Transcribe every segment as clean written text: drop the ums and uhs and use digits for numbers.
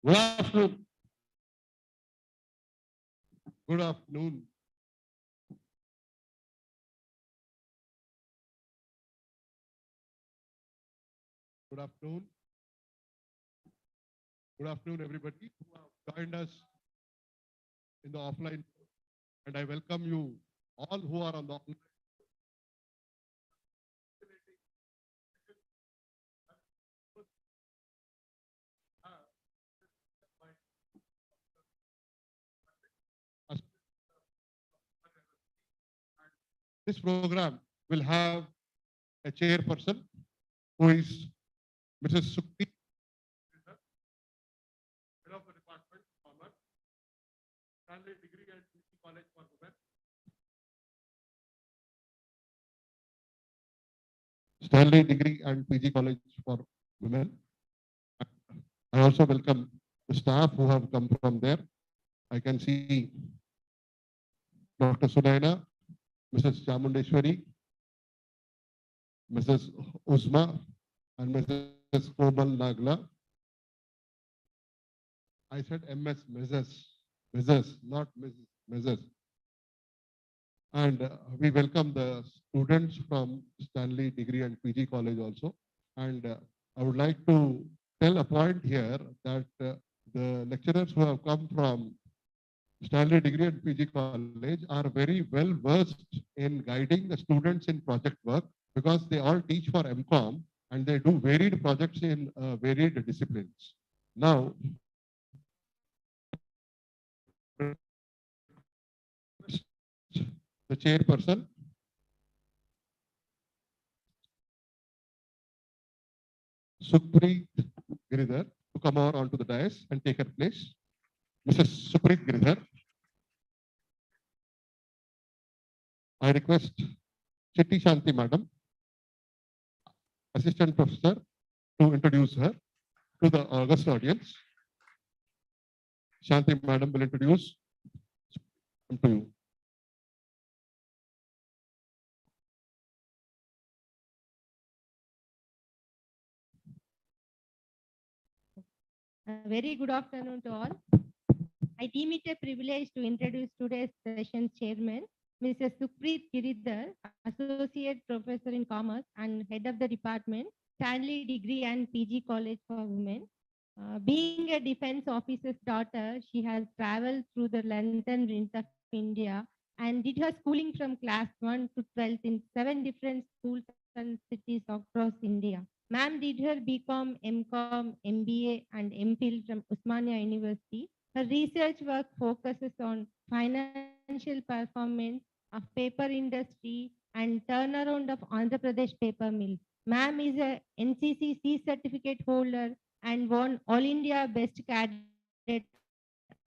Good afternoon. Good afternoon. Good afternoon. Good afternoon, everybody who have joined us in the offline. And I welcome you all who are on the online. This program will have a chairperson who is Mrs. Sukti, head of the department, Commerce, Stanley Degree and PG College for Women. Stanley Degree and PG College for Women. I also welcome the staff who have come from there. I can see Dr. Sunaina, Mrs. Chamundeshwari, Mrs. Uzma, and Mrs. Komal Nagla. I said MS, Mrs., not Mrs., Mrs. And we welcome the students from Stanley Degree and PG College also. And I would like to tell a point here that the lecturers who have come from Stanley Degree and PG College are very well versed in guiding the students in project work because they all teach for MCOM and they do varied projects in varied disciplines. Now, the chairperson, Sukhpreet Giridhar, to come over onto the dais and take her place. Mrs. Sukhpreet Giridhar. I request Chitti Shanti Madam, Assistant Professor, to introduce her to the august audience. Shanti Madam will introduce to you. A very good afternoon to all. I deem it a privilege to introduce today's session chairman, Mrs. Sukhpreet Giridhar, Associate Professor in Commerce and Head of the Department, Stanley Degree and PG College for Women. Being a defense officer's daughter, she has traveled through the length and width of India and did her schooling from class 1 to 12th in 7 different schools and cities across India. Ma'am did her BCom, MCom, MBA and MPhil from Usmania University. Her research work focuses on financial performance of paper industry and turnaround of Andhra Pradesh paper mill. Ma'am is a NCC C certificate holder and won All India Best Cadet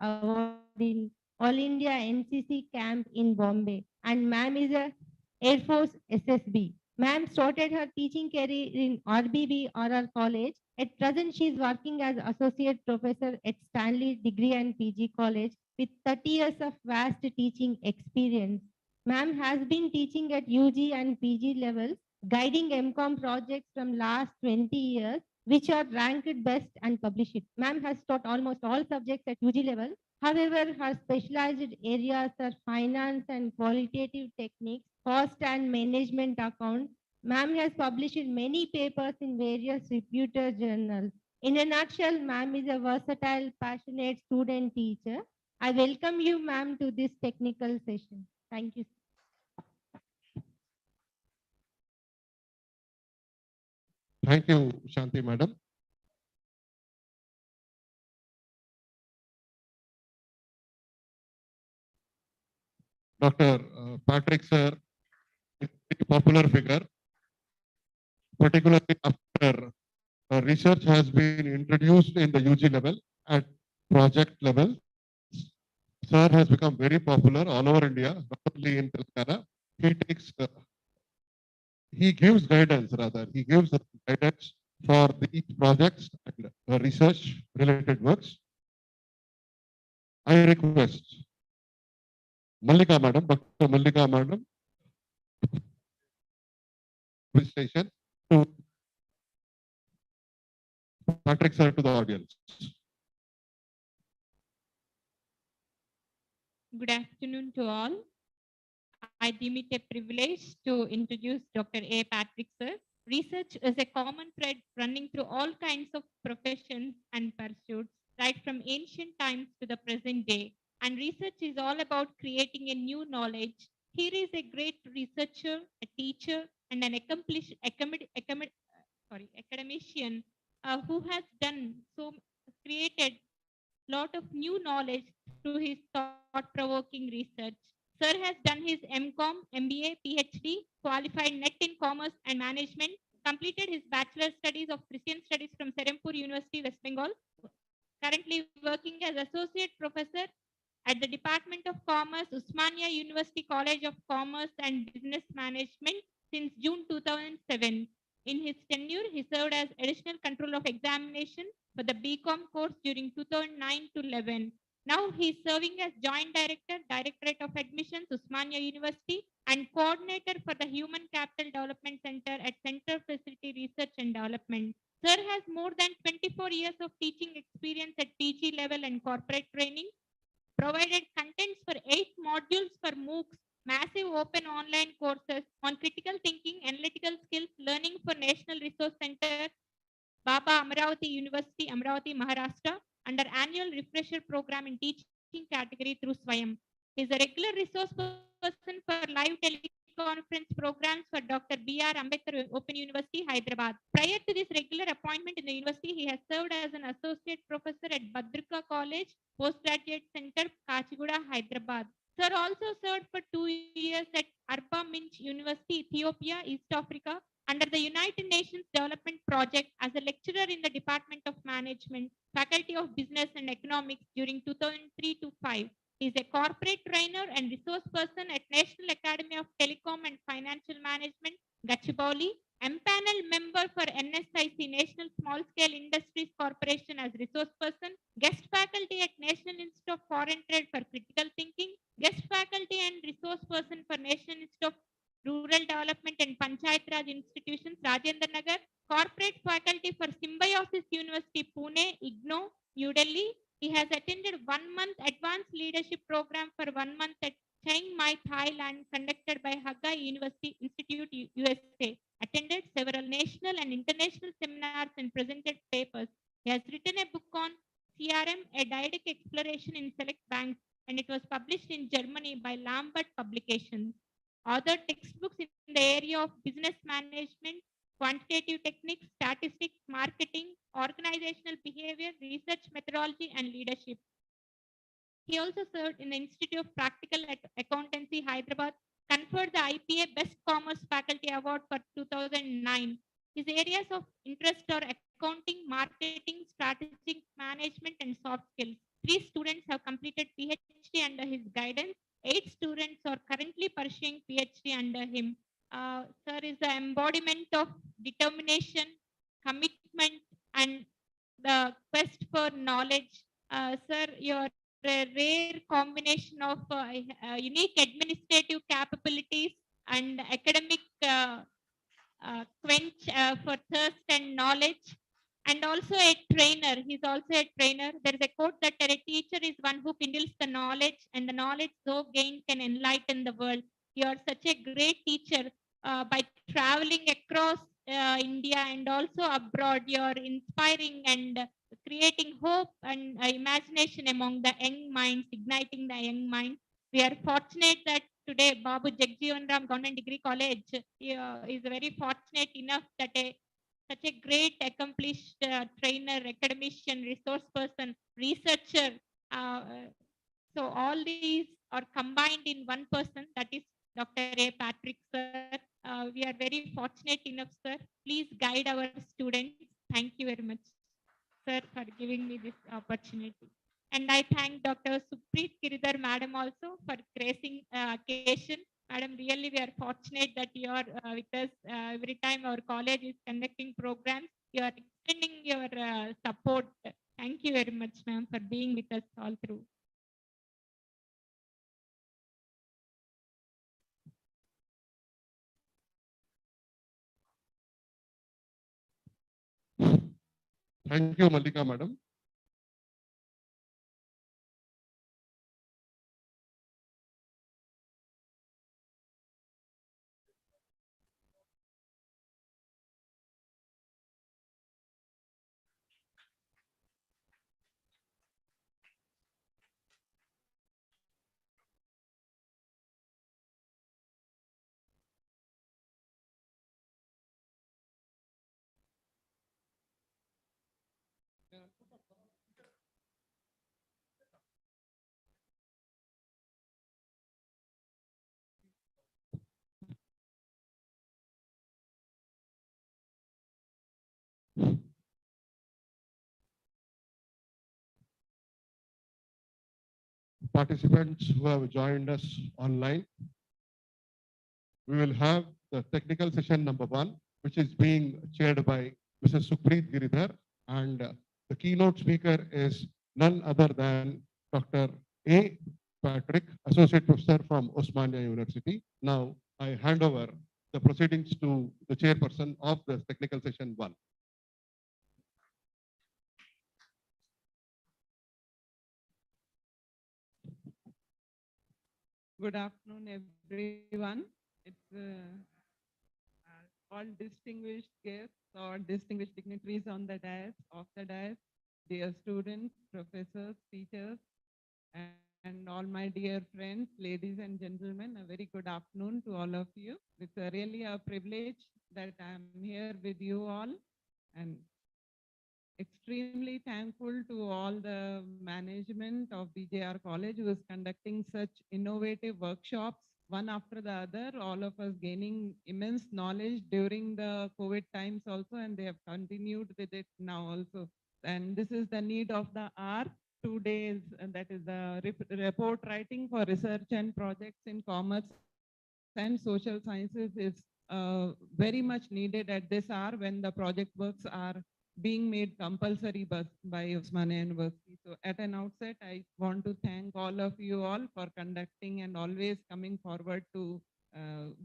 Award in All India NCC camp in Bombay. And ma'am is a Air Force SSB. Ma'am started her teaching career in RBB RR College. At present, she is working as associate professor at Stanley Degree and PG College with 30 years of vast teaching experience. Ma'am has been teaching at UG and PG levels, guiding MCOM projects from last 20 years, which are ranked best and published. Ma'am has taught almost all subjects at UG level. However, her specialized areas are finance and qualitative techniques, cost and management accounts. Ma'am has published many papers in various reputed journals. In a nutshell, ma'am is a versatile, passionate student teacher. I welcome you, ma'am, to this technical session. Thank you. Thank you, Shanti Madam. Dr. Patrick Sir is a popular figure, particularly after research has been introduced in the UG level at project level. Sir has become very popular all over India, not only in Telangana. He gives guidance rather. He gives guidance for these projects and research related works. I request Mallika Madam, Dr. Mallika Madam, station to Patrick Sir to the audience. Good afternoon to all. I deem it a privilege to introduce Dr. A. Patrick sir. Research is a common thread running through all kinds of professions and pursuits, right from ancient times to the present day. And research is all about creating a new knowledge. Here is a great researcher, a teacher, and an accomplished academician who has done so, created lot of new knowledge through his thought-provoking research. Sir has done his MCom, MBA, PhD, qualified NET in Commerce and Management, completed his Bachelor Studies of Christian Studies from Serampore University, West Bengal, currently working as Associate Professor at the Department of Commerce, Usmania University College of Commerce and Business Management since June 2007. In his tenure, he served as Additional Controller of Examination for the BCom course during 2009 to 11. Now he is serving as Joint Director, Directorate of Admissions, Usmania University, and Coordinator for the Human Capital Development Center at Center for Facility Research and Development. Sir has more than 24 years of teaching experience at PG level and corporate training, provided contents for 8 modules for MOOCs, massive open online courses on critical thinking, analytical skills, learning for National Resource Center, Baba Amravati University, Amravati, Maharashtra, under annual refresher program in teaching category through Swamy. He is a regular resource person for live teleconference programs for Dr. B.R. Ambedkar Open University, Hyderabad. Prior to this regular appointment in the university, he has served as an associate professor at Bhadrika College, Postgraduate Center, Kachiguda, Hyderabad. Sir also served for 2 years at Arba Minch University, Ethiopia, East Africa, under the United Nations Development Project as a lecturer in the Department of Management, Faculty of Business and Economics during 2003 to 5. He is a corporate trainer and resource person at National Academy of Telecom and Financial Management, Gachibowli, MPanel member for NSIC, National Small Scale Industries Corporation as resource person, guest faculty at National Institute of Foreign Trade for critical thinking, guest faculty and resource person for National Institute of Rural Development and Panchayat Raj Institutions, Rajendra Nagar, corporate faculty for Symbiosis University, Pune, IGNO, New Delhi. He has attended 1 month advanced leadership program for 1 month at Chiang Mai, Thailand, conducted by Hagai University Institute, USA. Attended several national and international seminars and presented papers. He has written a book on CRM, a didactic exploration in select banks, and it was published in Germany by Lambert Publications. Other textbooks in the area of business management, quantitative techniques, statistics, marketing, organizational behavior, research methodology, and leadership. He also served in the Institute of Practical Accountancy, Hyderabad, conferred the IPA Best Commerce Faculty Award for 2009. His areas of interest are accounting, marketing, strategic management, and soft skills. 3 students have completed PhD under his guidance. 8 students are currently pursuing PhD under him. Sir is the embodiment of determination, commitment, and the quest for knowledge. Sir, you're a rare combination of unique administrative capabilities and academic quench for thirst and knowledge, and also a trainer. He's also a trainer. There is a quote that a teacher is one who kindles the knowledge, and the knowledge so gained can enlighten the world. You are such a great teacher by traveling across India and also abroad. You are inspiring and creating hope and imagination among the young minds, igniting the young minds. We are fortunate that today Babu Jagjeevan Ram Government Degree College is very fortunate enough that such a great accomplished trainer, academician, resource person, researcher. Uh, so all these are combined in one person, that is Dr. A. Patrick sir. We are very fortunate enough, sir. Please guide our students. Thank you very much, sir, for giving me this opportunity. And I thank Dr. Supreet Giridhar Madam also for gracing occasion. Madam, really we are fortunate that you are with us every time our college is conducting programs. You are extending your support. Thank you very much, ma'am, for being with us all through. Thank you, Malika Madam. Participants who have joined us online, we will have the technical session number 1, which is being chaired by Mrs. Sukhpreet Giridhar, and the keynote speaker is none other than Dr. A. Patrick, Associate Professor from Osmania University. Now, I hand over the proceedings to the chairperson of the technical session 1. Good afternoon, everyone. It's all distinguished guests or distinguished dignitaries on the dais, off the dais, dear students, professors, teachers, and all my dear friends, ladies and gentlemen, a very good afternoon to all of you. It's really a privilege that I'm here with you all, and extremely thankful to all the management of BJR College who is conducting such innovative workshops, one after the other, all of us gaining immense knowledge during the COVID times also, and they have continued with it now also. And this is the need of the hour. 2 days, and that is the report writing for research and projects in commerce and social sciences is very much needed at this hour when the project works are being made compulsory by Osmania University. So at an outset, I want to thank all of you all for conducting and always coming forward to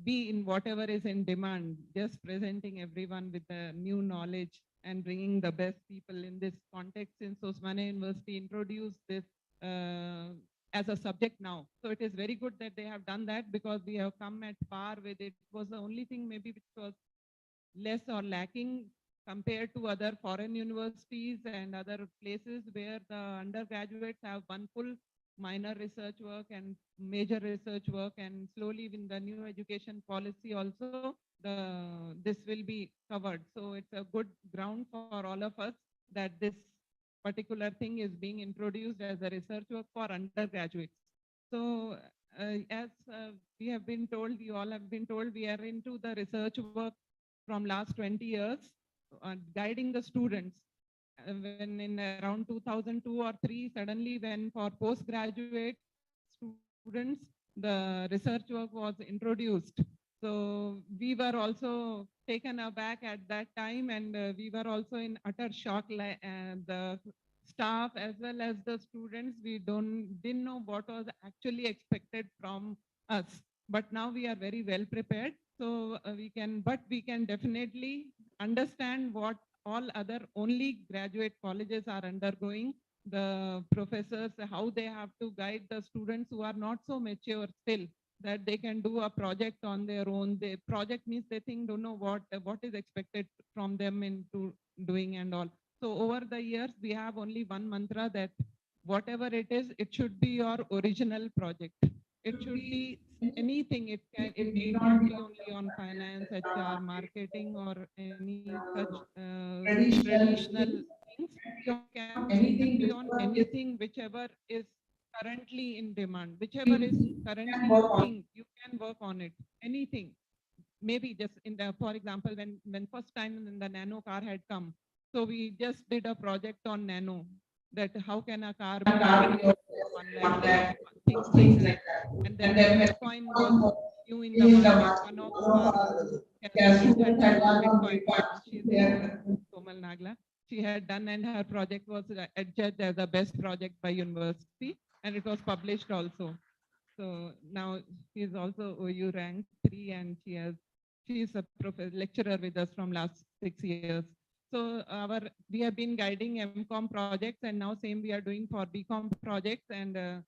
be in whatever is in demand, just presenting everyone with the new knowledge and bringing the best people in this context, since Osmania University introduced this as a subject now. So it is very good that they have done that, because we have come at par with it. It was the only thing maybe which was less or lacking compared to other foreign universities and other places where the undergraduates have one full minor research work and major research work, and slowly in the new education policy also this will be covered. So it's a good ground for all of us that this particular thing is being introduced as a research work for undergraduates. So as we have been told, you all have been told, we are into the research work from last 20 years, guiding the students. When in around 2002 or 3, suddenly when for postgraduate students, the research work was introduced. So we were also taken aback at that time, and we were also in utter shock. The staff as well as the students, we didn't know what was actually expected from us. But now we are very well prepared. So we can definitely understand what all other only graduate colleges are undergoing. The professors, how they have to guide the students who are not so mature still, that they can do a project on their own. The project means they don't know what is expected from them into doing and all. So over the years, we have only one mantra, that whatever it is, it should be your original project. It should be anything. It need not be only on finance, HR, marketing, or any such traditional things. It can be on anything, whichever is currently in demand, whichever is currently you think you can work on it, anything. Maybe just in the, for example, when first time the nano car had come, so we just did a project on nano, that how can a car be of 1 lakh, things like that. And then when Bitcoin was new in the market, one of our students had done on Bitcoin. She's here, Komal Nagla. She had done, and her project was adjudged as the best project by university, and it was published also. So now she's also OU rank 3, and she's a lecturer with us from last 6 years. So we have been guiding MCOM projects, and now same we are doing for BCom projects, and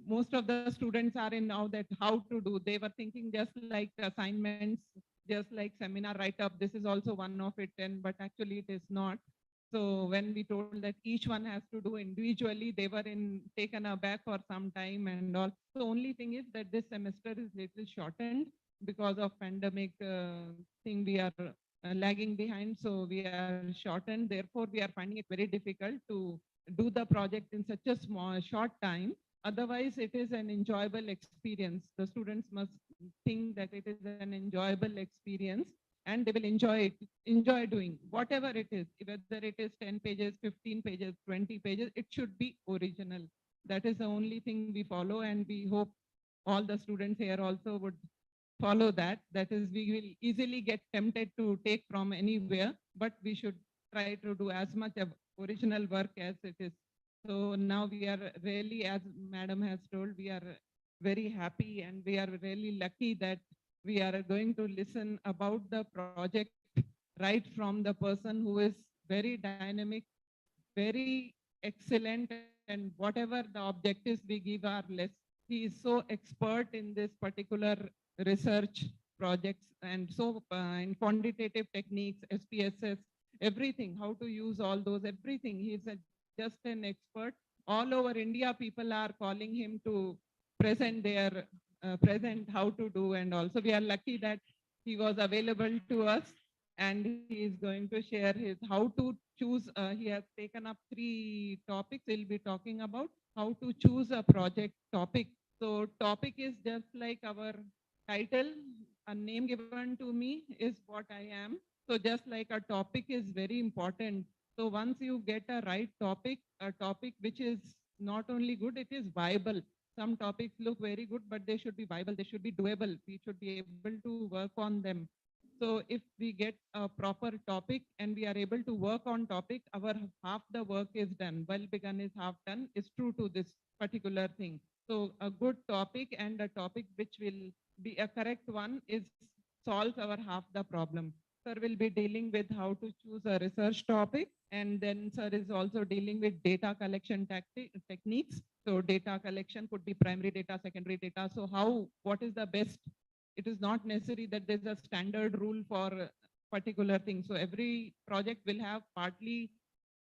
most of the students are in now that how to do. They were thinking just like assignments, just like seminar write-up. This is also one of it, but actually it is not. So when we told that each one has to do individually, they were taken aback for some time and all. The only thing is that this semester is little shortened because of pandemic thing. We are lagging behind, so we are shortened. Therefore, we are finding it very difficult to do the project in such a short time. Otherwise, it is an enjoyable experience. The students must think that it is an enjoyable experience. and they will enjoy doing whatever it is, whether it is 10 pages, 15 pages, 20 pages, it should be original. That is the only thing we follow, and we hope all the students here also would follow that. That is, we will easily get tempted to take from anywhere, but we should try to do as much of original work as it is. So now we are really, as Madam has told, we are very happy and we are really lucky that we are going to listen about the project right from the person who is very dynamic, very excellent, and whatever the objectives we give are less. He is so expert in this particular research projects, and so in quantitative techniques, SPSS, everything, how to use all those, everything. He is just an expert. All over India, people are calling him to present their present how to do, and also we are lucky that he was available to us, and he is going to share his how to choose. He has taken up 3 topics. He'll be talking about how to choose a project topic. So topic is just like our title, a name given to me is what I am. So just like a topic is very important. So once you get a right topic, a topic which is not only good, it is viable. Some topics look very good, but they should be viable. They should be doable. We should be able to work on them. So if we get a proper topic and we are able to work on topic, our half the work is done. Well begun is half done is true to this particular thing. So a good topic and a topic which will be a correct one is solves our half the problem. Sir will be dealing with how to choose a research topic, and then sir is also dealing with data collection techniques. So data collection could be primary data, secondary data. So what is the best? It is not necessary that there's a standard rule for a particular thing. So every project will have partly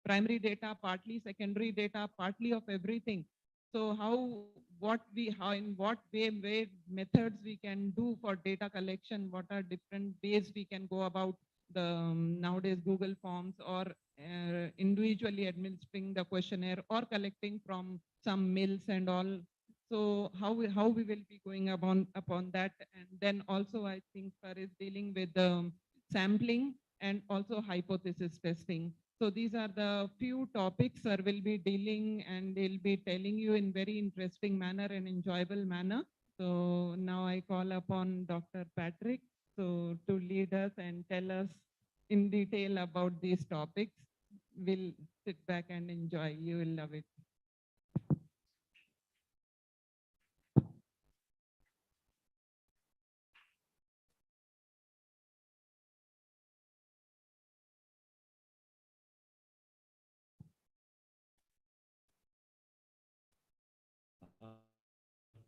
primary data, partly secondary data, partly of everything. So how in what way methods we can do for data collection? What are different ways we can go about the nowadays Google Forms, or individually administering the questionnaire, or collecting from some mills and all. So how we will be going upon that, and then also I think sir is dealing with sampling and also hypothesis testing. So these are the few topics sir will be dealing, and they'll be telling you in very interesting manner and enjoyable manner. So now I call upon Dr. Patrick to lead us and tell us in detail about these topics. We'll sit back and enjoy. You will love it.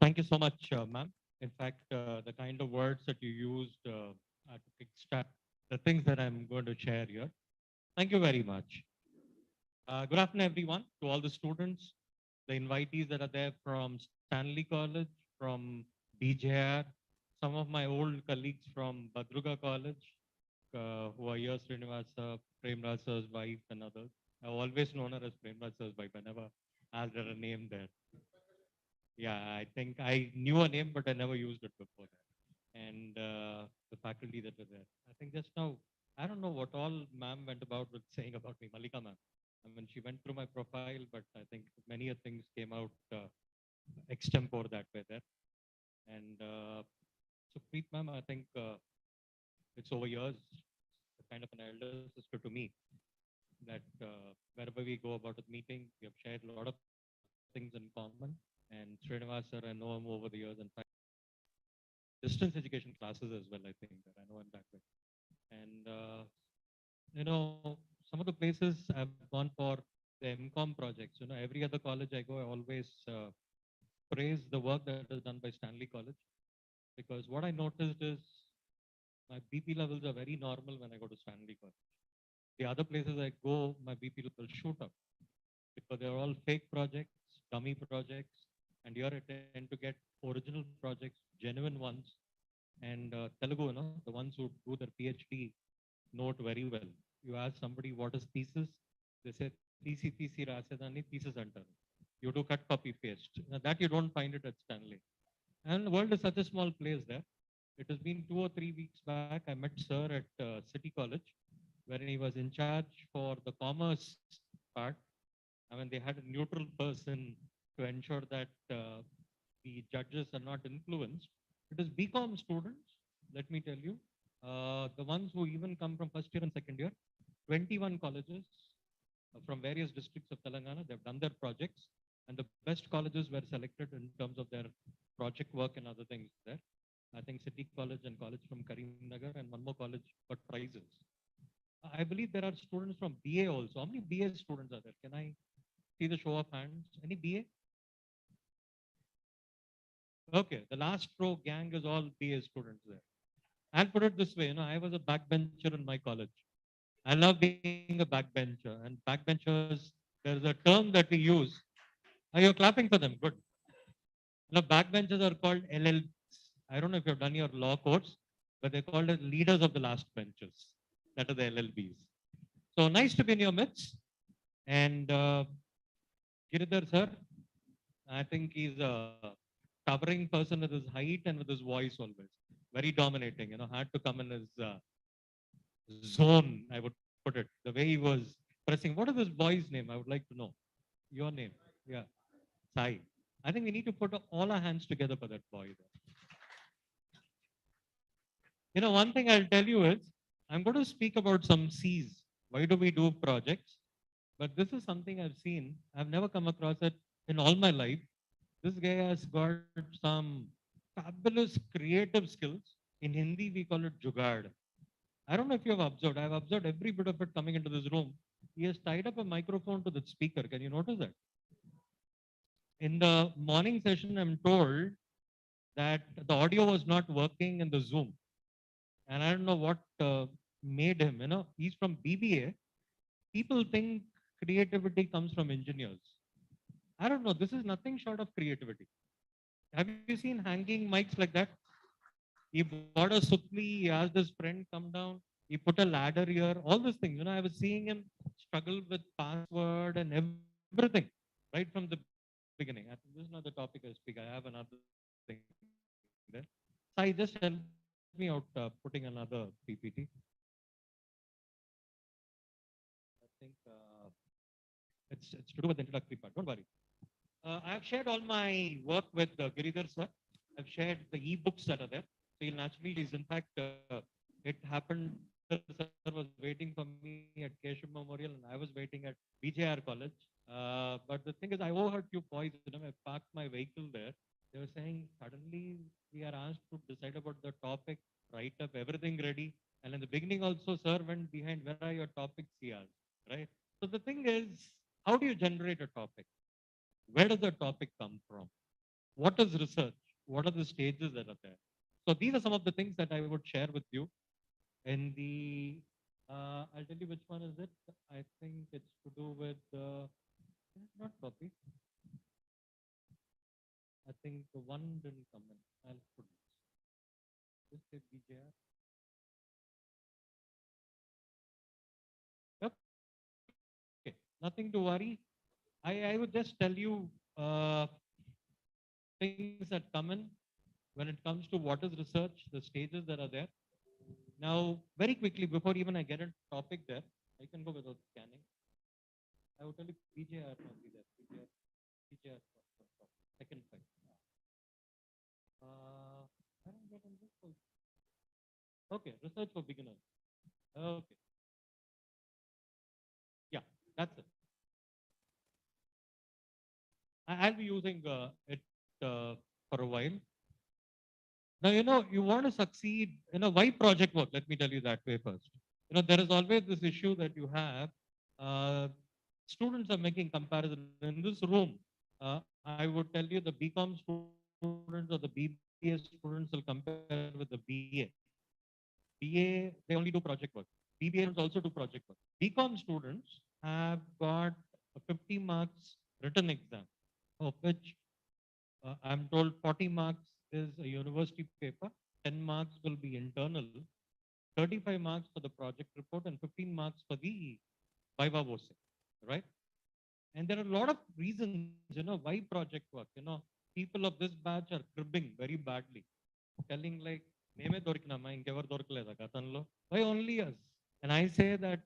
Thank you so much, ma'am. In fact, the kind of words that you used to kickstart the things that I'm going to share here. Thank you very much. Good afternoon, everyone, to all the students, the invitees that are there from Stanley College, from DJR, some of my old colleagues from Badruga College, who are here, Srinivasa, Premraj sir's wife, and others. I've always known her as Premraj sir's wife. I never asked her a name there. Yeah, I think I knew her name, but I never used it before that. And the faculty that were there. I think just now, I don't know what all ma'am went about with saying about me, Malika ma'am. I mean, she went through my profile, but I think many things came out extempore that way there. And so, Preet ma'am, I think it's over years, kind of an elder sister to me, that wherever we go about a meeting, we have shared a lot of things in common. And Srinivas sir, I know him over the years, and distance education classes as well, I think that I know him that way. And some of the places I've gone for the MCOM projects, every other college I go, I always praise the work that is done by Stanley College, because what I noticed is my BP levels are very normal when I go to Stanley College. The other places I go, my BP levels shoot up because they're all fake projects, dummy projects, and here I tend to get original projects, genuine ones, and Telugu, the ones who do their PhD know it very well. You ask somebody what is thesis, they say TC rasedani thesis antaru. You do cut, copy, paste. Now, that you don't find it at Stanley. And the world is such a small place there. It has been 2 or 3 weeks back. I met Sir at City College, wherein he was in charge for the commerce part. I mean, they had a neutral person to ensure that the judges are not influenced. It is BCom students, let me tell you, the ones who even come from first year and second year, 21 colleges from various districts of Telangana. They've done their projects, and the best colleges were selected in terms of their project work and other things there. I think City College and college from Karimnagar and one more college got prizes. I believe there are students from BA also. How many BA students are there? Can I see the show of hands? Any BA? Okay, the last row gang is all BA students there. I'll put it this way, I was a backbencher in my college. I love being a backbencher, and backbenchers, there's a term that we use. Are you clapping for them? Good. Backbenchers are called LLs. I don't know if you've done your law course, but they're called as leaders of the last benches. That are the LLBs. So nice to be in your midst. And Giridhar sir, I think he's a towering person with his height and with his voice always. Very dominating, had to come in his zone, I would put it. The way he was pressing. What is this boy's name? I would like to know. Your name. Yeah. Sai. I think we need to put all our hands together for that boy there. One thing I'll tell you is, I'm going to speak about some C's. Why do we do projects? But this is something I've seen. I've never come across it in all my life. This guy has got some fabulous creative skills. In Hindi, we call it jugaad. I don't know if you have observed. I've observed every bit of it coming into this room. He has tied up a microphone to the speaker. Can you notice that? In the morning session, I'm told that the audio was not working in the Zoom. And I don't know what made him, he's from BBA. People think creativity comes from engineers. I don't know. This is nothing short of creativity. Have you seen hanging mics like that? He bought a supli, he asked his friend come down, he put a ladder here, all these things. I was seeing him struggle with password and everything right from the beginning. I think this is not the topic I speak. I have another thing there. Sai, just help me out putting another PPT. I think it's to do with the introductory part. Don't worry. I have shared all my work with Giridhar sir. I've shared the e-books that are there. So he'll naturally, in fact, it happened. Sir was waiting for me at Keshav Memorial, and I was waiting at BJR College. But the thing is, I overheard few boys. I parked my vehicle there. They were saying, suddenly we are asked to decide about the topic, write up everything ready. And in the beginning also, sir went behind, where are your topics, he asked, right? So the thing is, how do you generate a topic? Where does the topic come from? What is research? What are the stages that are there? So these are some of the things that I would share with you. In the, I'll tell you which one is it. I think it's to do with, not copy. I think the one didn't come in. I'll put this. Just say BJR. Okay, nothing to worry. I would just tell you things that come in when it comes to what is research, the stages that are there. Now, very quickly, before even I get a topic there, I can go without scanning. I would tell you PJR must be there. PJR second slide. I don't get on this also. Okay, research for beginners. Okay. Yeah, that's it. I'll be using it for a while. Now, you want to succeed, why project work? Let me tell you that way first. There is always this issue that you have. Students are making comparison in this room. I would tell you the BCom students or the BBA students will compare with the BA. BA, they only do project work. BBA students also do project work. BCom students have got a 50 marks written exam, of which I'm told 40 marks is a university paper, 10 marks will be internal, 35 marks for the project report, and 15 marks for the viva voce, right? And there are a lot of reasons, why project work. People of this batch are cribbing very badly, telling like, మేమే దొరికినామా ఇంకెవరు దొరకలేదా గతంలో? Why only us? And I say that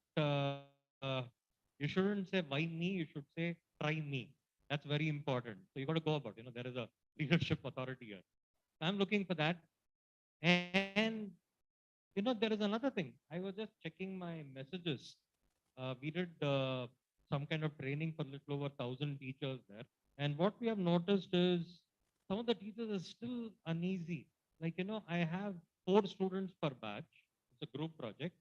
you shouldn't say why me, you should say try me. That's very important. So you got to go about, there is a leadership authority here. I'm looking for that. And there is another thing. I was just checking my messages. We did some kind of training for a little over 1,000 teachers there. And what we have noticed is some of the teachers are still uneasy. Like, I have 4 students per batch. It's a group project.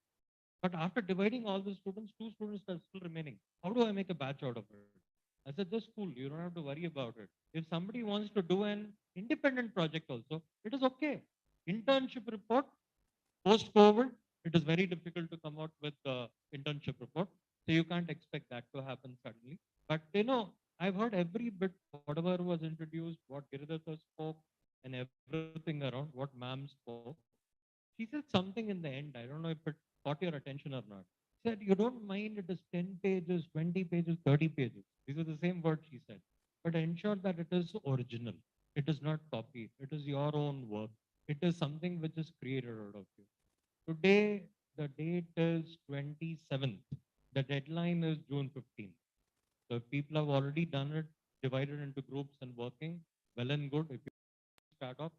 But after dividing all the students, 2 students are still remaining. How do I make a batch out of it? I said, just cool. You don't have to worry about it. If somebody wants to do an independent project also, it is okay. Internship report, post-COVID, it is very difficult to come out with the internship report. So you can't expect that to happen suddenly. But I've heard every bit, whatever was introduced, what Giridhar spoke, and everything around, what ma'am spoke. She said something in the end. I don't know if it caught your attention or not. She said, you don't mind it is 10 pages, 20 pages, 30 pages. These are the same words she said. But ensure that it is original. It is not copied. It is your own work. It is something which is created out of you. Today, the date is 27th. The deadline is June 15th. So if people have already done it, divided into groups and working, well and good. If you start off,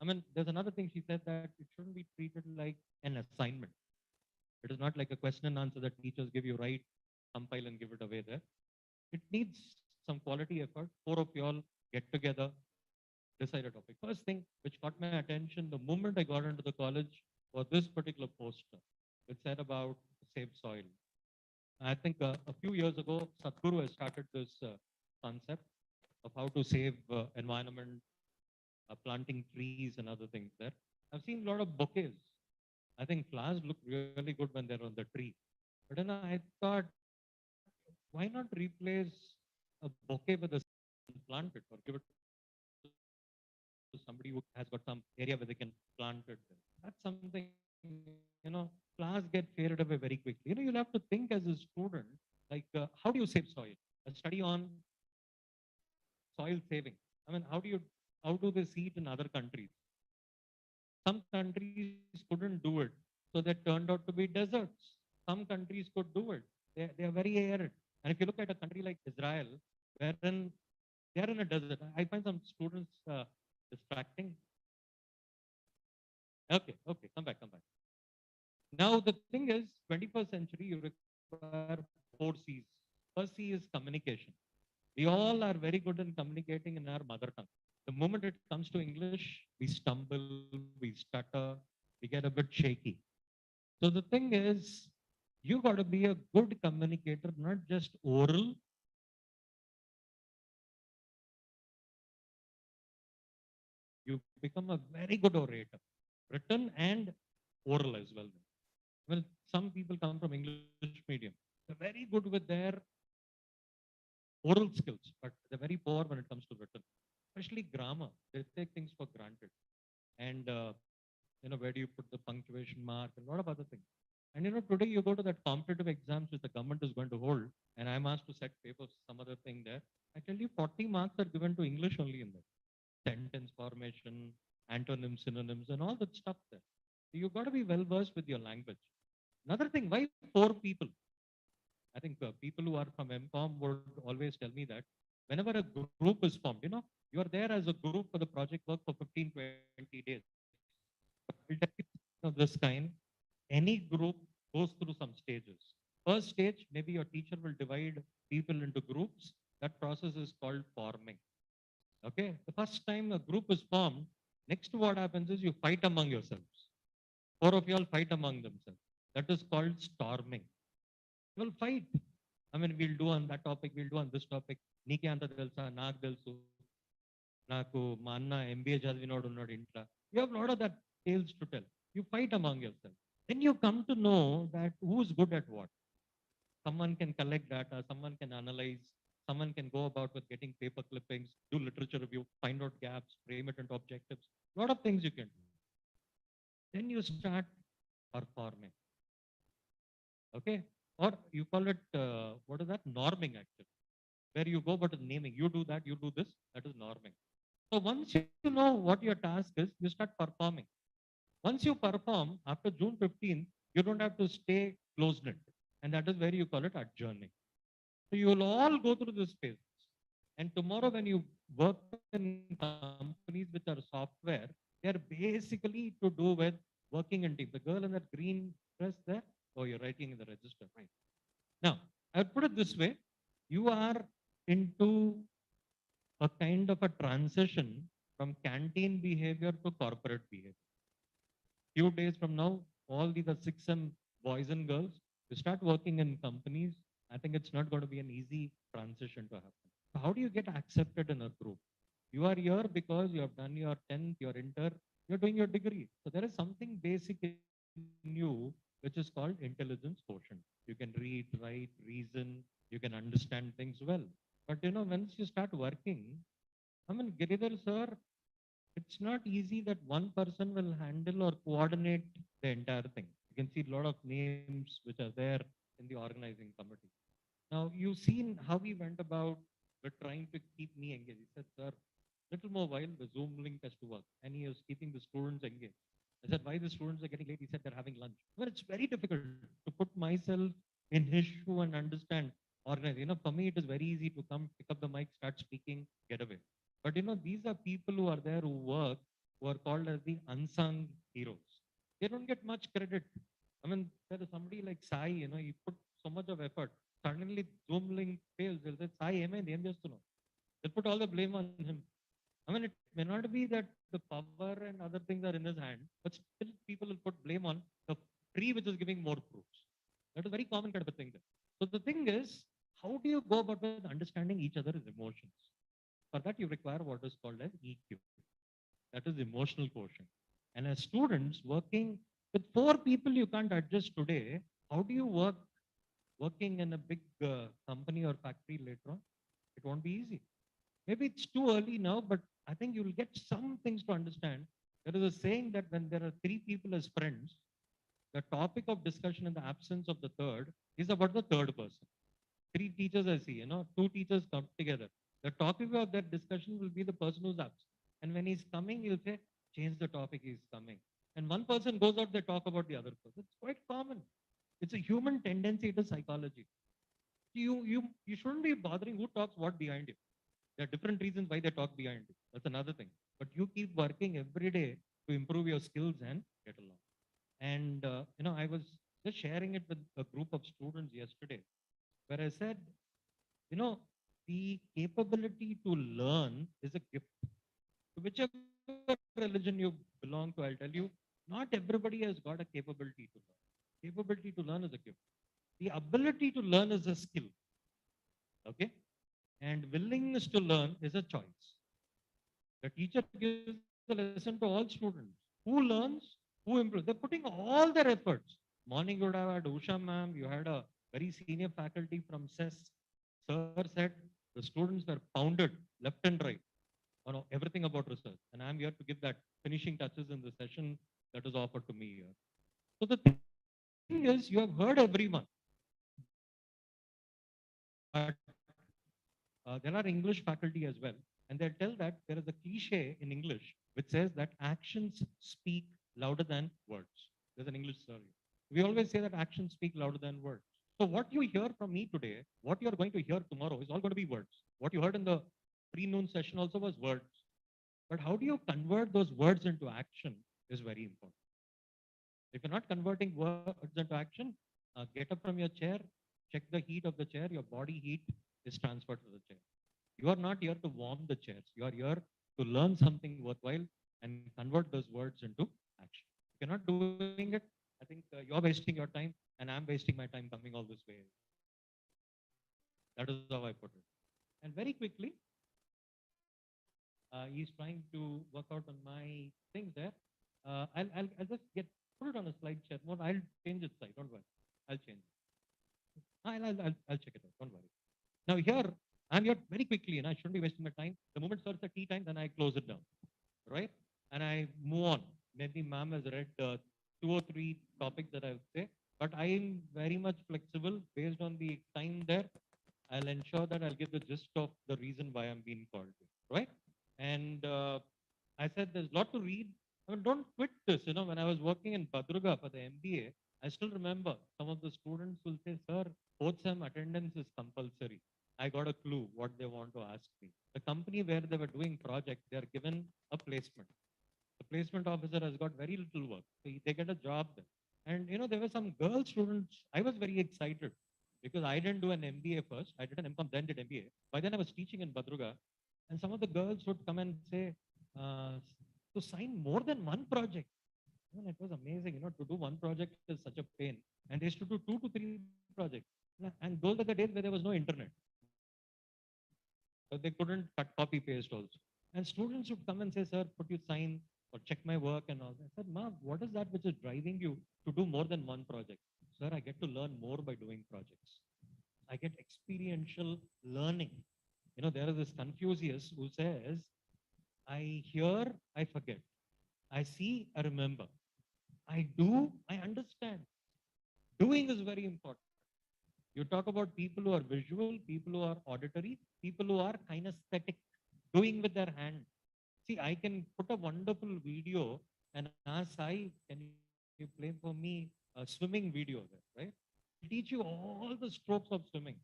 I mean, there's another thing she said that it shouldn't be treated like an assignment. It is not like a question and answer that teachers give you, write, compile, and give it away there. It needs some quality effort. 4 of you all get together, decide a topic. First thing which caught my attention the moment I got into the college was this particular poster. It said about save soil. I think a few years ago, Sadhguru has started this concept of how to save environment, planting trees and other things there. I've seen a lot of bouquets. I think flowers look really good when they're on the tree. But then I thought, why not replace a bouquet with a and plant it or give it to somebody who has got some area where they can plant it there. That's something, flowers get faded away very quickly. You'll have to think as a student, like how do you save soil? A study on soil saving. I mean, how do they see it in other countries? Some countries couldn't do it, so they turned out to be deserts. Some countries could do it. They are very arid. And if you look at a country like Israel, wherein they are in a desert, I find some students distracting. Okay, come back. Now the thing is, 21st century, you require 4 C's. First C is communication. We all are very good in communicating in our mother tongue. The moment it comes to English, we stumble, we stutter, we get a bit shaky. So the thing is, you got to be a good communicator, not just oral. You become a very good orator, written and oral as well. Well, some people come from English medium. They're very good with their oral skills, but they're very poor when it comes to written, especially grammar. They take things for granted. And, where do you put the punctuation mark and a lot of other things. And, today you go to that competitive exams which the government is going to hold, and I'm asked to set papers, some other thing there. I tell you, 40 marks are given to English only in there. Sentence formation, antonyms, synonyms, and all that stuff there. So you've got to be well versed with your language. Another thing, why 4 people? I think people who are from MCOM would always tell me that whenever a group is formed, you are there as a group for the project work for 15, 20 days. Of this kind, any group goes through some stages. First stage, maybe your teacher will divide people into groups. That process is called forming. Okay, the first time a group is formed, next what happens is you fight among yourselves. 4 of you all fight among themselves. That is called storming. You will fight. I mean, we'll do on that topic, we'll do on this topic. Nike anta telsa, నాకు తెలుసు. నాకు మా అన్న MBA చదివినోడు ఉన్నాడు ఇంట్లో. You have a lot of that tales to tell. You fight among yourselves. Then you come to know that who's good at what. Someone can collect data, someone can analyze, someone can go about with getting paper clippings, do literature review, find out gaps, frame it into objectives. A lot of things you can do. Then you start performing. Okay? Or you call it, what is that? Norming actually. Where you go about naming. You do that, you do this, that is norming. So once you know what your task is, you start performing. Once you perform after June 15th, you don't have to stay close-knit. And that is where you call it adjourning. So you will all go through this phase. And tomorrow when you work in companies which are software, they are basically to do with working in team. The girl in that green dress there, oh, you're writing in the register, right? Now, I would put it this way. You are into a kind of a transition from canteen behavior to corporate behavior. Few days from now, all the 6M boys and girls will start working in companies. I think it's not going to be an easy transition to happen. So how do you get accepted in a group? You are here because you have done your 10th, your inter, you're doing your degree. So there is something basic in you which is called intelligence quotient. You can read, write, reason, you can understand things well. But once you start working, I mean, Giridhar sir, it's not easy that one person will handle or coordinate the entire thing. You can see a lot of names which are there in the organizing committee. Now, you've seen how we went about with trying to keep me engaged. He said, sir, little more while the Zoom link has to work. And he was keeping the students engaged. I said, why the students are getting late? He said, they're having lunch. Well, it's very difficult to put myself in his shoe and understand, organize. For me, it is very easy to come, pick up the mic, start speaking, get away. But these are people who are there who work, who are called as the unsung heroes. They don't get much credit. I mean, there is somebody like Sai, he put so much of effort. Suddenly, Zoom link fails. They'll say, Sai, they'll put all the blame on him. I mean, it may not be that the power and other things are in his hand, but still people will put blame on the tree which is giving more fruits. That is very common kind of a thing there. So the thing is, how do you go about with understanding each other's emotions? For that, you require what is called as EQ. That is emotional quotient. And as students working with 4 people you can't adjust today, how do you working in a big company or factory later on? It won't be easy. Maybe it's too early now, but I think you'll get some things to understand. There is a saying that when there are 3 people as friends, the topic of discussion in the absence of the third is about the third person. 3 teachers I see, 2 teachers come together. The topic of that discussion will be the person who's absent. And when he's coming, he'll say, change the topic, he's coming. And one person goes out, they talk about the other person. It's quite common. It's a human tendency, it is psychology. You shouldn't be bothering who talks what behind you. There are different reasons why they talk behind you. That's another thing. But you keep working every day to improve your skills and get along. And, I was just sharing it with a group of students yesterday where I said, the capability to learn is a gift. To whichever religion you belong to, I'll tell you, not everybody has got a capability to learn. Capability to learn is a gift. The ability to learn is a skill. Okay? And willingness to learn is a choice. The teacher gives a lesson to all students. Who learns? Who improves? They're putting all their efforts. Morning you would have had Usha ma'am, you had a very senior faculty from CES. Sir said the students were pounded left and right on everything about research. And I'm here to give that finishing touches in the session that is offered to me here. So the thing is, you have heard everyone. But there are English faculty as well. And they tell that there is a cliche in English which says that actions speak louder than words. There's an English survey. We always say that actions speak louder than words. So what you hear from me today, what you're going to hear tomorrow is all going to be words. What you heard in the pre-noon session also was words. But how do you convert those words into action is very important. If you're not converting words into action, get up from your chair, check the heat of the chair, your body heat is transferred to the chair. You are not here to warm the chairs. You are here to learn something worthwhile and convert those words into action. If you're not doing it, I think you're wasting your time and I'm wasting my time coming all this way. That is how I put it. And very quickly, he's trying to work out on my things there. I'll just put it on a slide share. No, I'll change its side. Don't worry. I'll change it. I'll check it out. Don't worry. Now here, I'm here very quickly and I shouldn't be wasting my time. The moment starts at tea time, then I close it down. Right? And I move on. Maybe ma'am has read 2 or 3 topics that I would say. But I am very much flexible based on the time there. I'll ensure that I'll give the gist of the reason why I'm being called here. Right? And I said there's a lot to read. don't quit this. When I was working in Badruga for the MBA, I still remember some of the students will say, sir, fourth sem attendance is compulsory. I got a clue what they want to ask me. The company where they were doing project, they are given a placement. The placement officer has got very little work. So they get a job there. And there were some girl students. I was very excited because I didn't do an MBA first. I did an MCOM, then did MBA. By then I was teaching in Badruga. And some of the girls would come and say, to sign more than one project. It was amazing, to do one project is such a pain. And they used to do 2 to 3 projects. And those are the days where there was no internet. So they couldn't cut copy paste also. And students would come and say, sir, could you sign or check my work and all that. I said, ma, what is that which is driving you to do more than one project? Sir, I get to learn more by doing projects. I get experiential learning. There is this Confucius who says, I hear, I forget. I see, I remember. I do, I understand. Doing is very important. You talk about people who are visual, people who are auditory, people who are kinesthetic, doing with their hand. See, I can put a wonderful video and ask Sai, can you play for me a swimming video there, right? I'll teach you all the strokes of swimming.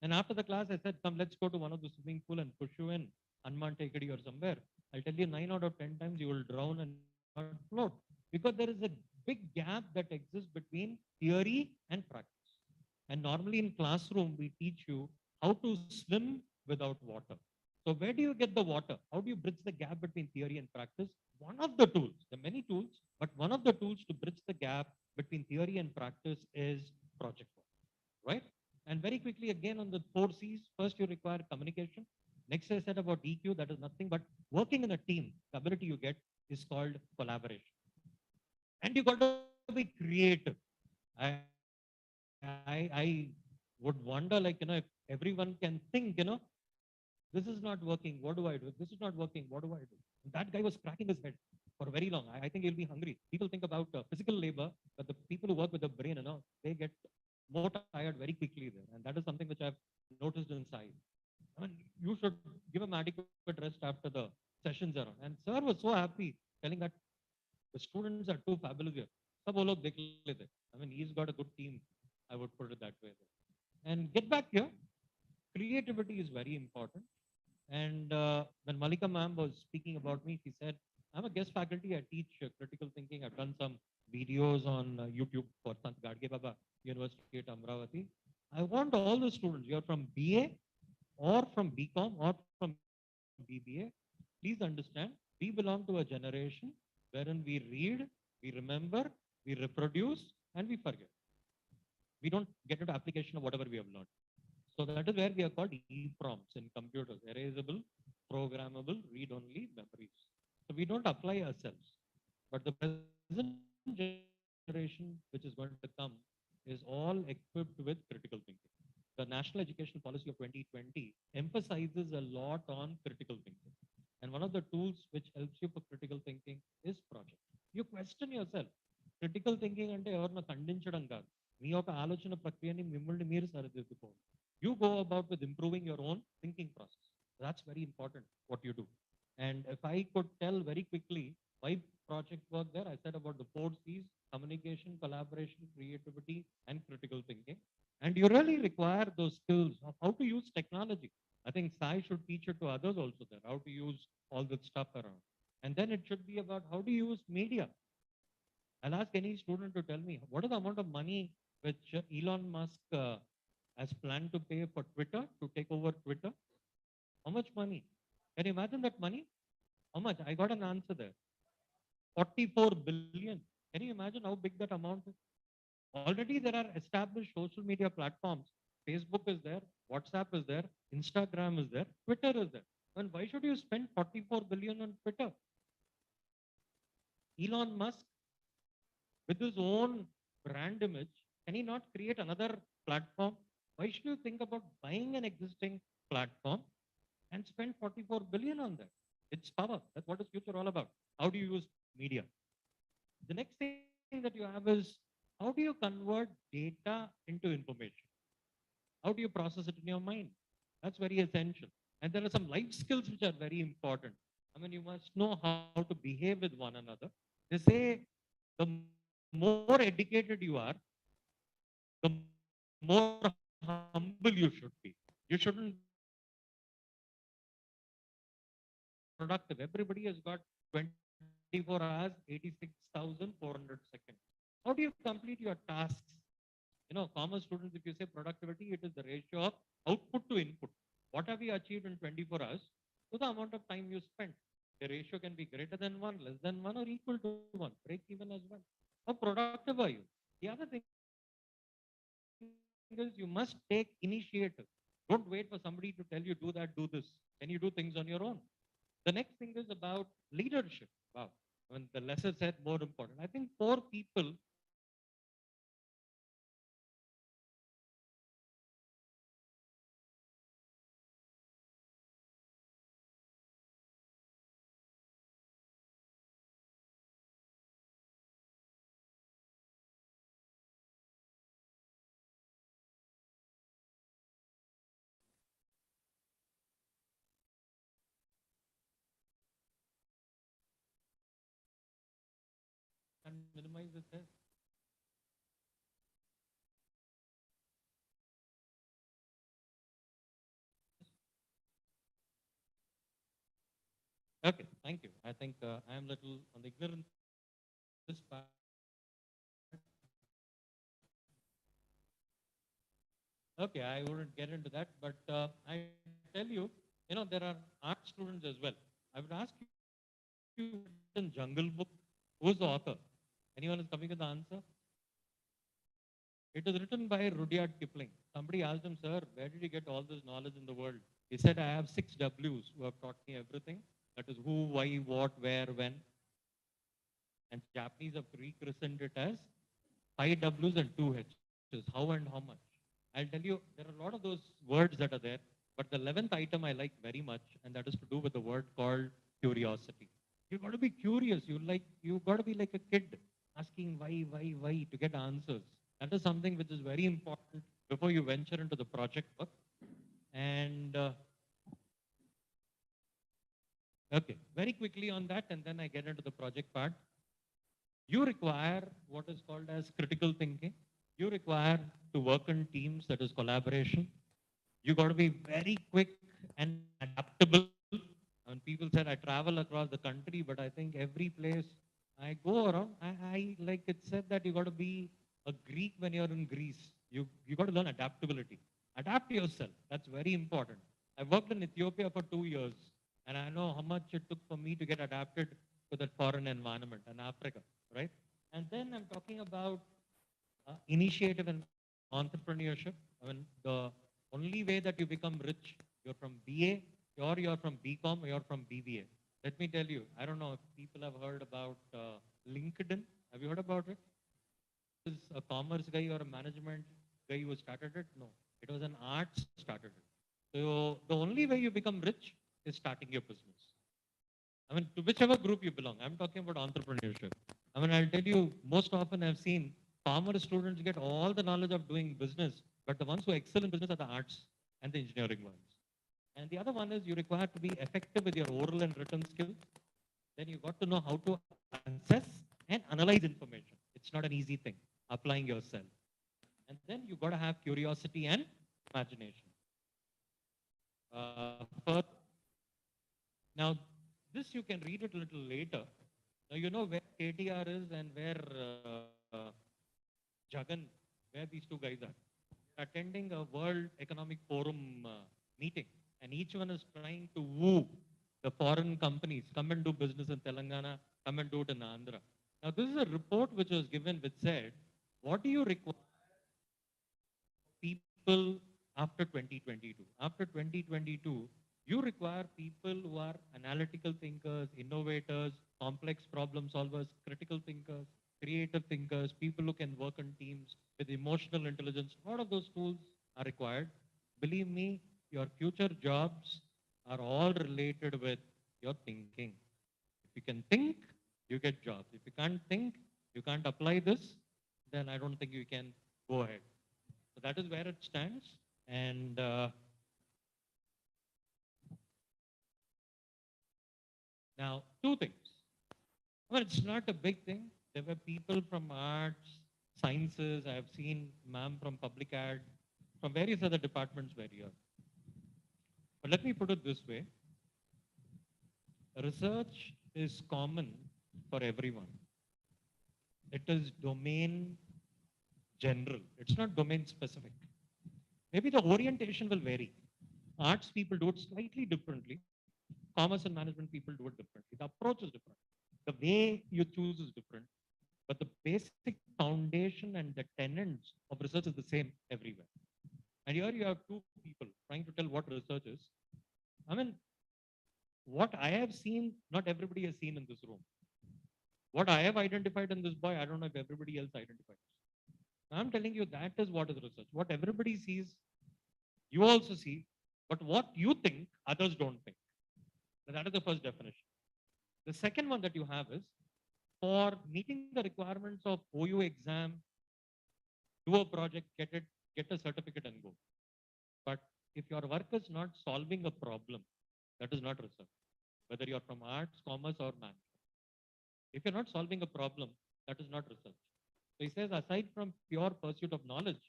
And after the class, I said, come, let's go to one of the swimming pool and push you in, Anman Tekadi or somewhere. I'll tell you 9 out of 10 times you will drown and not float. Because there is a big gap that exists between theory and practice. And normally in classroom, we teach you how to swim without water. So where do you get the water? How do you bridge the gap between theory and practice? One of the tools, there are many tools, but one of the tools to bridge the gap between theory and practice is project work, right? And very quickly, again, on the 4 C's, first you require communication. Next, I said about EQ, that is nothing but working in a team. The ability you get is called collaboration. And you got to be creative. I would wonder, like, if everyone can think, this is not working, what do I do? This is not working, what do I do? And that guy was cracking his head for very long. I think he'll be hungry. People think about physical labor, but the people who work with the brain, they get more tired very quickly there. And that is something which I've noticed inside. I mean, you should give him adequate rest after the sessions are on. And sir was so happy telling that the students are too fabulous here. Sab wo log dekh lete. I mean, he's got a good team. I would put it that way. And get back here. Creativity is very important. And when Malika ma'am was speaking about me, she said, I'm a guest faculty. I teach critical thinking. I've done some videos on YouTube for Sant Gadge Baba University at Amravati. I want all the students, you're from BA or from BCom or from BBA, please understand, we belong to a generation wherein we read, we remember, we reproduce, and we forget. We don't get into application of whatever we have learned. So that is where we are called EPROMs in computers, erasable, programmable, read-only memories. So we don't apply ourselves. But the present generation, which is going to come, is all equipped with critical thinking. The National Education Policy of 2020 emphasizes a lot on critical thinking. And one of the tools which helps you for critical thinking is project. You question yourself. Critical thinking ante evarna kandinchadam kaadu. మీ యొక్క ఆలోచన ప్రక్రియని మిమ్మల్ని మీరు సరిదిద్దుకోండి. You go about with improving your own thinking process. That's very important what you do. And if I could tell very quickly why project work there, I said about the 4 C's, communication, collaboration, creativity, and critical thinking. And you really require those skills of how to use technology. I think Sai should teach it to others also there, how to use all that stuff around. And then it should be about how to use media. I'll ask any student to tell me, what is the amount of money which Elon Musk has planned to pay for Twitter to take over Twitter? How much money? Can you imagine that money? How much? I got an answer there. 44 billion. Can you imagine how big that amount is? Already there are established social media platforms. Facebook is there, WhatsApp is there, Instagram is there, Twitter is there. And why should you spend 44 billion on Twitter? Elon Musk, with his own brand image, can he not create another platform? Why should you think about buying an existing platform and spend 44 billion on that? It's power. That's what is future all about. How do you use media? The next thing that you have is, how do you convert data into information? How do you process it in your mind? That's very essential. And there are some life skills which are very important. I mean, you must know how to behave with one another. They say the more educated you are, the more humble you should be. You shouldn't be productive. Everybody has got 24 hours, 86,400 seconds. How do you complete your tasks? You know, commerce students, if you say productivity, it is the ratio of output to input. What have you achieved in 24 hours to the amount of time you spent? The ratio can be greater than 1, less than 1, or equal to 1. Break even as well. How productive are you? The other thing is you must take initiative. Don't wait for somebody to tell you do that, do this. Then you do things on your own. The next thing is about leadership. Wow. When the lesser said more important. I think four people who are responsible for leadership are and minimize the test. Okay, thank you. I think I am little on the ignorant this part. Okay, I wouldn't get into that, but I tell you, you know, there are art students as well. I would ask you in Jungle Book, who's the author? Anyone is coming with the answer? It is written by Rudyard Kipling. Somebody asked him, sir, where did you get all this knowledge in the world? He said, I have 6 W's who have taught me everything. That is who, why, what, where, when. And Japanese have rechristened it as 5 W's and 2 H's. How and how much? I'll tell you, there are a lot of those words that are there. But the 11th item I like very much, and that is to do with the word called curiosity. You've got to be curious. You've got to be like a kid asking why to get answers. That is something which is very important before you venture into the project work. And okay, very quickly on that, and then I get into the project part. You require what is called as critical thinking. You require to work in teams, that is collaboration. You got to be very quick and adaptable. And people said I travel across the country, but I think every place I go around, I like it said that you got to be a Greek when you're in Greece. You got to learn adaptability. Adapt yourself. That's very important. I worked in Ethiopia for 2 years, and I know how much it took for me to get adapted to that foreign environment and Africa, right? And then I'm talking about initiative and entrepreneurship. I mean, the only way that you become rich, you're from BA, or you're from BCom, or you're from BBA. Let me tell you, I don't know if people have heard about LinkedIn. Have you heard about it? Is a commerce guy or a management guy who started it? No, it was an arts started it. So the only way you become rich is starting your business. I mean, to whichever group you belong. I'm talking about entrepreneurship. I mean, I'll tell you, most often I've seen commerce students get all the knowledge of doing business, but the ones who excel in business are the arts and the engineering ones. And the other one is you require to be effective with your oral and written skills. Then you got to know how to assess and analyze information. It's not an easy thing, applying yourself. And then you got to have curiosity and imagination. Further, now, this you can read it a little later. Now, you know where KTR is and where Jagan, where these two guys are. They're attending a World Economic Forum meeting, and each one is trying to woo the foreign companies, come and do business in Telangana, come and do it in Andhra. Now, this is a report which was given which said, what do you require people after 2022? After 2022, you require people who are analytical thinkers, innovators, complex problem solvers, critical thinkers, creative thinkers, people who can work in teams with emotional intelligence. A lot of those tools are required. Believe me, your future jobs are all related with your thinking. If you can think, you get jobs. If you can't think, you can't apply this, then I don't think you can go ahead. So that is where it stands. And Now, two things. Well, it's not a big thing. There were people from arts, sciences. I have seen ma'am from public ad, from various other departments were here. But let me put it this way. Research is common for everyone. It is domain general. It's not domain specific. Maybe the orientation will vary. Arts people do it slightly differently. Commerce and management people do it differently. The approach is different. The way you choose is different. But the basic foundation and the tenets of research is the same everywhere. And here you have two people trying to tell what research is. I mean, what I have seen, not everybody has seen in this room. What I have identified in this boy, I don't know if everybody else identifies. I'm telling you that is what is research. What everybody sees, you also see, but what you think, others don't think. That is the first definition. The second one that you have is for meeting the requirements of OU exam, do a project, get a certificate and go. But if your work is not solving a problem, that is not research. Whether you're from arts, commerce, or management. If you're not solving a problem, that is not research. So he says, aside from pure pursuit of knowledge,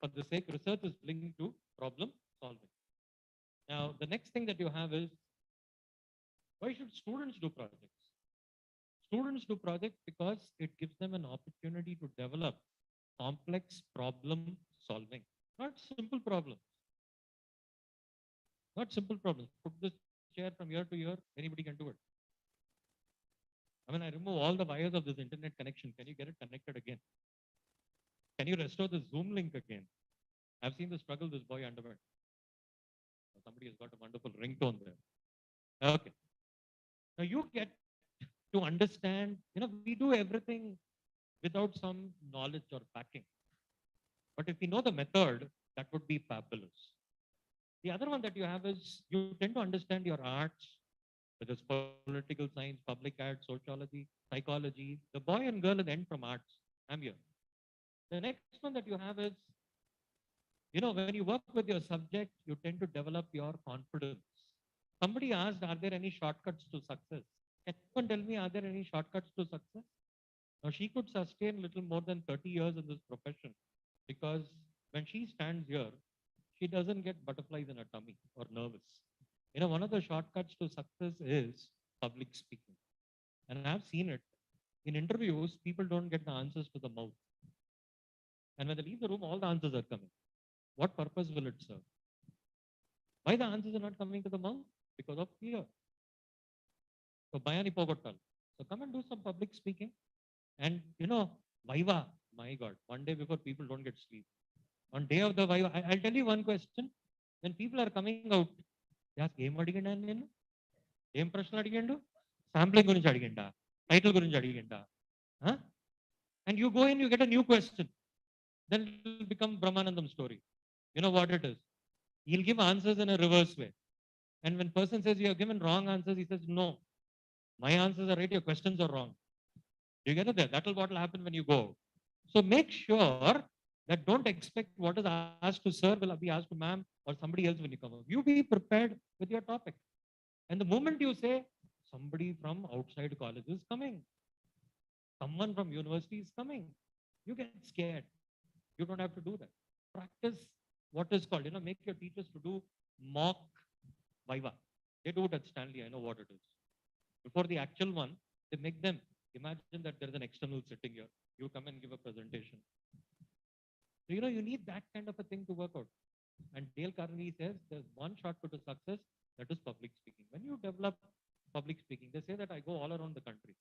for the sake research is linked to problem solving. Now, the next thing that you have is, why should students do projects? Students do projects because it gives them an opportunity to develop complex problem solving, not simple problems. Not simple problems. Put this chair from here to here, anybody can do it. I mean, I remove all the wires of this internet connection. Can you get it connected again? Can you restore the Zoom link again? I've seen the struggle this boy underwent. Somebody has got a wonderful ringtone there. Okay. Now you get to understand, we do everything without some knowledge or backing. But if we know the method, that would be fabulous. The other one that you have is you tend to understand your arts, whether it's political science, public art, sociology, psychology. The boy and girl in end from arts. I'm here. The next one that you have is, when you work with your subject, you tend to develop your confidence. Somebody asked, are there any shortcuts to success? Can anyone tell me, are there any shortcuts to success? Now, she could sustain little more than 30 years in this profession because when she stands here, she doesn't get butterflies in her tummy or nervous. One of the shortcuts to success is public speaking. And I've seen it. In interviews, people don't get the answers to the mouth. And when they leave the room, all the answers are coming. What purpose will it serve? Why the answers are not coming to the mouth? Because of fear. So, Bayani Pogottal. So, come and do some public speaking. And, Viva, my God, one day before people don't get sleep. On day of the Viva, I'll tell you one question. When people are coming out, they ask, ఏం అడిగిండా నేను ఏం ప్రశ్నలు అడిగిండు sampling గురించి అడిగిండా title గురించి అడిగిండా and you go in, you get a new question. Then it will become Brahmanandam story. You know what it is? He'll give answers in a reverse way. And when person says you have given wrong answers, he says, no, my answers are right, your questions are wrong. You get it there? That will what will happen when you go. So make sure that don't expect what is asked to sir will be asked to ma'am or somebody else when you come up. You be prepared with your topic. And the moment you say, somebody from outside college is coming, someone from university is coming, you get scared. You don't have to do that. Practice what is called, make your teachers to do mock Viva. They do it at Stanley. I know what it is. Before the actual one, they make them imagine that there is an external sitting here. You come and give a presentation. So, you need that kind of a thing to work out. And Dale Carnegie says there's one shortcut to success, that is public speaking. When you develop public speaking, they say that I go all around the country.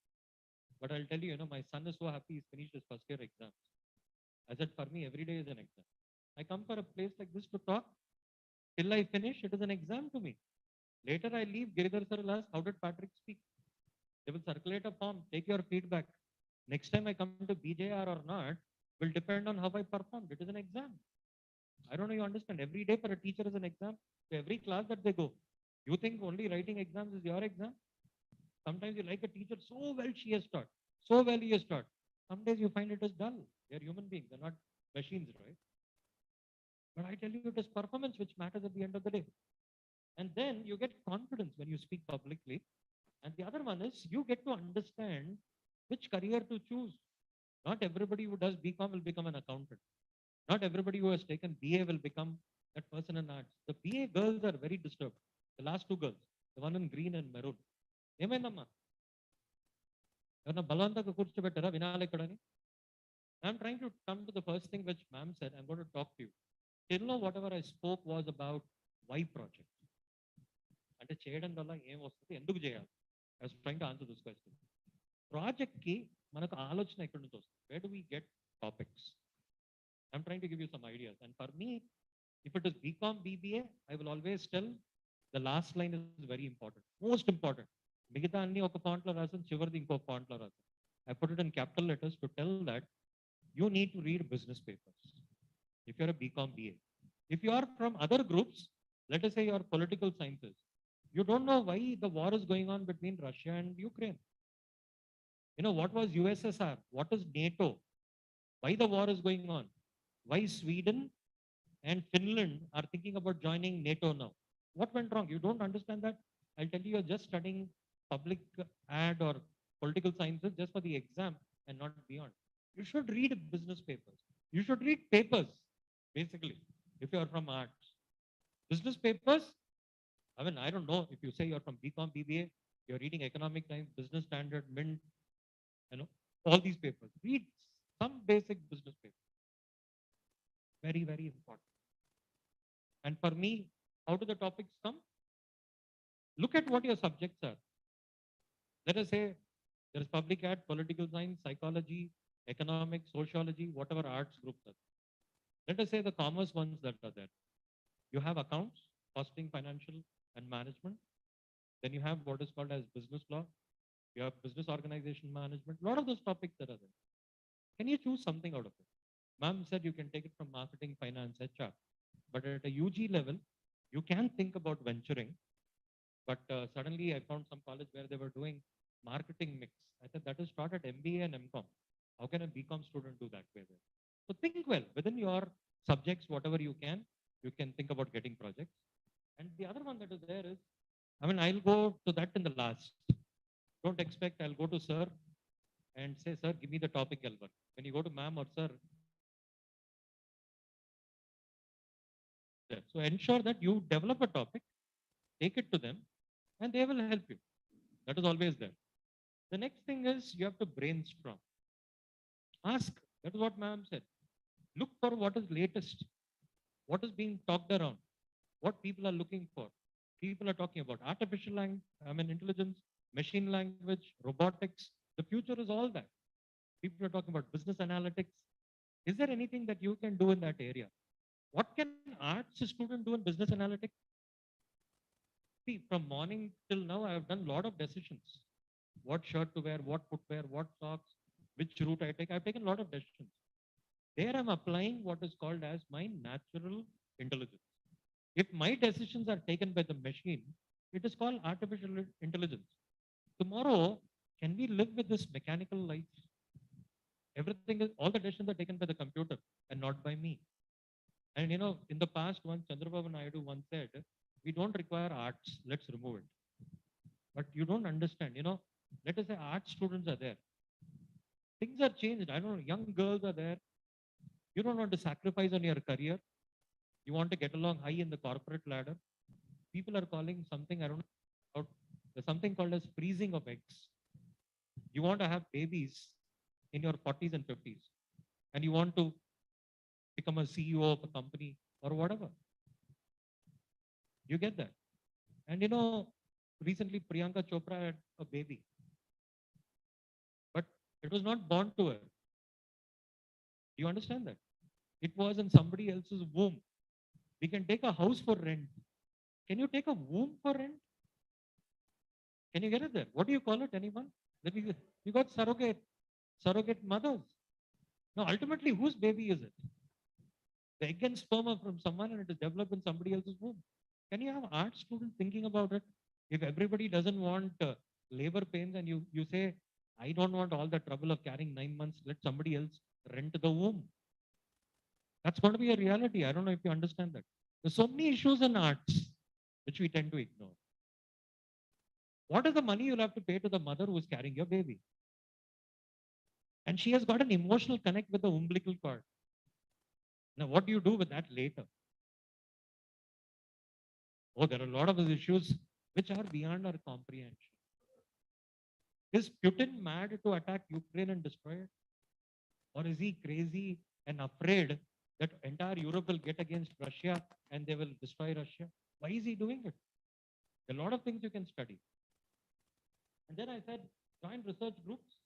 But I'll tell you, my son is so happy he's finished his first year exams. I said, for me, every day is an exam. I come for a place like this to talk. Till I finish, it is an exam to me. Later I leave, Giridhar sir will ask, how did Patrick speak? They will circulate a form, take your feedback. Next time I come to BJR or not, will depend on how I performed. It is an exam. I don't know you understand. Every day for a teacher is an exam. So every class that they go, you think only writing exams is your exam? Sometimes you like a teacher so well she has taught, so well he has taught. Some days you find it is dull. They're human beings, they're not machines, right? But I tell you, it is performance which matters at the end of the day. And then you get confidence when you speak publicly. And the other one is you get to understand which career to choose. Not everybody who does BCom will become an accountant. Not everybody who has taken BA will become that person in arts. The BA girls are very disturbed. The last two girls, the one in green and maroon. ఏమైందమ్మా ఎవరన్నా బలవంతంగా కూర్చోబెట్టారా వినాలి ఇక్కడని I'm trying to come to the first thing which ma'am said. I'm going to talk to you. Till now, whatever I spoke was about why project. అంటే చేయడం వల్ల ఏం వస్తుంది ఎందుకు చేయాలి I was trying to answer this question. Project కి మనకు ఆలోచన ఎక్కడి నుంచి వస్తుంది where do we get topics? I'm trying to give you some ideas. And for me, if it is BCom, BBA, I will always tell the last line is very important. Most important. మిగతా అన్ని ఒక పాయింట్లో రాసాను చివరిది ఇంకొక పాయింట్లో రాసాను. I put it in capital letters to tell that you need to read business papers if you're a BCom BA. If you are from other groups, let us say you are political sciences, you don't know why the war is going on between Russia and Ukraine. You know, what was USSR? What is NATO? Why the war is going on? Why Sweden and Finland are thinking about joining NATO now? What went wrong? You don't understand that? I'll tell you, you're just studying public ad or political sciences just for the exam and not beyond. You should read business papers. You should read papers, basically, if you are from arts. Business papers, I mean, I don't know if you say you're from BCom, BBA, you're reading Economic Times, Business Standard, Mint, you know, all these papers. Read some basic business papers. Very, very important. And for me, how do the topics come? Look at what your subjects are. Let us say there is public ad, political science, psychology, economics, sociology, whatever arts groups are. Let us say the commerce ones that are there. You have accounts, costing, financial, and management. Then you have what is called as business law. You have business organization management. A lot of those topics that are there. Can you choose something out of it? Ma'am said you can take it from marketing, finance, HR. But at a UG level, you can think about venturing. But suddenly I found some college where they were doing marketing mix. I said that is taught at MBA and MCom. How can a BCom student do that way there? So think well within your subjects, whatever you can think about getting projects. And the other one that is there is, I mean, I'll go to that in the last. Don't expect I'll go to sir and say, sir, give me the topic L1. When you go to ma'am or sir, so ensure that you develop a topic, take it to them, and they will help you. That is always there. The next thing is you have to brainstorm. Ask. That is what ma'am said. Look for what is latest, what is being talked around, what people are looking for. People are talking about artificial language, intelligence, machine language, robotics. The future is all that. People are talking about business analytics. Is there anything that you can do in that area? What can arts student do in business analytics? See, from morning till now, I have done a lot of decisions. What shirt to wear, what footwear, what socks, which route I take. I've taken a lot of decisions. There I'm applying what is called as my natural intelligence. If my decisions are taken by the machine, it is called artificial intelligence. Tomorrow, can we live with this mechanical life? Everything is, all the decisions are taken by the computer and not by me. And you know, in the past, once Chandrababu Naidu once said, we don't require arts, let's remove it. But you don't understand, you know, let us say art students are there. Things are changed. I don't know, young girls are there. You don't want to sacrifice on your career. You want to get along high in the corporate ladder. People are calling something, I don't know, about, there's something called as freezing of eggs. You want to have babies in your 40s and 50s, and you want to become a CEO of a company or whatever. You get that? And you know, recently Priyanka Chopra had a baby, but it was not born to her. Do you understand that? It was in somebody else's womb. We can take a house for rent. Can you take a womb for rent? Can you get it there? What do you call it? Anyone? You got surrogate mothers. Now, ultimately, whose baby is it? The egg and sperm are from someone and it is developed in somebody else's womb. Can you have art students thinking about it? If everybody doesn't want labor pains and you say, I don't want all the trouble of carrying 9 months, let somebody else rent the womb. That's going to be a reality. I don't know if you understand that. There's so many issues in arts which we tend to ignore. What is the money you'll have to pay to the mother who is carrying your baby? And she has got an emotional connect with the umbilical cord. Now, what do you do with that later? Oh, there are a lot of these issues which are beyond our comprehension. Is Putin mad to attack Ukraine and destroy it? Or is he crazy and afraid that entire Europe will get against Russia and they will destroy Russia? Why is he doing it? There are a lot of things you can study. And then I said, join research groups.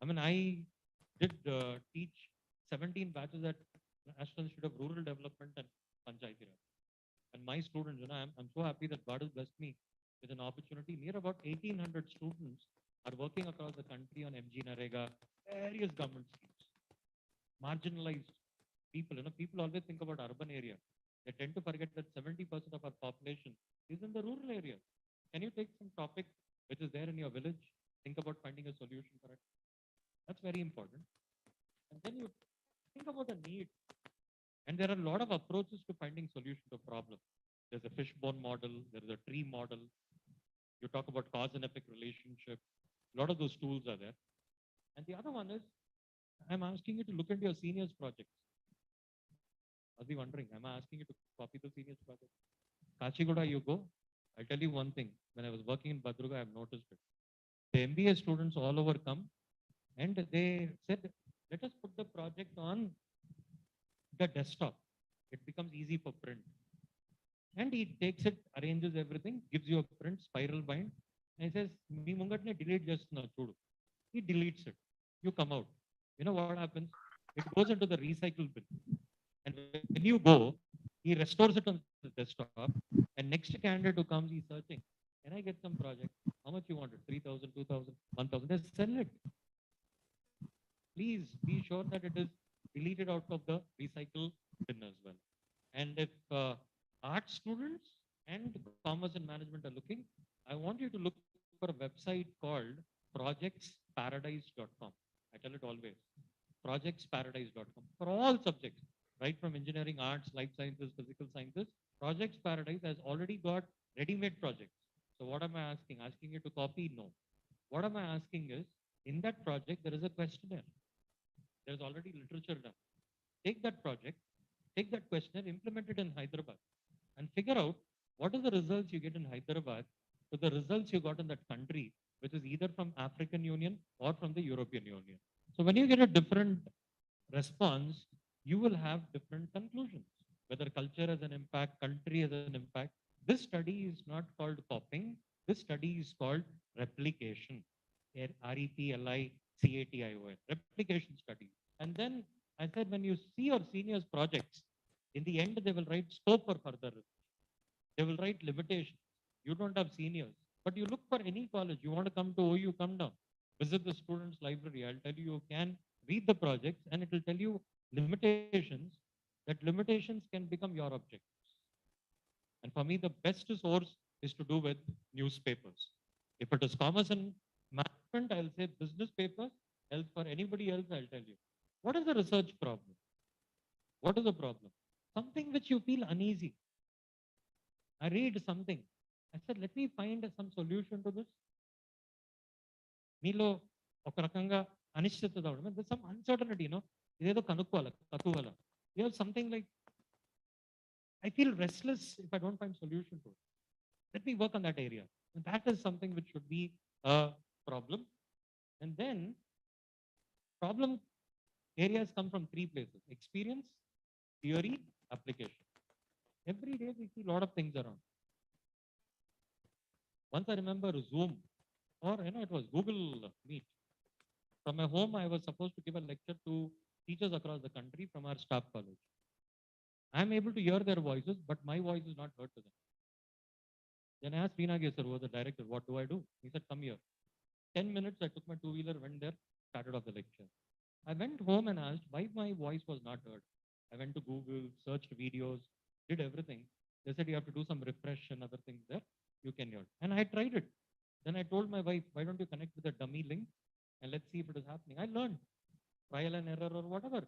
I mean, I did teach 17 batches at National Institute of Rural Development and Panchayati Raj. And my students, I'm so happy that God has blessed me with an opportunity. Near about 1,800 students are working across the country on MG Narega, various government schemes. Marginalized people, people always think about urban area. They tend to forget that 70% of our population is in the rural area. Can you take some topic which is there in your village? Think about finding a solution for it. That's very important. And then you think about the need. And there are a lot of approaches to finding solution to a problem. There's a fishbone model, there's a tree model. You talk about cause and effect relationship. A lot of those tools are there. And the other one is, I'm asking you to look into your seniors projects. I'll be wondering, am I asking you to copy the seniors project? Kachigoda, you go. I'll tell you one thing. When I was working in Badruga, I've noticed it. The MBA students all over come and they said, let us put the project on the desktop. It becomes easy for print. And he takes it, arranges everything, gives you a print, spiral bind, and he says, "Me mungatne delete just now, chudu." He deletes it. You come out. You know what happens? It goes into the recycle bin. And when you go, he restores it on the desktop. And next candidate who comes, he's searching. Can I get some project? How much you want it? 3,000, 2,000, 1,000. They sell it. Please be sure that it is deleted out of the recycle bin as well. And if art students and commerce and management are looking, I want you to look for a website called projectsparadise.com. I tell it always, projectsparadise.com for all subjects, right from engineering, arts, life sciences, physical sciences. Projects Paradise has already got ready-made projects. So what am I asking? Asking you to copy? No. What am I asking is, in that project, there is a questionnaire. There's already literature done. Take that project, take that questionnaire, implement it in Hyderabad, and figure out what are the results you get in Hyderabad to the results you got in that country, which is either from African Union or from the European Union. So when you get a different response, you will have different conclusions, whether culture has an impact, country has an impact. This study is not called copying. This study is called replication. REPLICATION, replication study. And then I said, when you see your seniors projects, in the end, they will write scope for further research. They will write limitations. You don't have seniors, but you look for any college. You want to come to OU, come down. Visit the students' library. I'll tell you, you can read the projects and it will tell you limitations, that limitations can become your objectives. And for me, the best source is to do with newspapers. If it is commerce and management, I'll say business papers. Else for anybody else, I'll tell you. What is the research problem? What is the problem? Something which you feel uneasy. I read something. I said, let me find some solution to this. మీలో ఒక రకంగా అనిశ్చితత ఉండడం. There's some uncertainty, ఇదేదో కనుక్కోవాలి, కతువాల. You have something like, I feel restless if I don't find solution to it. Let me work on that area. And that is something which should be a problem. And then problem areas come from three places: experience, theory, application. Every day we see a lot of things around. Once I remember Zoom, or it was Google Meet. From my home, I was supposed to give a lecture to teachers across the country from our staff college. I'm able to hear their voices, but my voice is not heard to them. Then I asked Reenage sir, who was the director, what do I do? He said, come here. 10 minutes, I took my two-wheeler, went there, started off the lecture. I went home and asked why my voice was not heard. I went to Google, searched videos, did everything. They said you have to do some refresh and other things there. You can hear. And I tried it. Then I told my wife, why don't you connect with a dummy link and let's see if it is happening. I learned trial and error or whatever.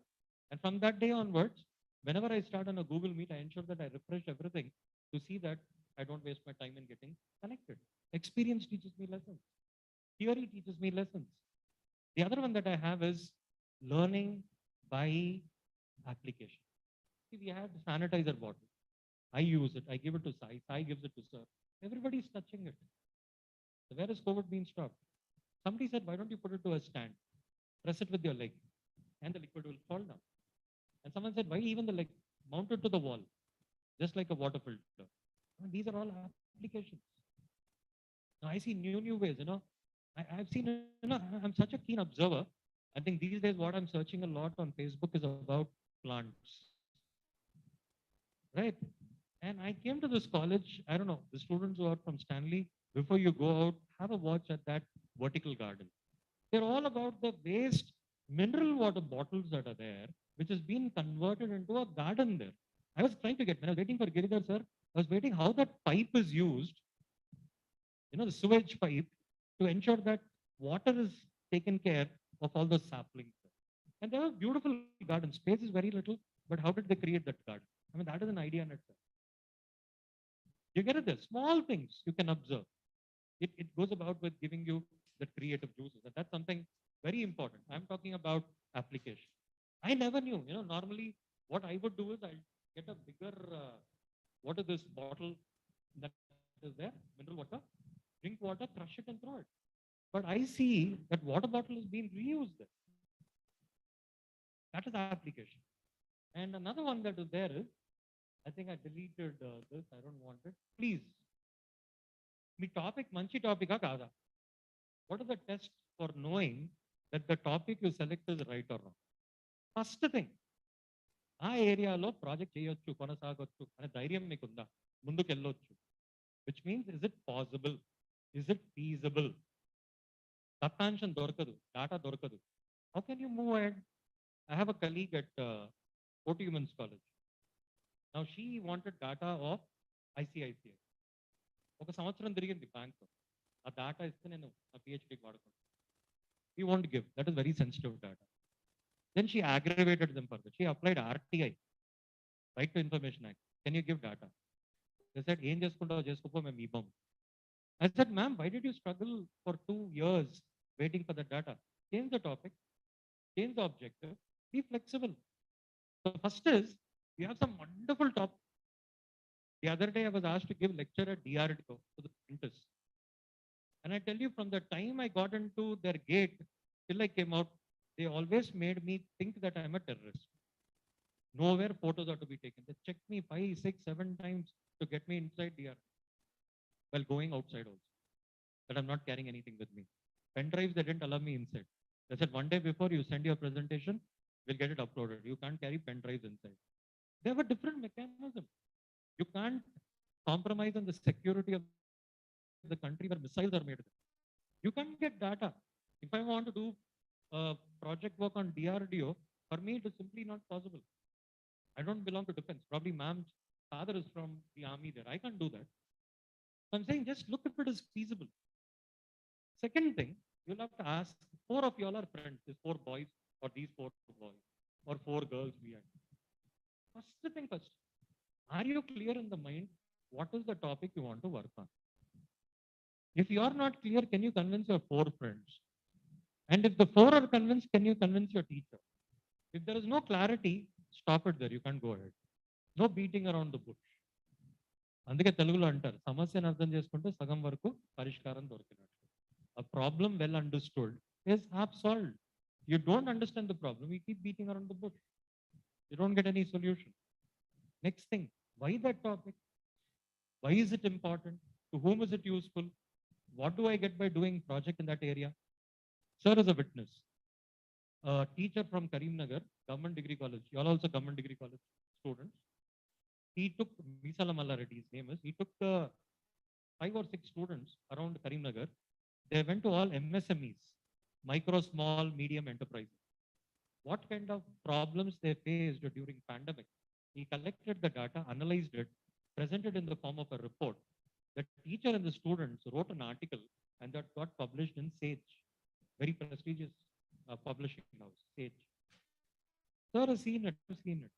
And from that day onwards, whenever I start on a Google Meet, I ensure that I refresh everything to see that I don't waste my time in getting connected. Experience teaches me lessons. Theory teaches me lessons. The other one that I have is learning by application. See, we have the sanitizer bottle. I use it. I give it to Sai. Sai gives it to Sir. Everybody's touching it. So where is COVID being stopped? Somebody said, why don't you put it to a stand? Press it with your leg and the liquid will fall down. And someone said, why even the leg? Mount it to the wall, just like a water filter. And these are all applications. Now I see new ways, I've seen, I'm such a keen observer. I think these days what I'm searching a lot on Facebook is about plants, right? And I came to this college, I don't know, the students who are from Stanley, before you go out, have a watch at that vertical garden. They're all about the waste mineral water bottles that are there, which has been converted into a garden there. I was trying to get, when I was waiting for Giridhar sir, I was waiting how that pipe is used, the sewage pipe, to ensure that water is taken care of all those saplings. And they were beautiful gardens. Space is very little, but how did they create that garden? I mean, that is an idea in itself. You get it there. Small things you can observe. It goes about with giving you the creative juices. And that's something very important. I'm talking about application. I never knew, normally what I would do is I'll get a bigger, what is this bottle that is there, mineral water, drink water, crush it and throw it. But I see that water bottle is being reused there. That is application. And another one that is there is, I think I deleted this, I don't want it. Please. Me topic మంచి టాపికా కాదా? What is the test for knowing that the topic you select is right or wrong? First thing, ఆ ఏరియాలో project చేయొచ్చు, కొనసాగొచ్చు అనే ధైర్యం మీకుందా? ముందుకు వెళ్ళొచ్చు. Which means, is it possible, is it feasible? దత్తాంశం దొరకదు, డాటా దొరకదు. How can you move ahead? I have a colleague at OT Women's College. Now she wanted data of ICICI. ఒక సంవత్సరం తిరిగింది బ్యాంక్. ఆ డాటా ఇస్తే నేను నా పిహెచ్డికి వాడుకుంటాను. We won't give. That is very sensitive data. Then she aggravated them further. She applied RTI, Right to Information Act. Can you give data? They said, ఏం చేసుకుంటావో చేసుకోపో, మేము ఇవ్వము. I said, ma'am, why did you struggle for 2 years waiting for the data? Change the topic, change the objective, be flexible. So first is, you have some wonderful topic. The other day I was asked to give lecture at DRDO to the scientists. And I tell you, from the time I got into their gate till I came out, they always made me think that I'm a terrorist. Nowhere photos are to be taken. They checked me 5, 6, 7 times to get me inside DR. While going outside also. That I'm not carrying anything with me. Pen drives, they didn't allow me inside. They said, one day before you send your presentation, we'll get it uploaded. You can't carry pen drives inside. They have a different mechanism. You can't compromise on the security of the country where missiles are made. You can't get data. If I want to do project work on DRDO, for me it is simply not possible. I don't belong to defense. Probably ma'am's father is from the army there. I can't do that. So I'm saying, just look if it is feasible. Second thing, you'll have to ask, 4 of you all are friends, these 4 boys or these 4 boys or 4 girls behind. First thing first, are you clear in the mind what is the topic you want to work on? If you are not clear, can you convince your 4 friends? And if the 4 are convinced, can you convince your teacher? If there is no clarity, stop it there. You can't go ahead. No beating around the bush. అందుకే తెలుగులో అంటారు, సమస్యను అర్థం చేసుకుంటే సగం వరకు పరిష్కారం దొరికినట్టు. A problem well understood is half solved. You don't understand the problem, you keep beating around the bush. You don't get any solution. Next thing, why that topic? Why is it important? To whom is it useful? What do I get by doing project in that area? Sir is a witness. A teacher from Karimnagar, Government Degree College. You all also Government Degree College students. He took, Misala Mallaredi, his name is, he took 5 or 6 students around Karimnagar. They went to all MSMEs, micro, small, medium enterprises. What kind of problems they faced during pandemic. He collected the data, analyzed it, presented in the form of a report. The teacher and the students wrote an article and that got published in Sage, very prestigious publishing house, Sage. Sir has seen it,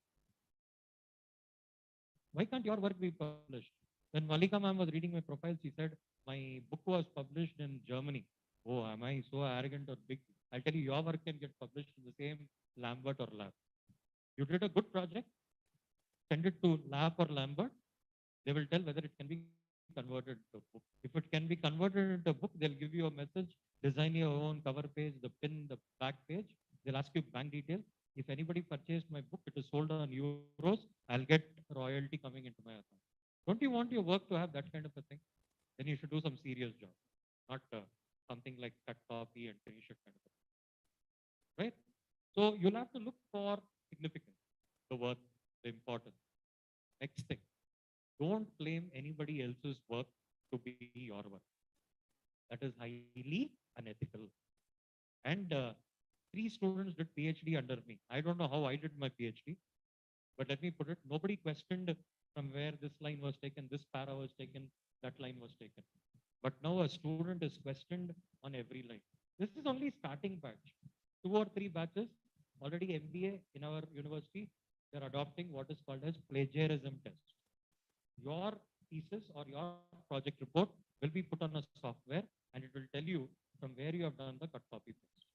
Why can't your work be published? When Malika ma'am was reading my profile, she said, my book was published in Germany. Oh, am I so arrogant or big? I'll tell you, your work can get published in the same Lambert or Lab. You did a good project, send it to Lab or Lambert. They will tell whether it can be converted to a book. If it can be converted into a book, they'll give you a message, design your own cover page, the pin, the back page. They'll ask you bank details. If anybody purchased my book, it is sold on euros, I'll get royalty coming into my account. Don't you want your work to have that kind of a thing? Then you should do some serious job, not something like cut copy and finish it kind of a thing. Right? So you'll have to look for significance, the worth, the importance. Next thing, don't claim anybody else's work to be your work. That is highly unethical. And 3 students did PhD under me. I don't know how I did my PhD, but let me put it, nobody questioned from where this line was taken, this para was taken, that line was taken. But now a student is questioned on every line. This is only starting batch. 2 or 3 batches, already MBA in our university, they're adopting what is called as plagiarism test. Your thesis or your project report will be put on a software and it will tell you from where you have done the cut copy paste.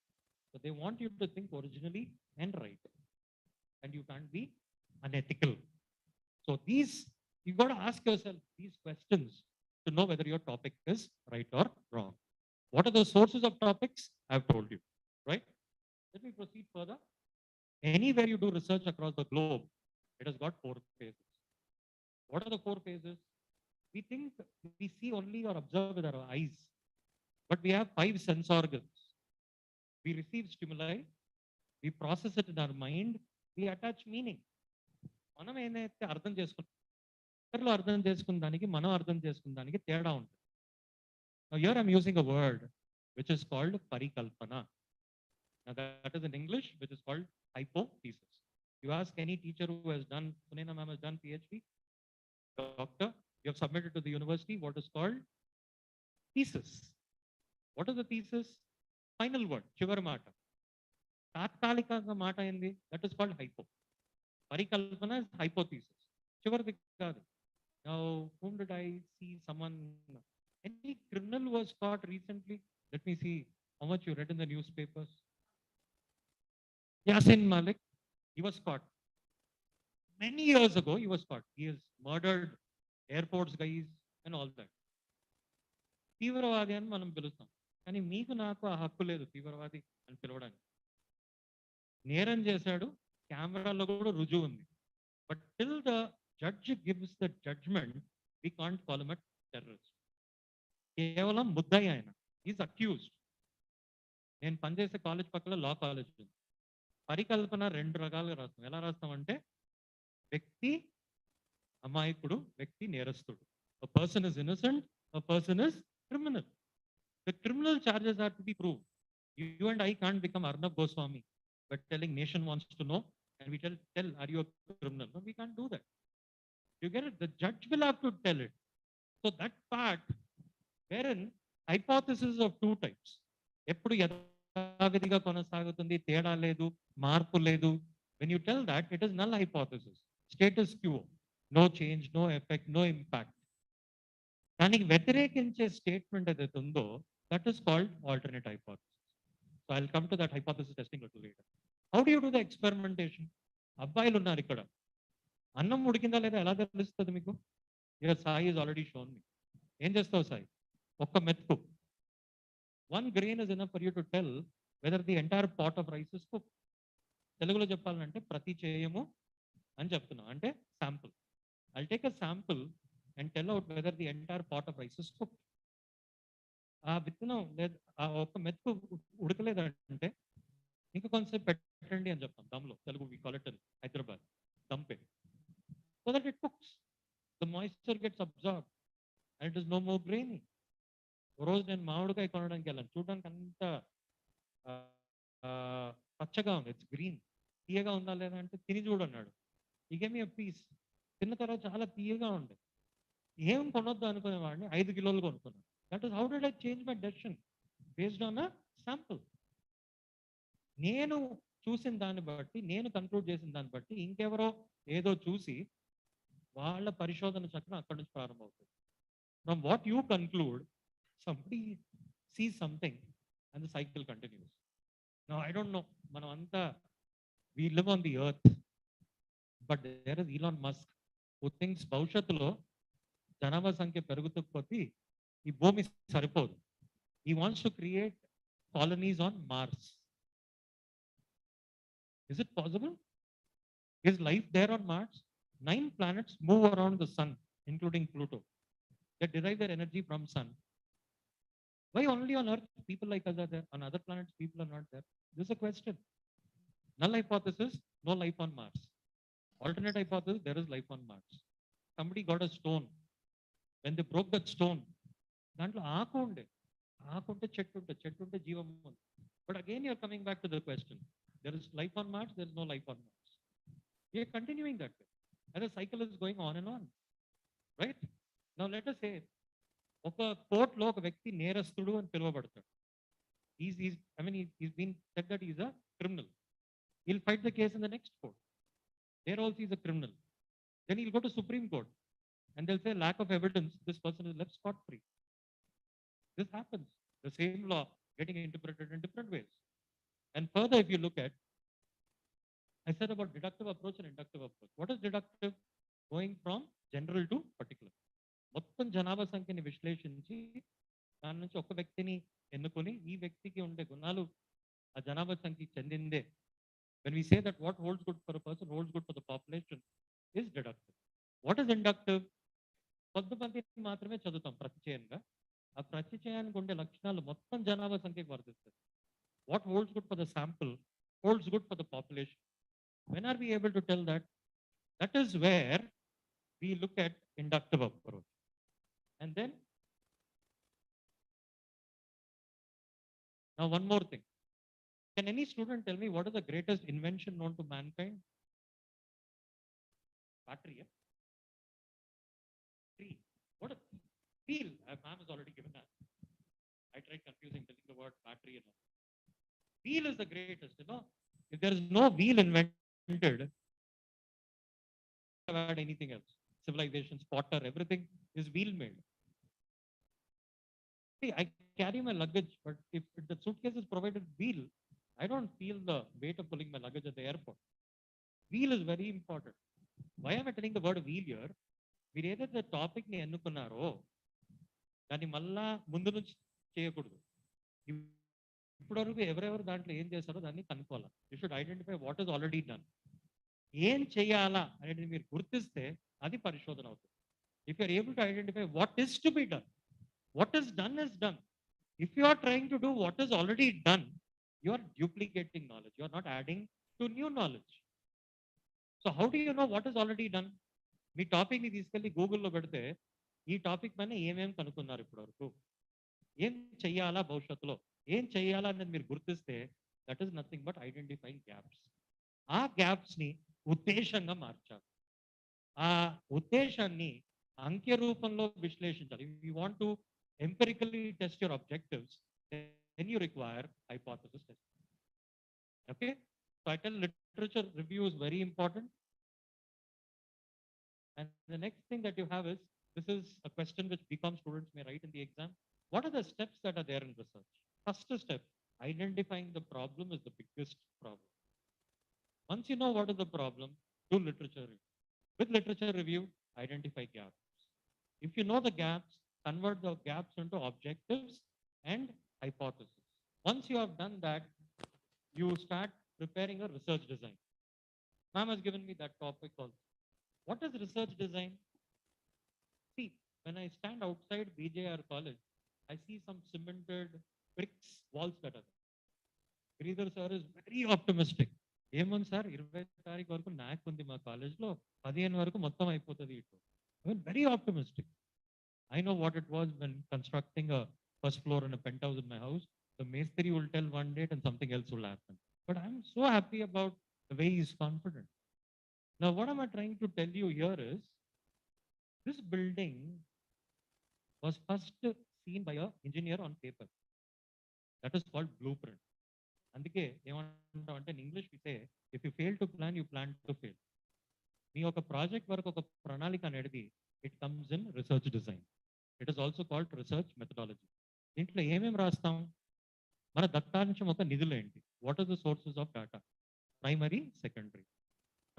So they want you to think originally and write. And you can't be unethical. So these, you got to ask yourself these questions to know whether your topic is right or wrong. What are the sources of topics? I've told you, right? Let me proceed further. Anywhere you do research across the globe, it has got 4 phases. What are the 4 phases? We think we see only or observe with our eyes, but we have 5 sense organs. We receive stimuli, we process it in our mind, we attach meaning. మనం ఏదైతే అర్థం చేసుకుంటాం, ఇతరులు అర్థం చేసుకున్న దానికి మనం అర్థం చేసుకున్న దానికి తేడా ఉంటుంది. Now here I'm using a word which is called parikalpana. Now that is in English, which is called hypothesis. You ask any teacher who has done, Sunena ma'am has done PhD, doctor, you have submitted to the university what is called thesis. What is the thesis? Final word, chivari మాట. తాత్కాలికంగా మాట ఏంది? That is called hypo. Parikalpana is hypothesis. చివరిది కాదు. Now, whom did I see? Someone, any criminal was caught recently. Let me see how much you read in the newspapers. Yasin Malik, he was caught. Many years ago, he was caught. He has murdered Air Force guys and all that. తీవ్రవాది అని మనం పిలుస్తాం, కానీ మీకు నాకు ఆ హక్కు లేదు తీవ్రవాది అని పిలవడానికి. నేరం చేశాడు, కెమెరాలో కూడా రుజువు ఉంది. But till the judge gives the judgement, we can't call him a terrorist. కేవలం ముద్దాయి ఆయన, ఈజ్ అక్యూజ్డ్. నేను పనిచేసే కాలేజ్ పక్కన లా కాలేజ్ ఉంది. పరికల్పన 2 రకాలుగా రాస్తాం. ఎలా రాస్తామంటే, వ్యక్తి అమాయకుడు, వ్యక్తి నేరస్తుడు. A person is innocent, a person is criminal. The criminal charges are to be proved. You and I can't become Arnab Goswami by telling nation wants to know and we tell are you a criminal? No, we can't do that. You get it? The judge will have to tell it. So that part wherein hypothesis of 2 types. ఎప్పుడు యథావిధిగా కొనసాగుతుంది, తేడా లేదు, మార్పు లేదు. When you tell that, it is null hypothesis. Status quo. No change, no effect, no impact. దానికి వ్యతిరేకించే statement ఏదైతే ఉందో, that is called alternate hypothesis. So I'll come to that hypothesis testing a little later. How do you do the experimentation? అబ్బాయిలు ఉన్నారు ఇక్కడ. అన్నం ఉడికిందా లేదా ఎలా తెలుస్తుంది మీకు? Your Sai is already shown me. ఏం చేస్తావు సాయి? ఒక్క మెతుకు. 1 grain is enough for you to tell whether the entire pot of rice is cooked. తెలుగులో చెప్పాలంటే ప్రతి చేయము అని చెప్తున్నా, అంటే sample. I'll take a sample and tell out whether the entire pot of rice is cooked. ఆ విత్తనం లేదా ఆ ఒక్క మెతుకు ఉడకలేదంటే ఇంకా కొంచెంసేపు పెట్టండి అని చెప్తాం దమ్లో. Telugu we call it in Hyderabad, దంపే. So that it cooks. The moisture gets absorbed and it is no more grainy. ఓ రోజు నేను మామిడికాయ కొనడానికి వెళ్ళాను. చూడడానికి అంత పచ్చగా ఉంది, ఇట్స్ గ్రీన్. తీయగా ఉందా లేదా అంటే తిని చూడన్నాడు. He gave me a piece. తిన్న తర్వాత చాలా తీయగా ఉండే. ఏం కొనొద్దు అనుకునేవాడిని, 5 కిలోలు కొనుక్కున్నాను. That is how did I change my decision based on a sample. నేను చూసిన దాన్ని బట్టి, నేను కన్క్లూడ్ చేసిన దాన్ని బట్టి ఇంకెవరో ఏదో చూసి వాళ్ళ పరిశోధన చక్రం అక్కడి నుంచి ప్రారంభమవుతుంది. From what you conclude, somebody sees something and the cycle continues. Now, I don't know. Manavanta, we live on the earth, but there is Elon Musk who thinks భవిష్యత్తులో జనాభా సంఖ్య పెరుగుతూ కొద్దీ ఈ భూమి సరిపోదు. He wants to create colonies on Mars. Is it possible? Is life there on Mars? 9 planets move around the sun, including Pluto. They derive their energy from sun. Why only on Earth people like us are there? On other planets people are not there. This is a question. Null hypothesis, no life on Mars. Alternate hypothesis, there is life on Mars. Somebody got a stone. When they broke that stone, దాంట్లో ఆకు ఉండే చెట్టు ఉంటే జీవం ఉంది. But again you're coming back to the question. There is life on Mars, there is no life on Mars. We are continuing that way. And the cycle is going on and on. Right? Now let us say, ఒక కోర్టులో ఒక వ్యక్తి నేరస్తుడు అని పిలువబడతాడు. He's been said that he's a criminal. He'll fight the case in the next court. There also he's a criminal. Then he'll go to Supreme Court and they'll say lack of evidence, this person is left scot-free. This happens. The same law getting interpreted in different ways. And further, if you look at, I said about deductive approach and inductive approach. What is deductive? Going from general to particular. మొత్తం జనాభా సంఖ్యని విశ్లేషించి దాని నుంచి ఒక వ్యక్తిని ఎన్నుకొని ఈ వ్యక్తికి ఉండే గుణాలు ఆ జనాభా సంఖ్యకి చెందిందే. When we say that what holds good for a person holds good for the population is deductive. What is inductive? కొంతమందిని మాత్రమే చదువుతాం ప్రతిచయంగా. ఆ ప్రతిచయానికి ఉండే లక్షణాలు మొత్తం జనాభా సంఖ్యకి వర్తిస్తాయి. What holds good for the sample holds good for the population. When are we able to tell that? That is where we look at inductive approach. And then, now one more thing. Can any student tell me what is the greatest invention known to mankind? Battery, yeah? Tree. What a wheel. Ma'am has already given that. I tried confusing telling the word battery and all. Wheel is the greatest, you know. If there is no wheel invented, have had anything else. Civilizations, potter, everything is wheel made. See, I carry my luggage, but if the suitcase is provided wheel, I don't feel the weight of pulling my luggage at the airport. Wheel is very important. Why am I telling the word wheel here? మీరు ఏదైతే topic ని ఎన్నుకున్నారో దాన్ని మళ్ళా ముందు నుంచి చేయకూడదు. ఇప్పటివరకు ఎవరెవరు దాంట్లో ఏం చేస్తారో దాన్ని కనుక్కోవాలి. You should identify what is already done. ఏం చేయాలా అనేది మీరు గుర్తిస్తే అది పరిశోధన అవుతుంది. If you are able to identify what is to be done, what is done is done. If you are trying to do what is already done, you are duplicating knowledge, you are not adding to new knowledge. So how do you know what is already done? మీ topic ని తీసుకెళ్లి గూగుల్లో పెడితే ఈ topic పైన ఏమేమి కనుక్కున్నారు ఇప్పటివరకు, ఏం చెయ్యాలా భవిష్యత్తులో, ఏం చెయ్యాలా అనేది మీరు గుర్తిస్తే that is nothing but identifying gaps. ఆ గ్యాప్స్ ని ఉద్దేశంగా మార్చాలి. ఆ ఉద్దేశాన్ని అంకె రూపంలో విశ్లేషించాలి. You want to empirically test your objectives, then you require hypothesis testing. Okay, so I tell literature review is very important. And the next thing that you have is, this is a question which BCom students may write in the exam. What are the steps that are there in research? First step, identifying the problem is the biggest problem. Once you know what is the problem, do literature review. With literature review, identify gaps. If you know the gaps, convert the gaps into objectives and hypothesis. Once you have done that, you start preparing a research design. Ma'am has given me that topic also. What is research design? See, when I stand outside BJR college, I see some cemented bricks walls that are there. Sridhar sir is very optimistic. ఏమని sir 20 తారీఖు వరకు నాకు ఉంది మా కాలేజ్లో, 15 వరకు మొత్తం అయిపోతుంది ఇటు. I mean, very optimistic. I know what it was when constructing a first floor and a penthouse in my house. The Mestri will tell one date and something else will happen. But I'm so happy about the way he's confident. Now, what am I trying to tell you here is, this building was first seen by an engineer on paper. That is called blueprint. అందుకే ఏమంటాం అంటే, in English we say, if you fail to plan, you plan to fail. మీ ఒక project వరకు ఒక ప్రణాళిక అనేది, it comes in research design. It is also called research methodology. దీంట్లో ఏమేమి రాస్తాం? మన దత్తాంశం ఒక నిధులు ఏంటి? What are the sources of data? Primary, secondary.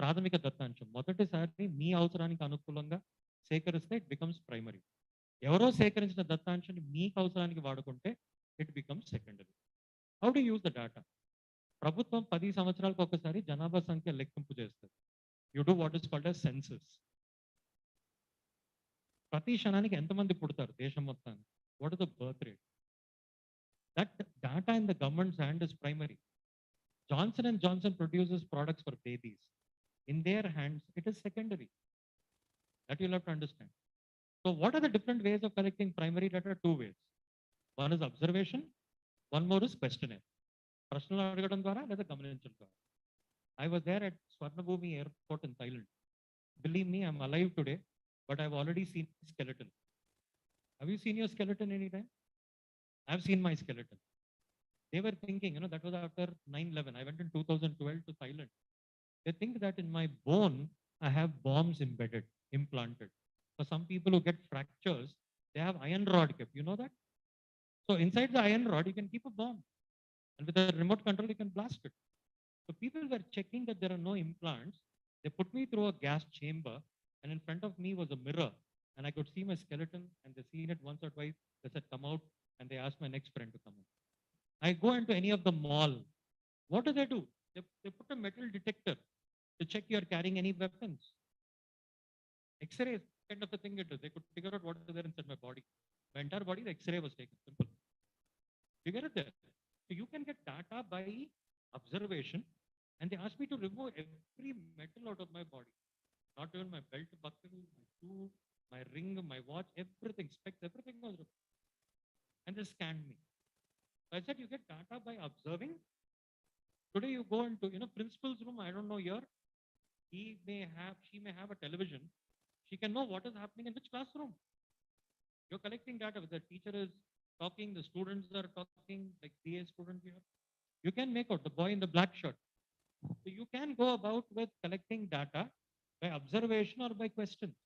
ప్రాథమిక దత్తాంశం మొదటిసారి మీ అవసరానికి అనుకూలంగా సేకరిస్తే ఇట్ బికమ్స్ ప్రైమరీ. ఎవరో సేకరించిన దత్తాంశాన్ని మీకు అవసరానికి వాడుకుంటే it becomes secondary. How do use the data? ప్రభుత్వం 10 సంవత్సరాలకు ఒకసారి జనాభా సంఖ్య లెక్కింపు చేస్తుంది. You do what is called as census. ప్రతి క్షణానికి ఎంతమంది పుడతారు దేశం మొత్తానికి? What is the birth rate? That data in the governments hand is primary. Johnson and Johnson produces products for babies. In their hands, it is secondary. That you'll have to understand. So what are the different ways of collecting primary data? 2 ways. One is observation, one more is questionnaire. ప్రశ్నలు అడగడం ద్వారా లేదా గమనించడం ద్వారా. I was there at Swarnabhumi airport in Thailand. Believe me, I'm alive today, but I've already seen skeleton. Have you seen your skeleton anytime? I've seen my skeleton. They were thinking, that was after 9/11. I went in 2012 to Thailand. They think that in my bone, I have bombs embedded, implanted. For some people who get fractures, they have iron rod kept. You know that? So inside the iron rod, you can keep a bomb. And with a remote control, you can blast it. So people were checking that there are no implants. They put me through a gas chamber, and in front of me was a mirror. And I could see my skeleton, and they seen it once or twice. They said, come out. And they asked my next friend to come in. I go into any of the mall. What do? They put a metal detector to check you're carrying any weapons. X-ray kind of a thing it is. They could figure out what is there inside my body. My entire body, the X-ray was taken. Simple. You get it there. So you can get data by observation. And they asked me to remove every metal out of my body. Not even my belt buckle, my shoe, my ring, my watch, everything, specs, everything was removed. And they scanned me. I said, you get data by observing. Today you go into, principal's room, I don't know here. She may have a television. She can know what is happening in which classroom. You're collecting data. The teacher is talking, the students are talking, like BA student here. You can make out the boy in the black shirt. So you can go about with collecting data by observation or by questions.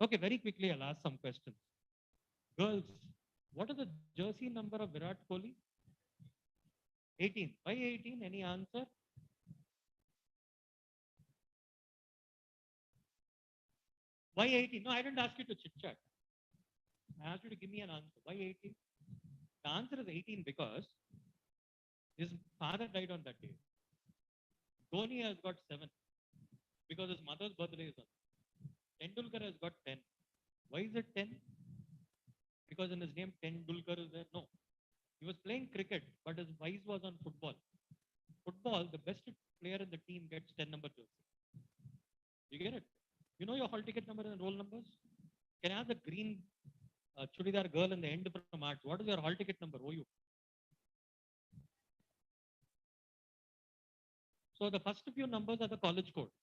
Okay, very quickly I'll ask some questions. Girls, what is the jersey number of Virat Kohli? 18. Why 18? Any answer? Why 18? No, I didn't ask you to chit chat. I asked you to give me an answer. Why 18? The answer is 18 because his father died on that day. Dhoni has got 7 because his mother's birthday is on. Tendulkar has got 10. Why is it 10? Because in his name Tendulkar is there? No. He was playing cricket, but his vice was on football. Football, the best player in the team gets 10 number jersey. You get it? You know your hall ticket number and roll numbers? Can I have the green chudidar girl in the end from arts? What is your hall ticket number? OU. So the first few numbers are the college code.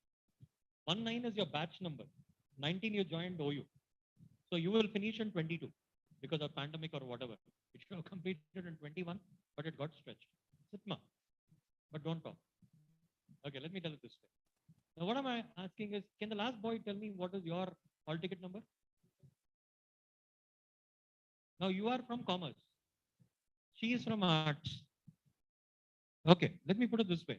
19 is your batch number. 19 you joined OU. So you will finish in 22 because of pandemic or whatever. It should have completed in 21, but it got stretched. Sitma. But don't talk. Okay, let me tell it this way. Now what am I asking is, can the last boy tell me what is your hall ticket number? Now you are from commerce. She is from arts. Okay, let me put it this way.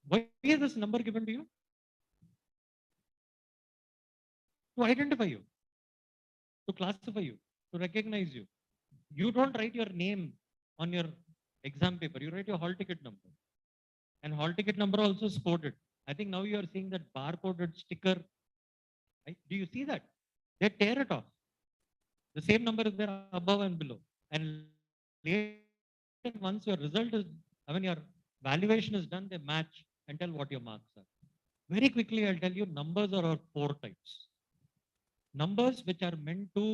Why is this number given to you? To identify you, to classify you, to recognize you. You don't write your name on your exam paper. You write your hall ticket number. And hall ticket number also is coded. I think now you are seeing that barcoded sticker. Right? Do you see that? They tear it off. The same number is there above and below. And later, once your result is, your valuation is done, they match and tell what your marks are. Very quickly, I'll tell you, numbers are of 4 types. Numbers which are meant to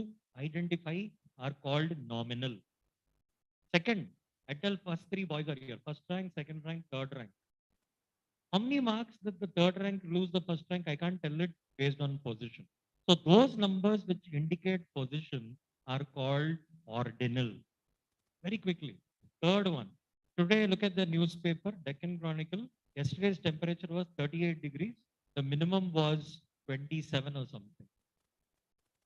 identify are called nominal. Second, I tell first 3 boys are here. First rank, second rank, third rank. How many marks did the third rank lose the first rank? I can't tell it based on position. So those numbers which indicate position are called ordinal. Very quickly. Third one. Today, look at the newspaper, Deccan Chronicle. Yesterday's temperature was 38 degrees. The minimum was 27 or something.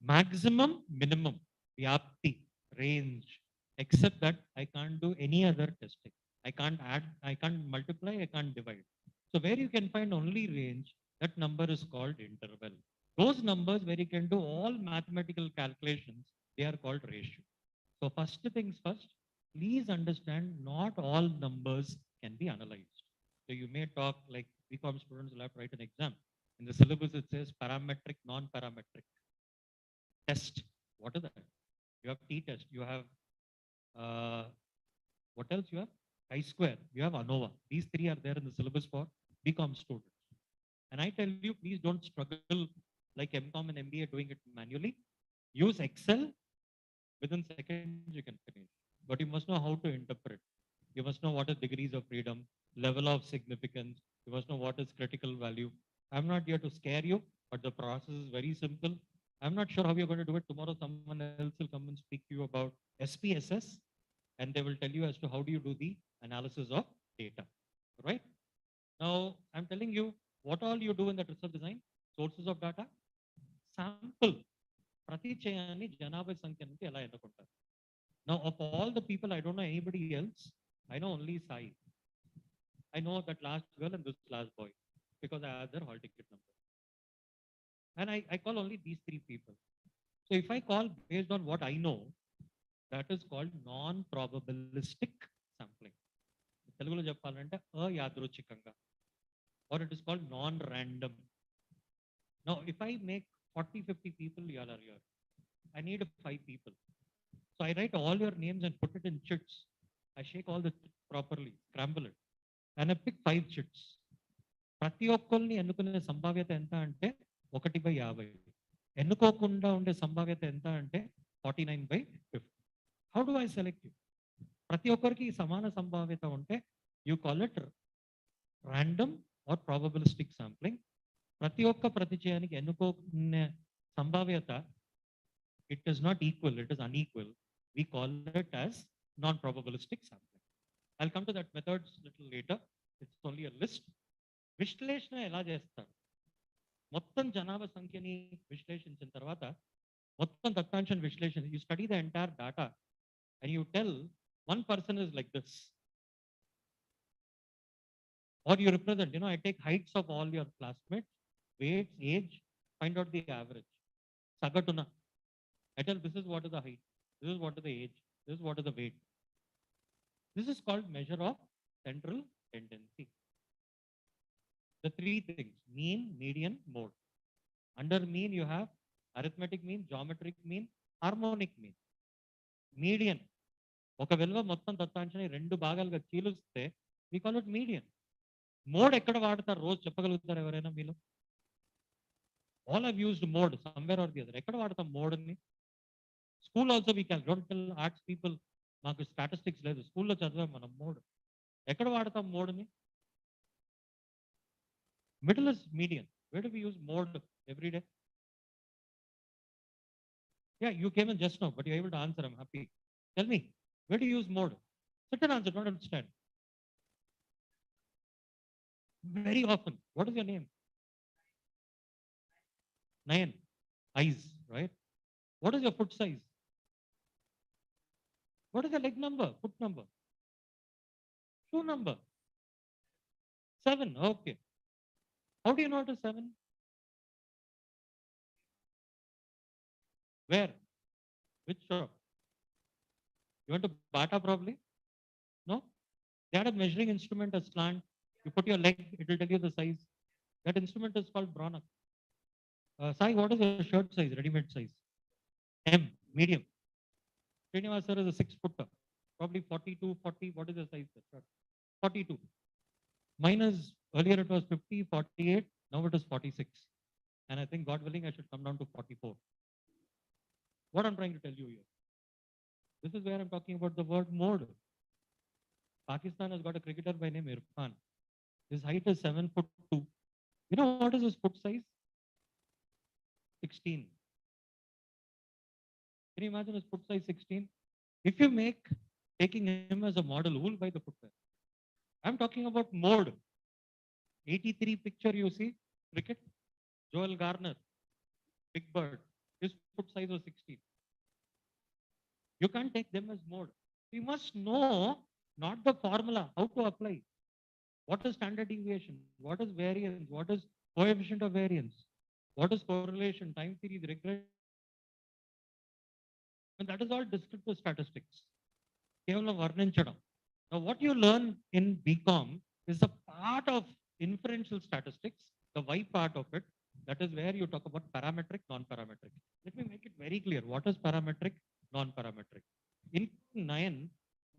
maximum, minimum, vyapti, range, except that I can't do any other testing. I can't add, I can't multiply, I can't divide. So where you can find only range, that number is called interval. Those numbers where you can do all mathematical calculations, they are called ratio. So first things first, please understand not all numbers can be analyzed. So you may talk like BCom students will have to write an exam. In the syllabus it says parametric, non-parametric test. What is that? You have t-test, you have uh, what else you have? Chi-square, you have ANOVA. These three are there in the syllabus for BCom students. And I tell you, please don't struggle like MCom and MBA doing it manually. Use Excel. Within seconds you can finish. But you must know how to interpret. You must know what is degrees of freedom, level of significance. You must know what is critical value. I'm not here to scare you, but the process is very simple. I'm not sure how you're going to do it. Tomorrow someone else will come and speak to you about SPSS, and they will tell you as to how do you do the analysis of data. Right? Now, I'm telling you what all you do in that research design, sources of data, sample. ప్రతి చేయని జనాభా సంఖ్య నుంచి ఎలా ఎన్నుకుంటారు. Now, of all the people, I don't know anybody else. I know only Sai. I know that last girl and this last boy because I have their hall ticket number. And I call only these three people. So if I call based on what I know, that is called non-probabilistic sampling. తెలుగులో చెప్పాలంటే అయాదృచ్ఛికంగా, or it is called non-random. Now, if I make 40, 50 people, you all are here. I need 5 people. So I write all your names and put it in chits. I shake all the properly, scramble it. And I pick 5 chits. ప్రతి ఒక్కరిని ఎన్నుకునే సంభావ్యత ఎంత అంటే 1/50. ఎన్నుకోకుండా ఉండే సంభావ్యత ఎంత అంటే 49/50. How do I select you? ప్రతి ఒక్కరికి సమాన సంభావ్యత ఉంటే you call it random or probabilistic sampling. ప్రతి ఒక్క ప్రతిచయానికి ఎన్నుకోకునే సంభావ్యత it is not equal, it is unequal. We call it as non-probabilistic sampling. I'll come to that methods little later. It's only a list. విశ్లేషణ ఎలా చేస్తారు? మొత్తం జనాభా సంఖ్యని విశ్లేషించిన తర్వాత మొత్తం దత్తాంశాన్ని విశ్లేషణ, you study the entire data and you tell one person is like this. Or you represent, I take heights of all your classmates, weights, age, find out the average. Sagatuna. I tell this is what is the height, this is what is the age, this is what is the weight. This is called measure of central tendency. The 3 things, mean, median, mode. Under mean you have arithmetic mean, geometric mean, harmonic mean. Median. ఒక విలువ మొత్తం దత్తాంశాన్ని 2 భాగాలుగా చీలుస్తే we call it median. Mode ఎక్కడ వాడతారు రోజు చెప్పగలుగుతారు ఎవరైనా మీలో? All have used mode somewhere or the other. ఎక్కడ వాడతాం మోడ్ని? School also we can, don't tell arts people మాకు స్టాటిస్టిక్స్ లేదు, స్కూల్లో చదివాం మనం మోడ్. ఎక్కడ వాడతాం మోడ్ని? Middle is median. Where do we use mode every day? Yeah, you came in just now, but you're able to answer. I'm happy. Tell me, where do you use mode? Certain answer, don't understand. Very often. What is your name? Nayan. Eyes, right? What is your foot size? What is the leg number, foot number? Shoe number? 7, okay. How do you know it is 7? Where? Which shop? You went to Bata probably? No? They had a measuring instrument, a slant. You put your leg, it will tell you the size. That instrument is called Bronak. Sai, what is your shirt size, ready-made size? M, medium. Srinivas sir is a 6-footer, probably 42, 40. What is the size? 42. Mine is, earlier it was 50, 48. Now it is 46. And I think, God willing, I should come down to 44. What I'm trying to tell you here. This is where I'm talking about the word mode. Pakistan has got a cricketer by name Irfan. His height is 7'2". You know what is his foot size? 16. Can you imagine his foot size 16? If you make taking him as a model, who will buy the footwear? I'm talking about mode. 83 picture you see, cricket, Joel Garner, Big Bird. His foot size size was 16. You can't take them as mode. We must know not the formula, how to apply. What is standard deviation? What is variance? What is coefficient of variance? What is correlation, time series, regression? And that is all descriptive statistics. కేవలం వర్ణించడం. Now, what you learn in BCom is a part of inferential statistics, the Y part of it. That is where you talk about parametric, non-parametric. Let me make it very clear. What is parametric, non-parametric? In 9,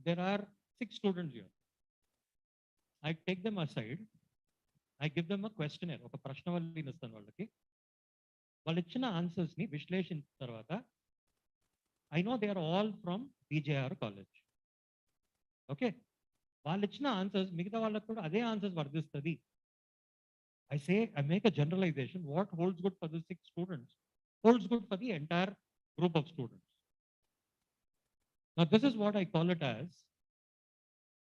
there are 6 students here. I take them aside. I give them a questionnaire. ఒక ప్రశ్నవల్లిని ఇస్తాను వాళ్ళకి. వాళ్ళు ఇచ్చిన ఆన్సర్స్ని విశ్లేషించిన తర్వాత I know they are all from BJR college. Okay. వాళ్ళు ఇచ్చిన answers మిగతా వాళ్ళకు కూడా అదే ఆన్సర్స్ వర్తిస్తుంది. I make a generalization. What holds good for the 6 students holds good for the entire group of students. Now, this is what I call it as.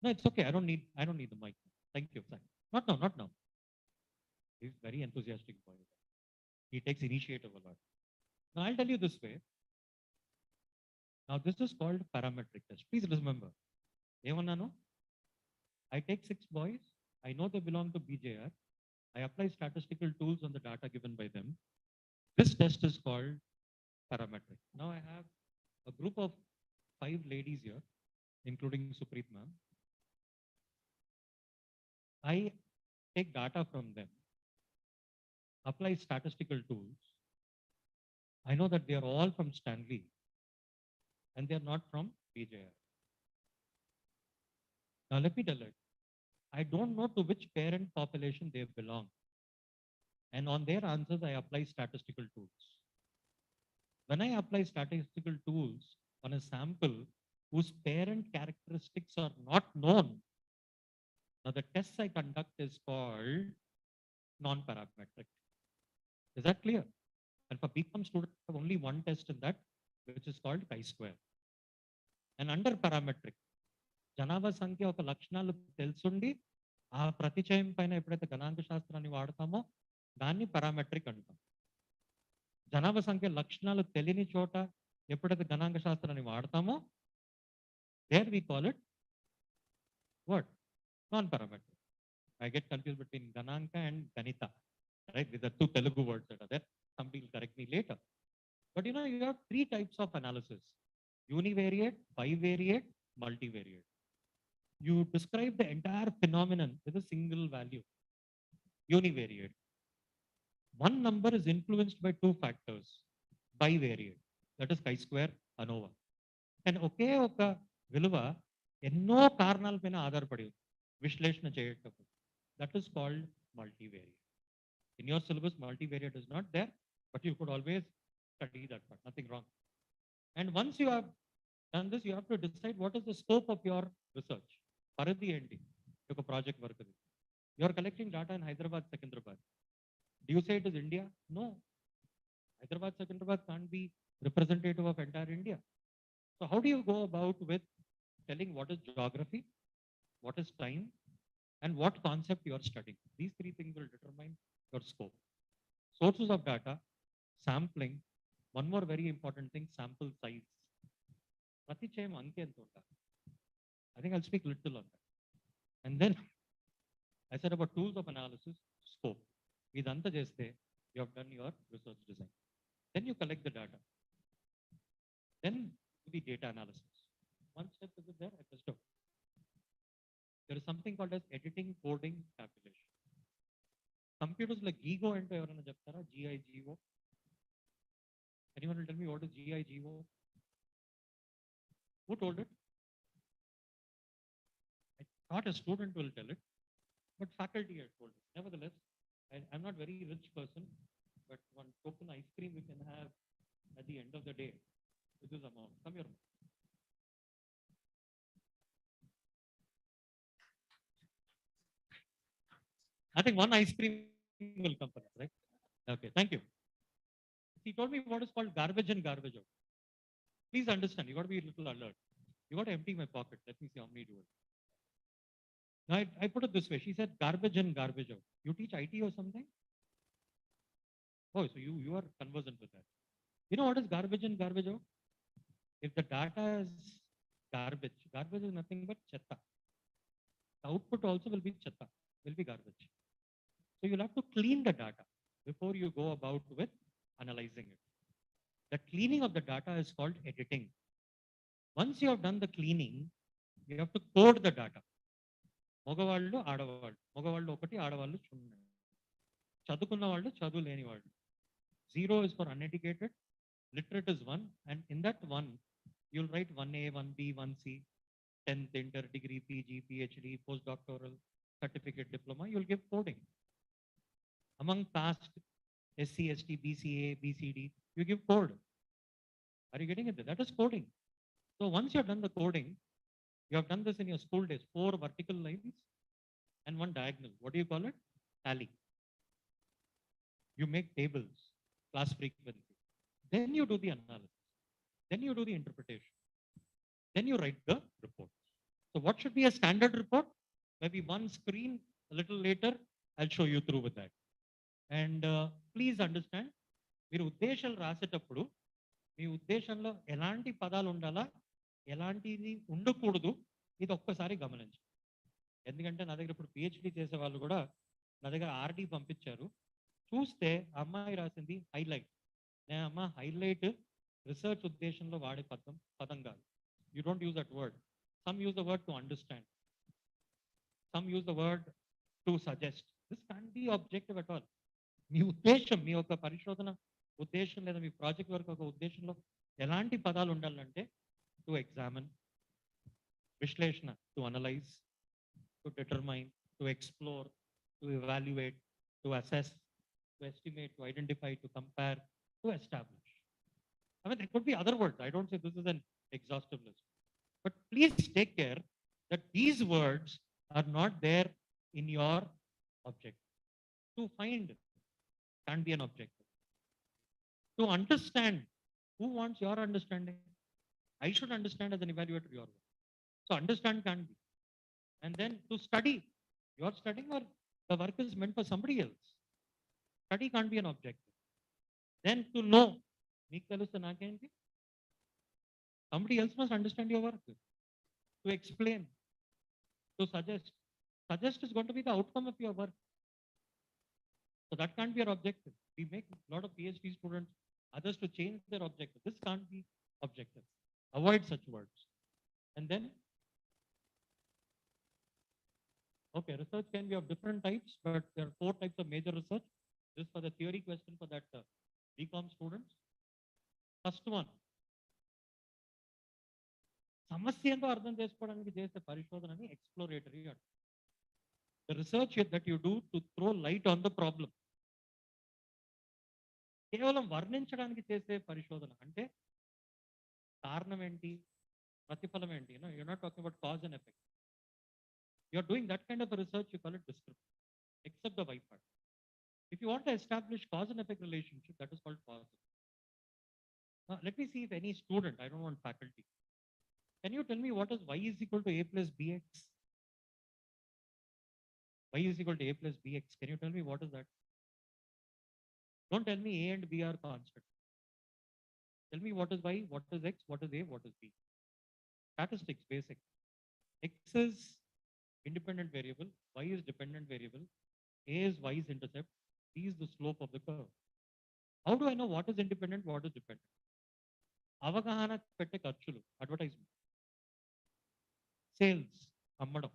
No, it's okay. I don't need the mic. Thank you. Not now. He's very enthusiastic boy. He takes initiative a lot. Now, I'll tell you this way. Now, this is called parametric test. Please remember. I take 6 boys. I know they belong to BJR. I apply statistical tools on the data given by them. This test is called parametric. Now, I have a group of 5 ladies here, including Supreet ma'am. I take data from them, apply statistical tools. I know that they are all from Stanley and they are not from BJR. Now, let me tell you, I don't know to which parent population they belong. And on their answers, I apply statistical tools. When I apply statistical tools on a sample whose parent characteristics are not known, now the tests I conduct is called non-parametric. Is that clear? And for BCom students, I have only one test in that, which is called chi-square. And under parametric, జనాభా సంఖ్య ఒక లక్షణాలు తెలుసుండి ఆ ప్రతిచయం పైన ఎప్పుడైతే గణాంక శాస్త్రాన్ని వాడతామో దాన్ని పారామెట్రిక్ అంటాం. జనాభా సంఖ్య లక్షణాలు తెలియని చోట ఎప్పుడైతే గణాంక శాస్త్రాన్ని వాడతామో there we call it what non-parametric. I get confused between gananka and ganita, right? These are 2 Telugu words that are there. Somebody will correct me later. But you know, you have 3 types of analysis: univariate, bivariate, multivariate. You describe the entire phenomenon with a single value. Univariate. One number is influenced by 2 factors. Bivariate. That is chi-square, ANOVA. And ఒకే ఒక విలువ ఎన్నో కారణాల పైన ఆధారపడి విశ్లేషణ చేయటప్పుడు. That is called multivariate. In your syllabus, multivariate is not there, but you could always study that part. Nothing wrong. And once you have done this, you have to decide what is the scope of your research. పరిధి ఏంటి ఒక project work? You are collecting data in Hyderabad, Secunderabad. Do you say it is India? No. Hyderabad, Secunderabad can't be representative of entire India. So how do you go about with telling what is geography, what is time, and what concept you are studying? These 3 things will determine your scope. Sources of data, sampling, one more very important thing, sample size. ప్రతిచయం అంకె ఎంత ఉంటారు? I think I'll speak little on that. And then I said about tools of analysis, scope. ఇదంతా చేస్తే you have done your research design. Then you collect the data. Then the data analysis. One step is there, I just don't. There is something called as editing, coding, tabulation. Computers like GIGO and ఎవరైనా చెప్తారా? GIGO. Anyone will tell me what is GIGO? Who told it? I thought a student will tell it, but faculty had told it. Nevertheless, I'm not very rich person, but one token ice cream we can have at the end of the day with this amount. Come here. I think one ice cream will come for us, right? Okay, thank you. He told me what is called garbage in, garbage out. Please understand, you got to be a little alert. You got to empty my pocket. Let me see how many do it. Now, I put it this way. She said garbage in, garbage out. You teach IT or something? Oh, so you are conversant with that. You know what is garbage in, garbage out? If the data is garbage, garbage is nothing but chatta. The output also will be chatta, will be garbage. So you'll have to clean the data before you go about with analyzing it. The cleaning of the data is called editing. Once you have done the cleaning, you have to code the data. మగవాళ్ళు ఆడవాళ్ళు, మగవాళ్ళు ఒకటి ఆడవాళ్ళు సున్నా, చదువుకున్న వాళ్ళు చదువు లేని వాళ్ళు. 0 is for uneducated, literate is 1, and in that 1 you'll write 1A, 1B, 1C, 10th inter, degree, PG, PhD, postdoctoral, certificate, diploma. You'll give coding. Among caste, SC, ST, BCA, BCD, you give code. Are you getting it? That is coding. So once you have done the coding, you have done this in your school days, 4 vertical lines and 1 diagonal. What do you call it? Tally. You make tables, class frequency. Then you do the analysis. Then you do the interpretation. Then you write the report. So what should be a standard report? Maybe one screen. A little later, I'll show you through with that. And please understand, మీరు ఉద్దేశాలు రాసేటప్పుడు మీ ఉద్దేశంలో ఎలాంటి పదాలు ఉండాలా, ఎలాంటిది ఉండకూడదు, ఇది ఒక్కసారి గమనించండి. ఎందుకంటే నా దగ్గర ఇప్పుడు పిహెచ్డి చేసే వాళ్ళు కూడా నా దగ్గర ఆర్డి పంపించారు. చూస్తే అమ్మాయి రాసింది హైలైట్. నేను అమ్మ హైలైట్ రీసెర్చ్ ఉద్దేశంలో వాడే పదం కాదు. You don't use that word. Some use the word to understand, some use the word to suggest. This can't be objective at all. మీ ఉద్దేశం, మీ యొక్క పరిశోధన ఉద్దేశం లేదా మీ ప్రాజెక్ట్ వర్క్ ఒక ఉద్దేశంలో ఎలాంటి పదాలు ఉండాలంటే టు ఎగ్జామిన్, విశ్లేషణ, to analyse, to determine, to explore, to evaluate, to assess, to estimate, to identify, to compare, to establish. I mean, there could be other words. I don't say this is an exhaustive list. But please take care that these words are not there in your objective. To find can't be an objective. To understand, who wants your understanding? I should understand as an evaluator your work. So understand can't be. And then to study, you're studying or the work is meant for somebody else. Study can't be an objective. Then to know, somebody else must understand your work. To explain, to suggest. Suggest is going to be the outcome of your work. So that can't be our objective. We make a lot of PhD students, others to change their objective. This can't be objective. Avoid such words. And then, okay, research can be of different types, but there are 4 types of major research. This is for the theory question for that BCom students. First one, సమస్య ఏంటో అర్థం చేసుకోవడానికి చేసే పరిశోధనని exploratory అంటారు. The research that you do to throw light on the problem. కేవలం వర్ణించడానికి చేసే పరిశోధన అంటే కారణం ఏంటి, ప్రతిఫలం ఏంటి. You're not talking about cause and effect. You're doing that kind of a research, you call it descriptive, except the Y part. If you want to establish cause and effect relationship, that is called causative. Now, let me see if any student, I don't want faculty, can you tell me what is y is equal to a plus bx? Y is equal to a plus bx. Can you tell me what is that? Don't tell me a and b are constant. Tell me what is y, what is x, what is a, what is b. Statistics, basic. X is independent variable, y is dependent variable, a is y's intercept, b is the slope of the curve. How do I know what is independent, what is dependent? అవగాహన పెట్టే ఖర్చులు, advertisement. Sales, అమ్మడం.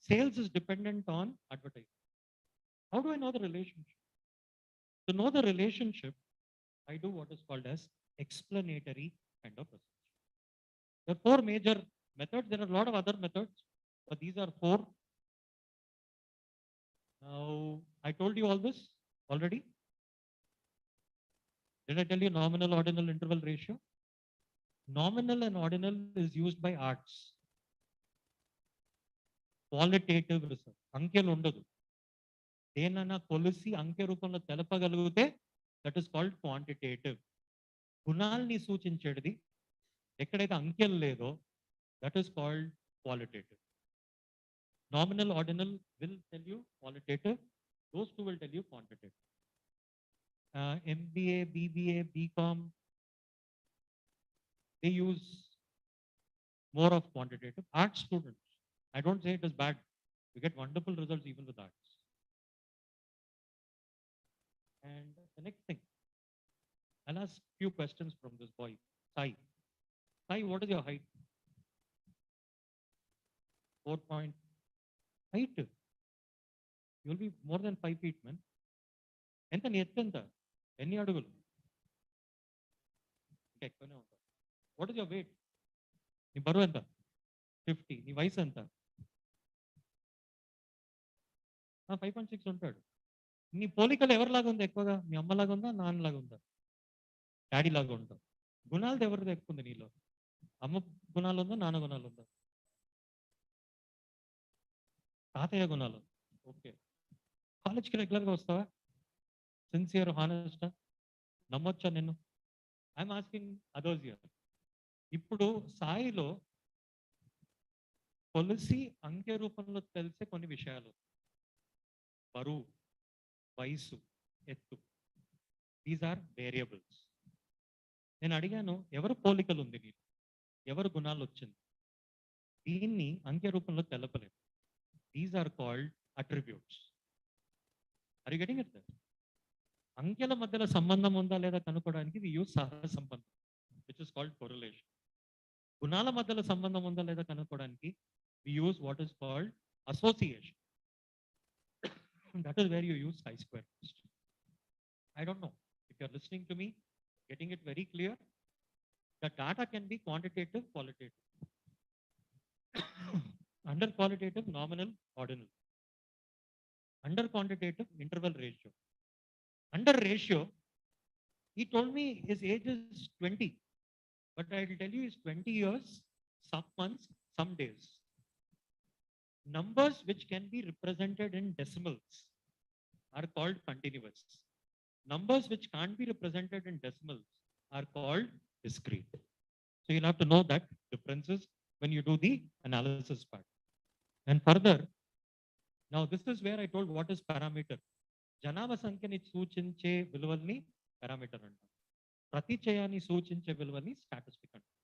Sales is dependent on advertising. How do I know the relationship? To know the relationship, I do what is called as explanatory kind of research. There are 4 major methods. There are a lot of other methods, but these are 4. Now, I told you all this already. Did I tell you nominal, ordinal, interval ratio? Nominal and ordinal is used by arts. Qualitative research. అంకెలు ఉండదు. దేనైనా కొలిసి అంకె రూపంలో తెలపగలిగితే that is called quantitative. గుణాల్ని సూచించేది ఎక్కడైతే అంకెలు లేదో that is called qualitative. Nominal, ordinal will tell you qualitative. Those 2 will tell you quantitative. MBA, BBA, BCom, they use more of quantitative. Art students, I don't say it is bad. You get wonderful results even with arts. And the next thing, I'll ask few questions from this boy, Sai. Sai, what is your height? 4 point height. You'll be more than 5 feet, man. ఎంత నీ ఎత్తు ఎంత ఎన్ని అడుగులు ఇంకా ఎక్కువనే ఉంటావు. What is your weight? నీ బరువు ఎంత? 50. నీ వయసు ఎంత? 5.6 ఉంటాడు. నీ పోలికలు ఎవరిలాగా ఉంది ఎక్కువగా? మీ అమ్మలాగా ఉందా, నాన్నలాగా ఉందా, డాడీ లాగా ఉంటావు? గుణాలది ఎవరిది ఎక్కువ ఉంది నీలో? అమ్మ గుణాలు ఉందా, నాన్న గుణాలు ఉందా, తాతయ్య గుణాలు? ఓకే. కాలేజ్కి రెగ్యులర్గా వస్తావా? సిన్సియర్, హానెస్టా? నమ్మొచ్చా నిన్ను? I'm asking others here. ఇప్పుడు సాయిలో కొలిసి అంకె రూపంలో తెలిసే కొన్ని విషయాలు, బరువు, వయసు, ఎత్తు, దీస్ ఆర్ వేరియబుల్స్. నేను అడిగాను ఎవరు పోలికలు ఉంది నీకు, ఎవరు గుణాలు వచ్చింది, దీన్ని అంకె రూపంలో తెలపలేదు. These are called attributes. Are you getting it? అంకెల మధ్యలో సంబంధం ఉందా లేదా కనుక్కోవడానికి వి యూజ్ సహ సంబంధం, విచ్ ఇస్ కాల్డ్ కొరిలేషన్. గుణాల మధ్యలో సంబంధం ఉందా లేదా కనుక్కోవడానికి we use what is called association. That is where you use chi-square test. I don't know if you are listening to me, getting it very clear. The data can be quantitative, qualitative. Under qualitative, nominal, ordinal. Under quantitative, interval ratio. Under ratio, he told me his age is 20, but I will tell you is 20 years, some months, some days. Numbers which can be represented in decimals are called continuous. Numbers which can't be represented in decimals are called discrete. So you'll have to know that differences when you do the analysis part. And further, now this is where I told what is parameter. జనాభా సంఖ్యని సూచించే విలువల్ని parameter అంటాం. ప్రతిచయాన్ని సూచించే విలువల్ని statistic అంటాం.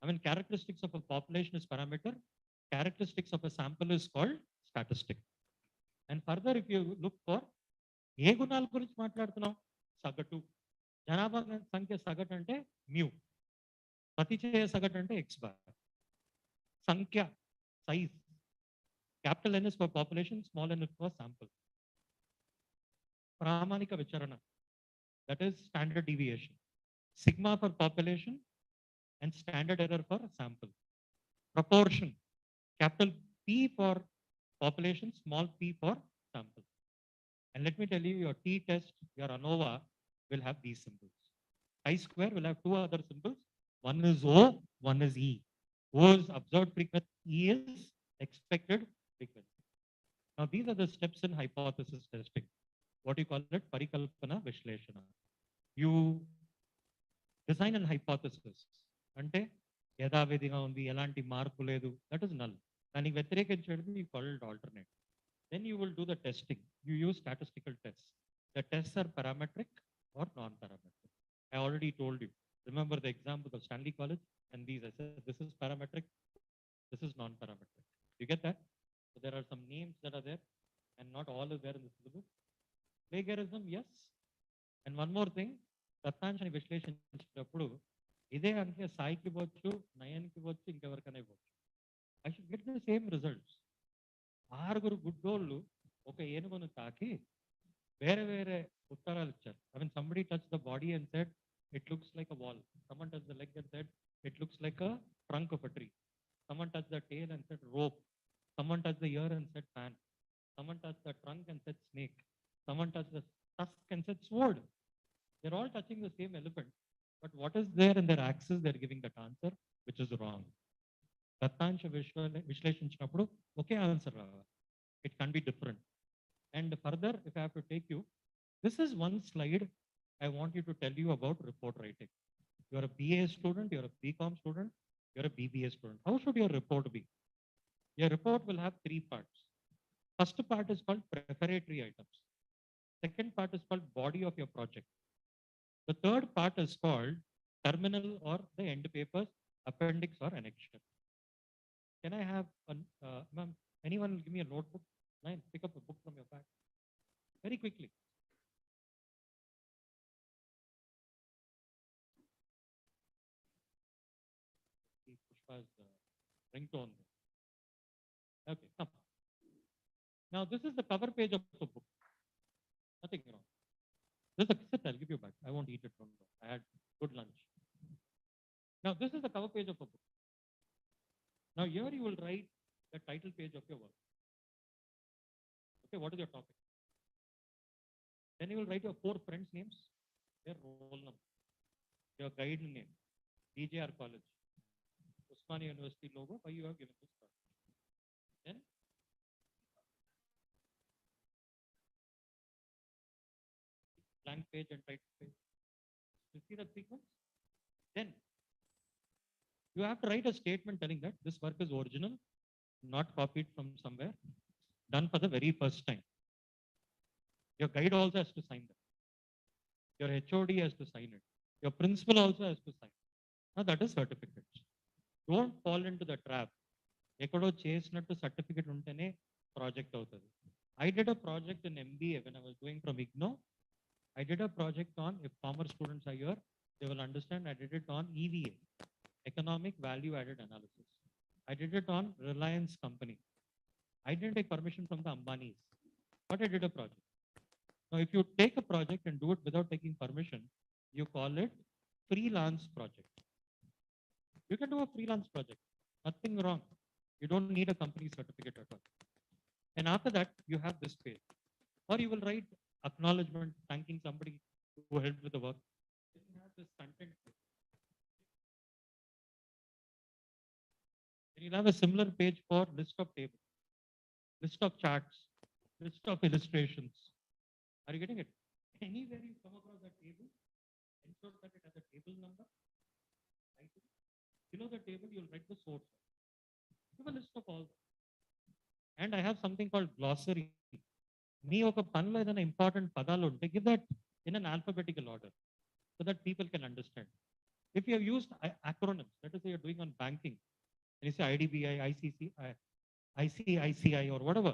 I mean, characteristics of a population is parameter. Characteristics of a sample is called statistic. And further, if you look for ఏ గుణాల గురించి మాట్లాడుతున్నాం? సగటు. జనాభా సంఖ్య సగటు అంటే మ్యూ. ప్రతిచయ సగటు అంటే ఎక్స్ బార్. సంఖ్య, size. Capital N is for population, small n is for sample. ప్రామాణిక విచరణ, that is standard deviation. Sigma for population and standard error for sample. Proportion, capital P for population, small p for sample. And let me tell you, your T test, your ANOVA will have these symbols. Chi-square will have two other symbols. One is O, one is E. O is observed frequency, E is expected frequency. Now these are the steps in hypothesis testing. What you call it? Parikalpana Vishleshana. You design an hypothesis. అంటే యథావిధిగా ఉంది, ఎలాంటి మార్పు లేదు, that is null. దానికి వ్యతిరేకించేది you call it alternate. Then you will do the testing. You use statistical tests. The tests are parametric or non-parametric. I already told you. Remember the example of Stanley College and these. I said this is parametric, this is non-parametric. You get that? So there are some names that are there and not all is there in the syllabus. Plagiarism, yes. And one more thing, దత్తాంశని విశ్లేషించేటప్పుడు ఇదే అంటే సాయికి ఇవ్వచ్చు, నయన్కి ఇవ్వచ్చు, ఇంకెవరికైనా ఇవ్వచ్చు. I should get the same results. 6 గుడ్డోళ్ళు ఒక ఏనుగును తాకి వేరే వేరే ఉత్తరాలు ఇచ్చారు. I mean somebody touch the body and said it looks like a wall. Someone touch the leg and said it looks like a trunk of a tree. Someone touch the tail and said rope. Someone touch the ear and said fan. Someone touch the trunk and said snake. Someone touched the tusk and said sword. They're all touching the same elephant. But what is there in their axis? They're giving that answer, which is wrong. దత్తాంశ విశ్లేషించినప్పుడు ఒకే answer రావాలి. It can be different. And further, if I have to take you, this is one slide I want you to tell you about report writing. You're a BA student, you're a BCom student, you're a BBA student. How should your report be? Your report will have 3 parts. First part is called preparatory items. Second part is called body of your project. The third part is called terminal or the end papers, appendix or annexure. Can I have, ma'am, anyone give me a notebook? Nine, pick up a book from your bag. Very quickly. See Pushpa's ringtone. Okay, come. Now this is the cover page of the book. Nothing wrong. This is a sit, I'll give you back. I won't eat it. Don't worry. I had good lunch. Now this is the cover page of a book. Now here you will write the title page of your work. Okay, what is your topic? Then you will write your 4 friends' names, their roll number, your guide name, DJR College, Swamy University logo, why you have given this project. Then blank page and title page. You see that sequence? Then you have to write a statement telling that this work is original, not copied from somewhere, done for the very first time. Your guide also has to sign that. Your HOD has to sign it. Your principal also has to sign. Now that is certificates. Don't fall into the trap. ఎక్కడో చేసినట్టు certificate ఉంటేనే project అవుతుంది. I did a project in MBA when I was going from IGNO. I did a project on, if commerce students are here, they will understand, I did it on EVA, Economic Value Added Analysis. I did it on Reliance Company. I didn't take permission from the Ambanis, but I did a project. Now, if you take a project and do it without taking permission, you call it freelance project. You can do a freelance project. Nothing wrong. You don't need a company certificate at all. And after that, you have this page. Or you will write acknowledgement, thanking somebody who helped with the work. Then you have this content page. Then you'll have a similar page for list of tables, list of charts, list of illustrations. Are you getting it? Anywhere you come across that table, ensure that it has a table number. Right? Below the table, you'll write the source. Give a list of all. And I have something called glossary. Me oka panlo edana important padalu unte, give that in an alphabetical order so that people can understand. If you have used acronyms, let us say you're doing on banking, and you say IDBI, ICICI or whatever,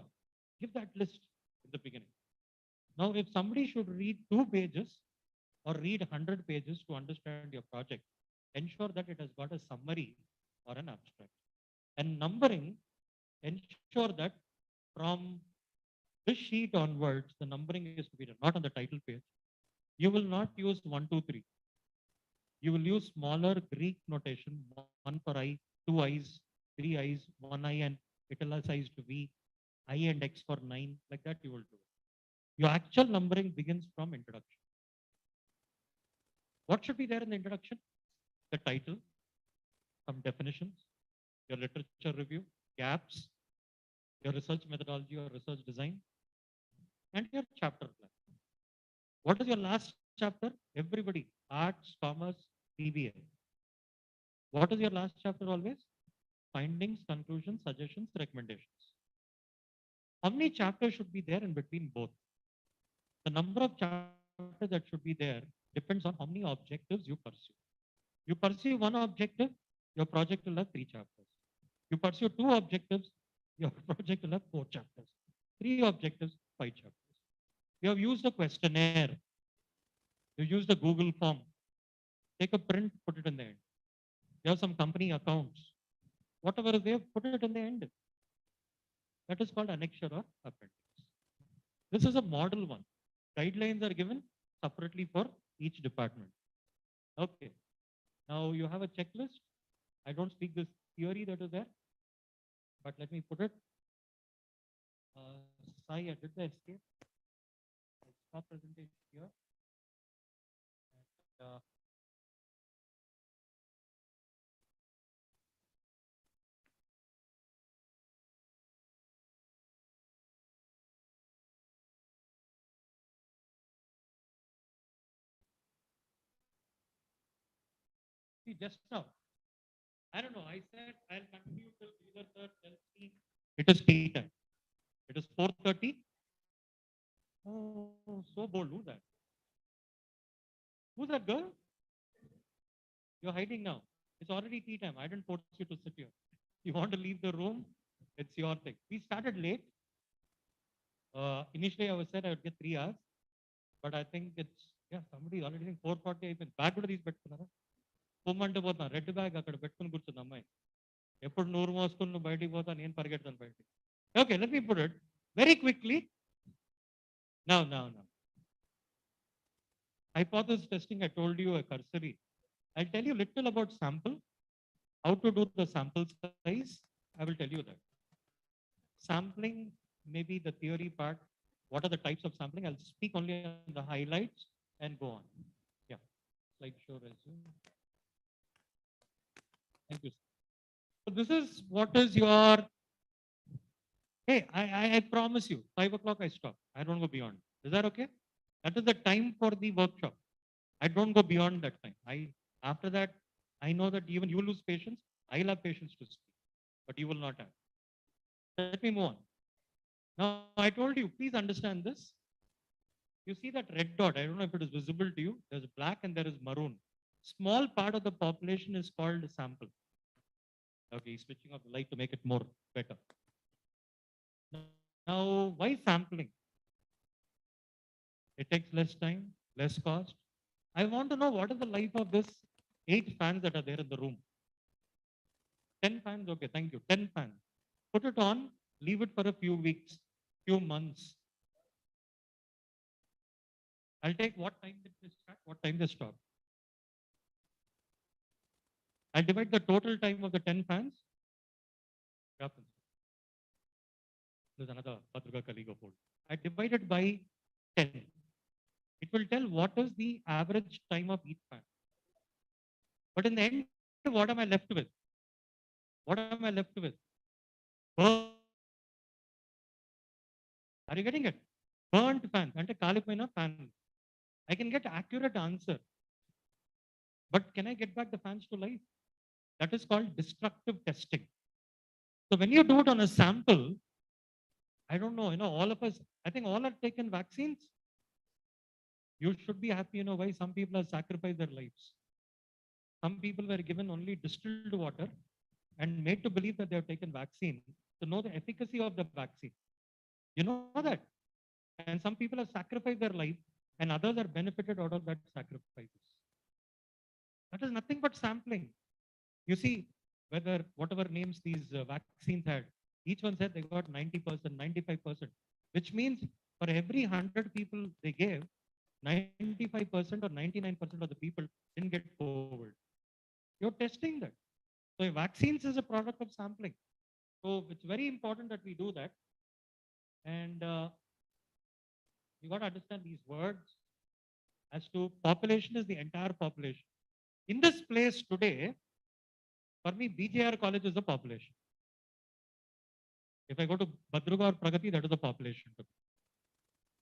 give that list in the beginning. Now, if somebody should read 2 pages or read 100 pages to understand your project, ensure that it has got a summary or an abstract. And numbering, ensure that from this sheet onwards, the numbering is to be done, not on the title page. You will not use 1, 2, 3. You will use smaller Greek notation, 1 for I, 2 I's, 3 I's, 1 I and italicized V, I and X for 9, like that you will do. Your actual numbering begins from introduction. What should be there in the introduction? The title, some definitions, your literature review, gaps, your research methodology or research design, and your chapter plan. What is your last chapter? Everybody, arts, commerce, PBA. What is your last chapter always? Findings, conclusions, suggestions, recommendations. How many chapters should be there in between both? The number of chapters that should be there depends on how many objectives you pursue. You pursue 1 objective, your project will have 3 chapters. You pursue 2 objectives, your project will have 4 chapters. 3 objectives, 5 chapters. You have used a questionnaire. You used a Google form. Take a print, put it in the end. You have some company accounts. Whatever is there, put it in the end. That is called annexure or appendix. This is a model one. Guidelines are given separately for each department. Okay. Now you have a checklist. I don't speak this theory that is there, but let me put it. Sai, I did the escape. I'll stop presentation here. And, see, just now, I don't know. I said I'll continue till either third, tells me it is tea time. It is 4:30. Oh, so bold. Who's that? Who's that girl? You're hiding now. It's already tea time. I didn't force you to sit here. You want to leave the room? It's your thing. We started late. Initially, I was said I would get 3 hours, but I think it's somebody already think 4:40 అయిపోయింది. Bag కూడా తీసి పెట్టుకున్నారా? పొమ్మంటే పోతున్నా red bag అక్కడ పెట్టుకుని కూర్చుంది అమ్మాయి. ఎప్పుడు నూరు మోసుకుని నువ్వు బయటికి పోతా నేను పరిగెడతాను బయటికి. Okay, let me put it very quickly. Now. Hypothesis testing, I told you a cursory. I'll tell you little about sample, how to do the sample size. I will tell you that. Sampling, maybe the theory part, what are the types of sampling? I'll speak only on the highlights and go on. Yeah, slideshow resume. Thank you. So this is what is your, hey, I promise you, 5 o'clock I stop. I don't go beyond. Is that okay? That is the time for the workshop. I don't go beyond that time. After that, I know that even you lose patience. I'll have patience to speak, but you will not have. Let me move on. Now, I told you, please understand this. You see that red dot, I don't know if it is visible to you. There's black and there is maroon. Small part of the population is called sample. Okay, switching off the light to make it more better. Now, why sampling? It takes less time, less cost. I want to know what is the life of this 8 fans that are there in the room. 10 fans, okay, thank you. 10 fans. Put it on, leave it for a few weeks, few months. I'll take what time did they start, what time they stop. I'll divide the total time of the 10 fans. There's another Patrika colleague of old. I divide it by 10. It will tell what is the average time of each fan. But in the end, what am I left with? What am I left with? Are you getting it? Burnt fans. Ante kalipoyina fan. I can get accurate answer. But can I get back the fans to life? That is called destructive testing. So when you do it on a sample, I don't know, all of us, I think all have taken vaccines. You should be happy, why some people have sacrificed their lives. Some people were given only distilled water and made to believe that they have taken vaccine to know the efficacy of the vaccine. You know that? And some people have sacrificed their life and others are benefited out of that sacrifices. That is nothing but sampling. You see, whatever names these vaccines had, each one said they got 90%, 95%, which means for every 100 people they gave, 95% or 99% of the people didn't get COVID. You're testing that. So vaccines is a product of sampling. So it's very important that we do that. And you got to understand these words as to population is the entire population. In this place today, for me, BJR college is the population. If I go to Badruga or Pragati, that is the population.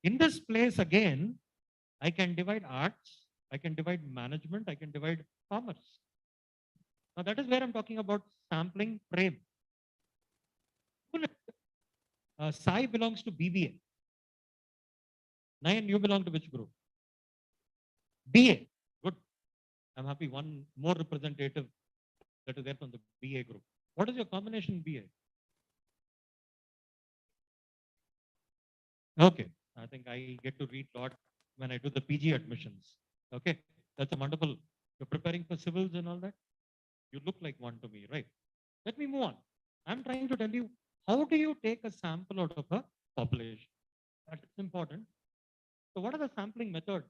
In this place again, I can divide arts, I can divide management, I can divide commerce. Now that is where I'm talking about sampling frame. Sai belongs to BBA. Nayan, you belong to which group? BA. Good. I'm happy. One more representative that is there from the BA group. What is your combination BA? Okay. I think I get to read a lot when I do the PG admissions. Okay. That's a wonderful. You're preparing for civils and all that. You look like one to me, right? Let me move on. I'm trying to tell you, how do you take a sample out of a population? That's important. So what are the sampling methods?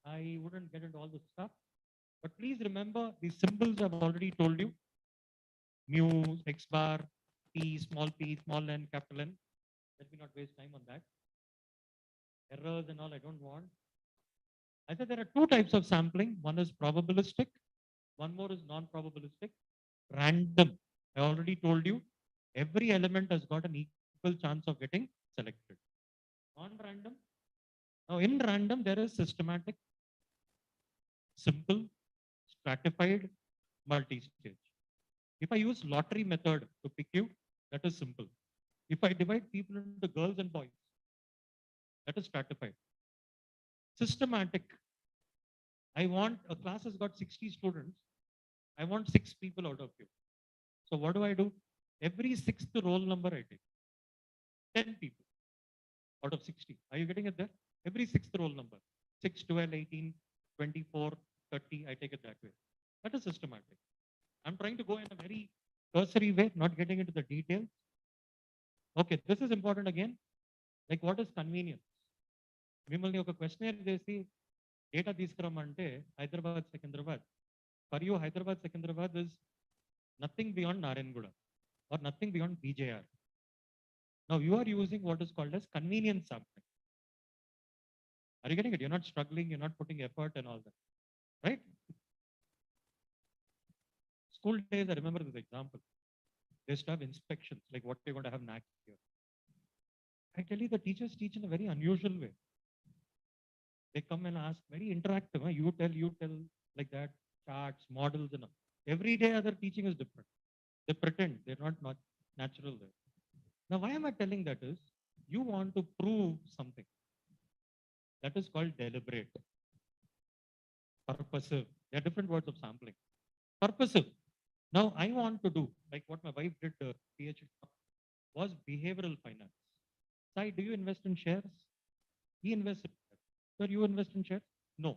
I wouldn't get into all this stuff, but please remember these symbols I've already told you. Mu, X bar, P, small n, capital N. Let me not waste time on that. Errors and all I don't want. I said there are two types of sampling. One is probabilistic. One more is non-probabilistic. Random. I already told you, every element has got an equal chance of getting selected. Non-random. Now in random, there is systematic, simple, stratified, multi-stage. If I use lottery method to pick you, that is simple. If I divide people into girls and boys, That is stratified. Systematic. I want a class has got 60 students. I want 6 people out of you. So what do? Every 6th roll number I take. 10 people out of 60. Are you getting it there? Every 6th roll number. 6, 12, 18, 24, 30. I take it that way. That is systematic. I'm trying to go in a very cursory way, not getting into the details. Okay, this is important again. Like what is convenience? మిమ్మల్ని ఒక questionnaire చేసి data తీసుకురమ్మంటే Hyderabad Secunderabad for you Hyderabad Secunderabad is nothing beyond Narayanguda or nothing beyond BJR. Now you are using what is called as convenience sampling. Are you getting it? You're not struggling, you're not putting effort and all that, right? School days, I remember this example. They used to have inspections, like what we're going to have next year. I tell you, the teachers teach in a very unusual way. They come and ask, very interactive. Huh? You tell, like that, charts, models, and all. Every day other teaching is different. They pretend they're not natural there. Now, why am I telling that is, you want to prove something. That is called deliberate. Purposive. There are different words of sampling. Purposive. Now, I want to do, like what my wife did, PhD, was behavioral finance. Sai, do you invest in shares? He invests in shares. Sir, you invest in shares? No.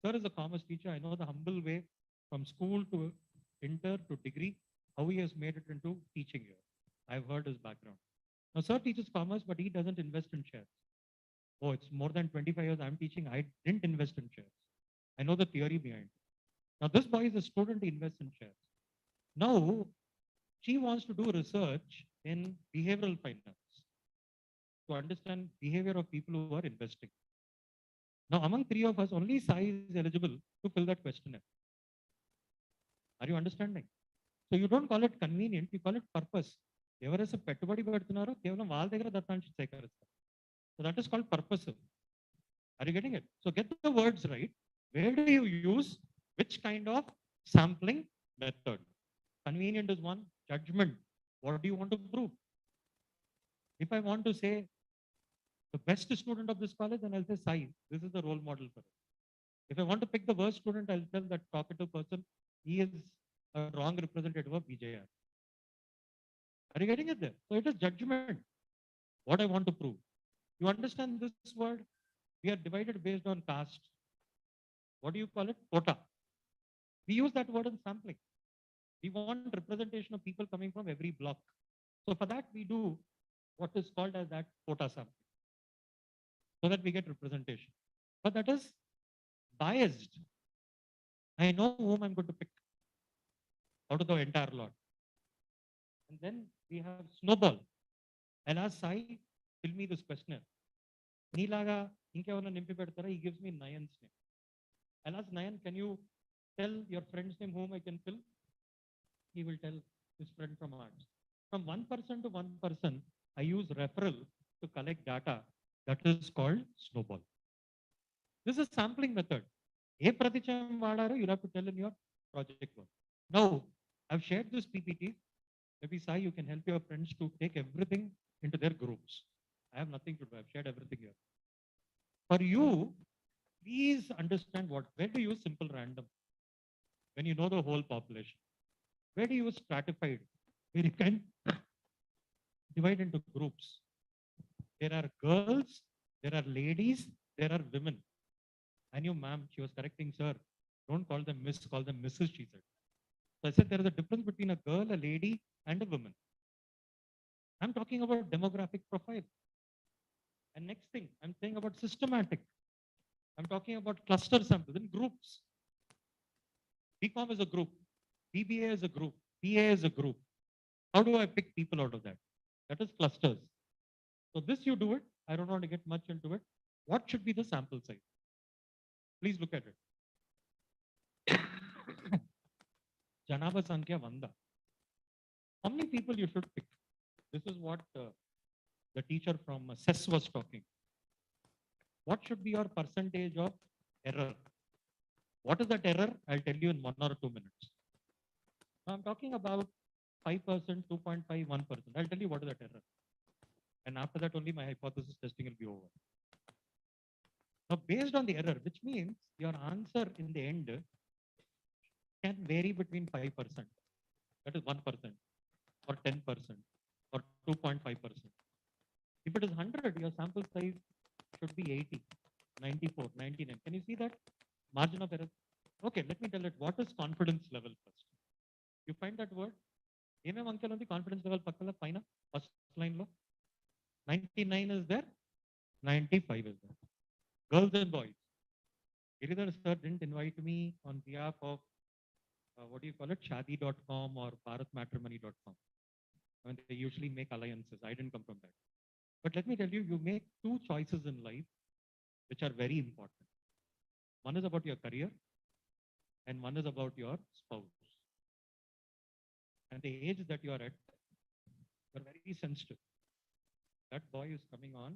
Sir is a commerce teacher. I know the humble way from school to inter to degree, how he has made it into teaching here. I've heard his background. Now, sir teaches commerce, but he doesn't invest in shares. Oh, it's more than 25 years I'm teaching. I didn't invest in shares. I know the theory behind it. Now, this boy is a student, he invests in shares. Now, she wants to do research in behavioral finance to understand behavior of people who are investing. Now, among 3 of us, only Sai is eligible to fill that questionnaire. Are you understanding? So you don't call it convenient, you call it purpose. ఎవరైతే పెట్టుబడి పెడుతున్నారో కేవలం వాళ్ళ దగ్గర దత్తాంశ సేకరిస్తారు. So that is called purposive. Are you getting it? So get the words right. Where do you use which kind of sampling method? Convenient is one, judgment. What do you want to prove? If I want to say the best student of this college, then I'll say Sai, this is the role model for it. If I want to pick the worst student, I'll tell that talkative person, he is a wrong representative of BJR. Are you getting it there? So it is judgment. What I want to prove. You understand this word? We are divided based on caste. What do you call it? Quota. We use that word in sampling. We want representation of people coming from every block. So for that, we do what is called as that quota sampling. So that we get representation. But that is biased. I know whom I'm going to pick out of the entire lot. And then we have snowball. I'll ask Sai, fill me this questionnaire. Neelaga, inkevarna nimpi pedtara, he gives me Nayan's name. I'll ask Nayan, can you tell your friend's name whom I can fill? He will tell his friend from arts. From one person to one person, I use referral to collect data. That is called snowball. This is a sampling method. Hey Praticham Vadaro, you'll have to tell in your project work. Now, I've shared this PPT. Maybe Sai, you can help your friends to take everything into their groups. I have nothing to do. I've shared everything here. For you, please understand where do you use simple random? When you know the whole population. Where do you use stratified? Where you can divide into groups. There are girls, there are ladies, there are women. I knew ma'am, she was correcting sir. Don't call them miss, call them Mrs. she said. So I said there is a difference between a girl, a lady, and a woman. I'm talking about demographic profile. And next thing, I'm saying about systematic. I'm talking about cluster samples in groups. BCom is a group. BBA is a group. BA is a group. How do I pick people out of that? That is clusters. So this you do it. I don't want to get much into it. What should be the sample size? Please look at it. Janaba Sankhya Vanda. How many people you should pick? This is what the teacher from CES was talking. What should be your percentage of error? What is that error? I'll tell you in 1 or 2 minutes. Now I'm talking about 5%, 2.5, 1%. I'll tell you what is that error. And after that only my hypothesis testing will be over. Now, based on the error, which means your answer in the end can vary between 5%, that is 1%, or 10%, or 2.5%. If it is 100, your sample size should be 80, 94, 99. Can you see that margin of error? Okay, let me tell it. What is confidence level first? You find that word? ఏమేమి అంకెలు ఉంది confidence level పక్కన పైన first line లో 99 is there, 95 is there. Girls and boys, Giridhar sir didn't invite me on behalf of what do you call it, shadi.com or bharatmatrimony.com. I mean, they usually make alliances. I didn't come from that. But let me tell you, you make two choices in life which are very important. One is about your career and one is about your spouse. And the age that you are at, you're very sensitive. That boy is coming on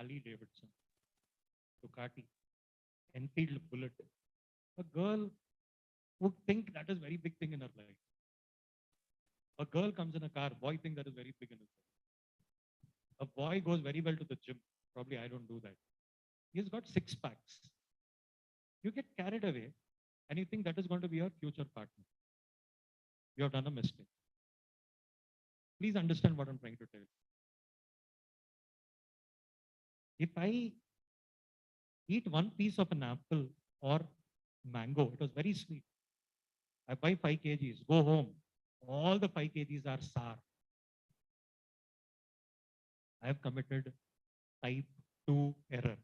Ali Davidson, Ducati, Enfield Bullet. A girl would think that is very big thing in her life. A girl comes in a car, boy thinks that is very big in his life. A boy goes very well to the gym. Probably I don't do that. He's got 6 packs. You get carried away and you think that is going to be your future partner. You have done a mistake. Please understand what I'm trying to tell you. If I eat one piece of an apple or mango, it was very sweet. I buy 5 kgs, go home. All the 5 kgs are sour. I have committed type 2 error.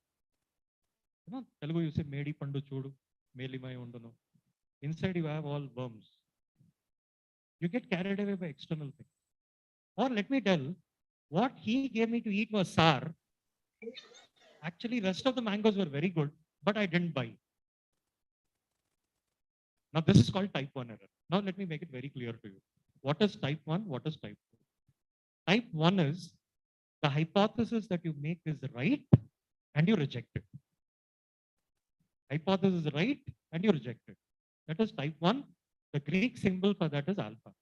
You know, Telugu you say medi pandu chudu, melimai undunu. Inside you have all worms. You get carried away by external things. Or let me tell, what he gave me to eat was sour. Actually, rest of the mangoes were very good, but I didn't buy. Now, this is called type 1 error. Now, let me make it very clear to you. What is type 1? What is type 2? Type 1 is the hypothesis that you make is right and you reject it. Hypothesis is right and you reject it. That is type 1. The Greek symbol for that is alpha.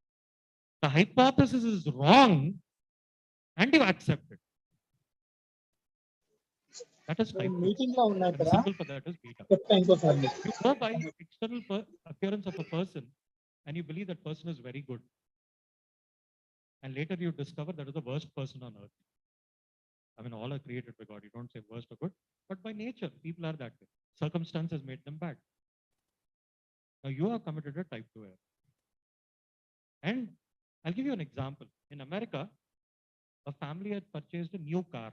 The hypothesis is wrong and you accept it. That is type 2. Meeting లో ఉన్నా And the ఇక్కడ symbol for that is beta. చెప్తా ఇంకోసారి You go by external appearance of a person and you believe that person is very good. And later you discover that is the worst person on earth. I mean, all are created by God. You don't say worst or good, but by nature, people are that way. Circumstances made them bad. Now you have committed a type 2 error. And I'll give you an example. In America, a family had purchased a new car.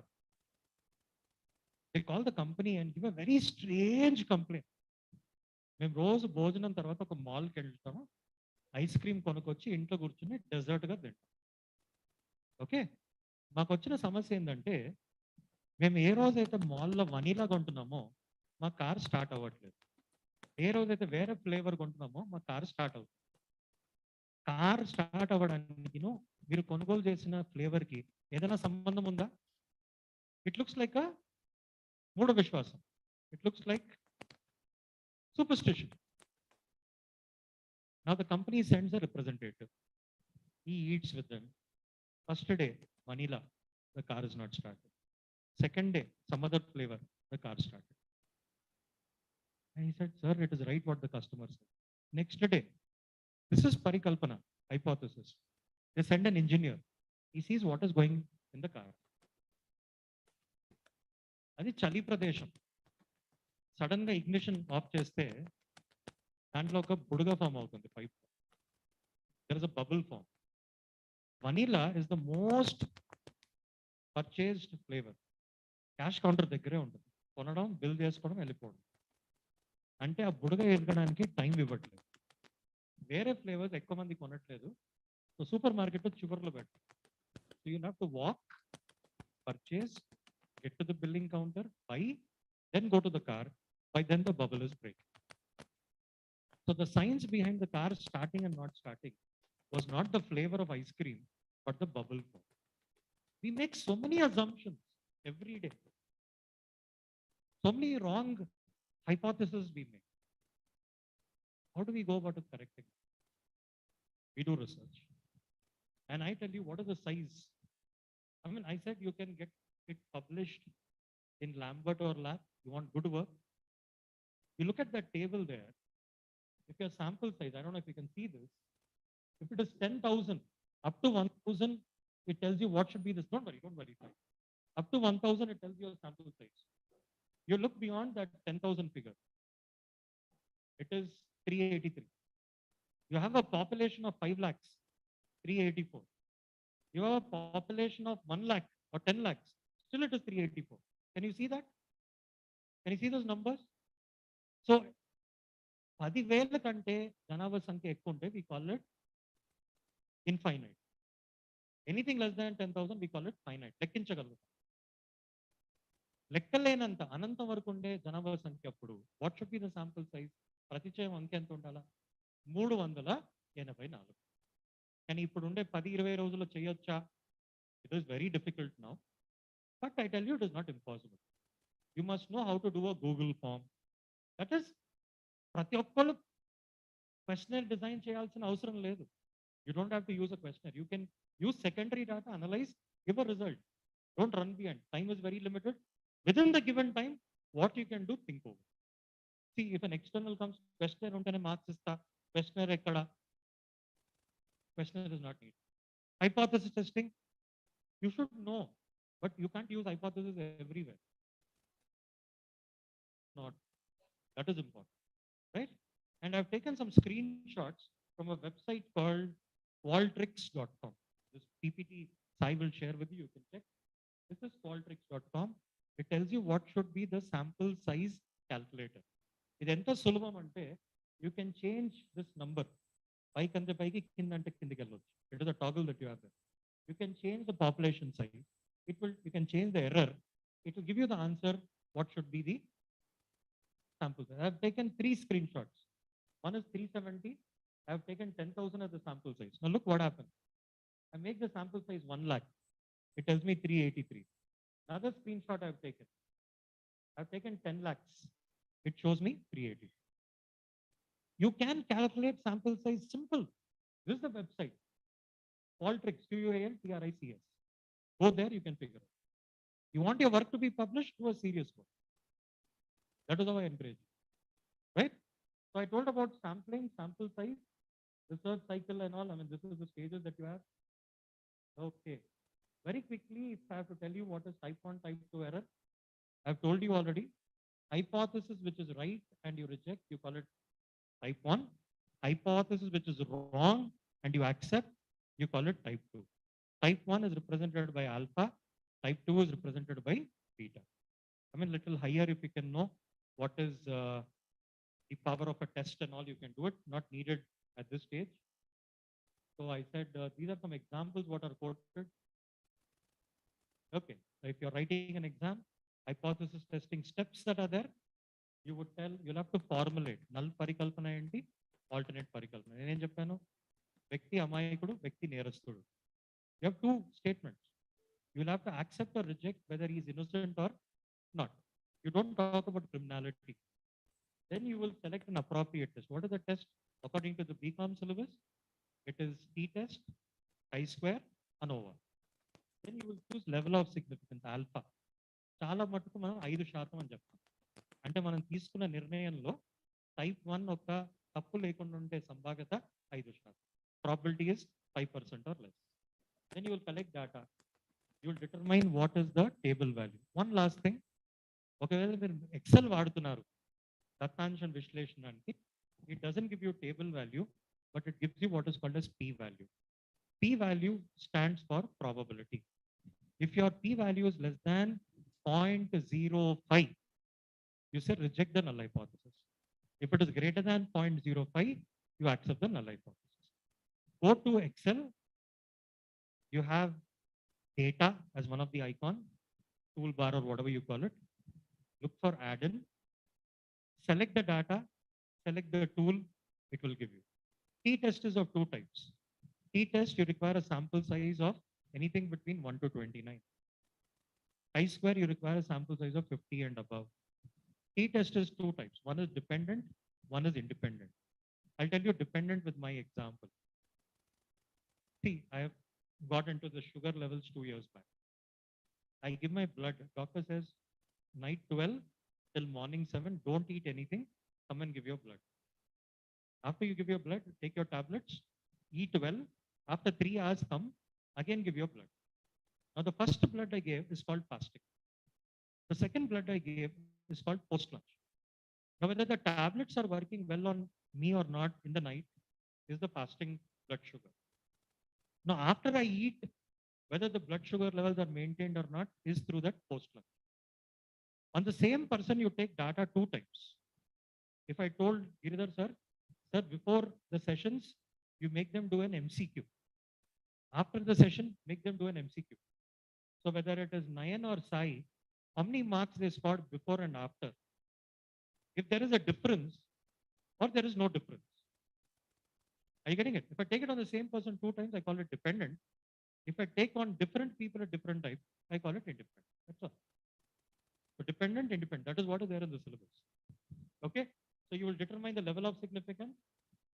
They call the company and give a very strange complaint. మేము రోజు భోజనం తర్వాత ఒక మాల్కి వెళ్తాము, ice cream కొనుక్కొచ్చి ఇంట్లో కూర్చుని డెజర్ట్గా తింటాం. ఓకే, మాకు వచ్చిన సమస్య ఏంటంటే మేము ఏ రోజైతే మాల్లో వనీలా కొంటున్నామో మా కార్ స్టార్ట్ అవ్వట్లేదు. ఏ రోజైతే వేరే ఫ్లేవర్ కొంటున్నామో మా కార్ స్టార్ట్ అవుతుంది. కార్ స్టార్ట్ అవ్వడానికి మీరు కొనుగోలు చేసిన ఫ్లేవర్కి ఏదైనా సంబంధం ఉందా? ఇట్ లుక్స్ లైక్ మూఢ విశ్వాసం. It looks like superstition. Now the company sends a representative. He eats with them. First day, vanilla, the car is not started. Second day, some other flavor, the car started. And he said, sir, it is right what the customer said. Next day, this is parikalpana, hypothesis. They send an engineer. He sees what is going in the car. అది చలి ప్రదేశం. Sudden గా ignition of చేస్తే దాంట్లో ఒక బుడగ form అవుతుంది pipe. There is a bubble form. Vanilla is the most purchased flavour. Cash counter దగ్గరే ఉంటుంది. కొనడం, బిల్ చేసుకోవడం, వెళ్ళిపోవడం. అంటే ఆ బుడగ ఎదగడానికి టైం ఇవ్వట్లేదు. వేరే ఫ్లేవర్స్ ఎక్కువ మంది కొనట్లేదు. సో సూపర్ మార్కెట్ చివర్లో పెట్టారు. So you have to walk, purchase, get to the billing counter, buy, then go to the car. By then the bubble is breaking. So the science behind the car starting and not starting was not the flavor of ice cream, but the bubble form. We make so many assumptions every day. So many wrong hypotheses we make. How do we go about correcting? We do research. And I tell you, what is the size? I mean, I said you can get it published in Lambert or lab, you want good work. You look at that table there. If your sample size, I don't know if you can see this, if it is 10,000, up to 1,000, it tells you what should be this. Don't worry, don't worry. Up to 1,000, it tells you your sample size. You look beyond that 10,000 figure. It is 383. You have a population of 5 lakhs, 384. You have a population of 1 lakh or 10 lakhs, still it is 384. Can you see that? Can you see those numbers? So, 10,000 కంటే జనాభా సంఖ్య ఎక్కువ ఉంటే we call it infinite. Anything less than 10,000, we call it finite. లెక్కించగలుగుతాం. లెక్కలేనంత అనంతం వరకు ఉండే జనాభా సంఖ్య అప్పుడు what should be the sample size? ప్రతిచయం అంకె ఎంత ఉండాలా? 384. కానీ ఇప్పుడు ఉండే 10-20 రోజుల్లో చేయొచ్చా? It is very difficult now, but I tell you it is not impossible. You must know how to do a Google form. That is ప్రతి ఒక్కళ్ళు క్వశ్చనర్ డిజైన్ చేయాల్సిన అవసరం లేదు. You don't have to use a questionnaire. You can use secondary data, analyse, give a result. Don't run behind. Time is very limited. Within the given time, what you can do, think over. See, if an external comes, questionnaire untane marks ista, questionnaire ekkada? Questionnaire is not needed. Hypothesis testing, you should know, but you can't use hypothesis everywhere. Not. That is important, right? And I've taken some screenshots from a website called qualtrics.com. This PPT I will share with you. You can check. This is qualtrics.com. It tells you what should be the sample size calculator. ఇది ఎంత సులభం అంటే you can change this number. పైకి అంటే పైకి, కింద అంటే కిందకి వెళ్ళొచ్చు. It is a toggle that you have there. You can change the population size. You can change the error. It will give you the answer what should be the sample size. I have taken 3 screenshots. One is 370. I have taken 10,000 as the sample size. Now look what happened. I make the sample size 1 lakh. It tells me 383. Another screenshot I've taken 10 lakhs. It shows me 380. You can calculate sample size simple. This is the website. Qualtrics, QUALTRICS. Go there, you can figure it. You want your work to be published, do a serious work. That is how I encourage you. Right? So I told about sampling, sample size, research cycle and all. I mean, this is the stages that you have. Okay. Very quickly, if I have to tell you what is type 1, type 2 error, I have told you already. Hypothesis which is right and you reject, you call it type 1. Hypothesis which is wrong and you accept, you call it type 2. Type 1 is represented by alpha, type 2 is represented by beta. I mean, little higher if you can know what is the power of a test and all, you can do it, not needed at this stage. So I said, these are some examples what are quoted. Okay, so if you're writing an exam, hypothesis testing steps that are there, you'll have to formulate null పరికల్పన ఏంటి, alternate పరికల్పన. నేనేం చెప్పాను? వ్యక్తి అమాయకుడు, వ్యక్తి నేరస్తుడు. You have 2 statements. You'll have to accept or reject whether he is innocent or not. You don't talk about criminality. Then you will select an appropriate test. What is the test? According to the BCom syllabus, it is t-test, chi-square, ANOVA. Then you will choose level of significance, alpha. చాలా మటుకు మనం 5% అని చెప్తాం. అంటే మనం తీసుకున్న నిర్ణయంలో type 1 ఒక తప్పు లేకుండా ఉంటే సంభావ్యత 5%. Probability is 5% or less. Then you will collect data. You will determine what is the table value. One last thing. ఒకవేళ మీరు ఎక్సెల్ వాడుతున్నారు దత్తాంశం విశ్లేషణానికి, it doesn't give you table value, but it gives you what is called as p value. P value stands for probability. If your p value is less than 0.05, you say reject the null hypothesis. If it is greater than 0.05, you accept the null hypothesis. Go to Excel. You have data as one of the icon, toolbar or whatever you call it. Look for add-in. Select the data, select the tool, it will give you. T-test is of 2 types. T-test, you require a sample size of anything between 1 to 29. Chi-square, you require a sample size of 50 and above. T-test is 2 types. One is dependent, one is independent. I'll tell you dependent with my example. See, I have got into the sugar levels 2 years back. I give my blood. Doctor says, night 12 till morning 7, don't eat anything. Come and give your blood. After you give your blood, take your tablets, eat well. After 3 hours, come, again give your blood. Now, the first blood I gave is called fasting. The second blood I gave is called post-lunch. Now, whether the tablets are working well on me or not in the night is the fasting blood sugar. Now, after I eat, whether the blood sugar levels are maintained or not is through that post-lunch. On the same person, you take data 2 times. If I told Giridhar sir, before the sessions, you make them do an MCQ. After the session, make them do an MCQ. So whether it is Nayan or Sai, how many marks they scored before and after? If there is a difference or there is no difference. Are you getting it? If I take it on the same person 2 times, I call it dependent. If I take on different people at different types, I call it independent. That's all. So dependent, independent. That is what is there in the syllabus. Okay. So you will determine the level of significance.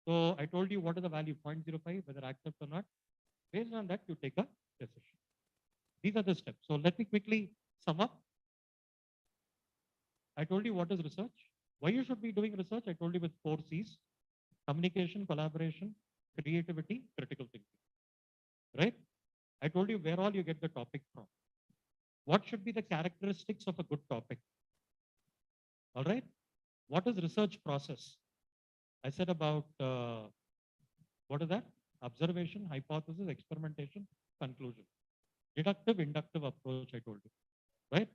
So I told you what is the value 0.05, whether accept or not. Based on that, you take a decision. These are the steps. So let me quickly sum up. I told you what is research. Why you should be doing research, I told you with 4 C's: communication, collaboration, creativity, critical thinking. Right? I told you where all you get the topic from. What should be the characteristics of a good topic? All right. What is research process? I said about what is that? Observation, hypothesis, experimentation, conclusion. Deductive, inductive approach, I told you. Right?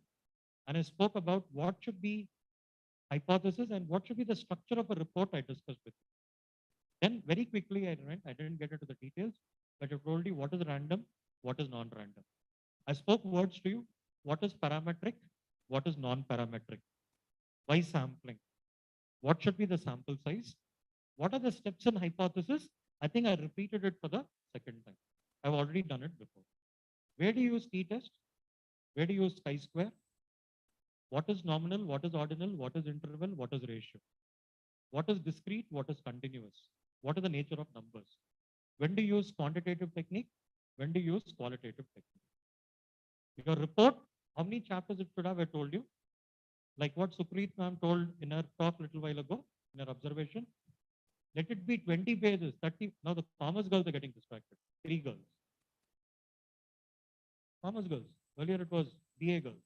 And I spoke about what should be hypothesis and what should be the structure of a report I discussed with you. Then very quickly I didn't get into the details, but I told you what is random, what is non-random. I spoke words to you. What is parametric? What is non-parametric? Why sampling? What should be the sample size? What are the steps in hypothesis? I think I repeated it for the second time. I've already done it before. Where do you use t-test? Where do you use chi-square? What is nominal? What is ordinal? What is interval? What is ratio? What is discrete? What is continuous? What is the nature of numbers? When do you use quantitative technique? When do you use qualitative technique? Your report, how many chapters it should have, I told you. Like what Supreet ma'am told in her talk a little while ago, in her observation. Let it be 20 pages, 30. Now the commerce girls are getting distracted. 3 girls. Commerce girls. Earlier it was BA girls.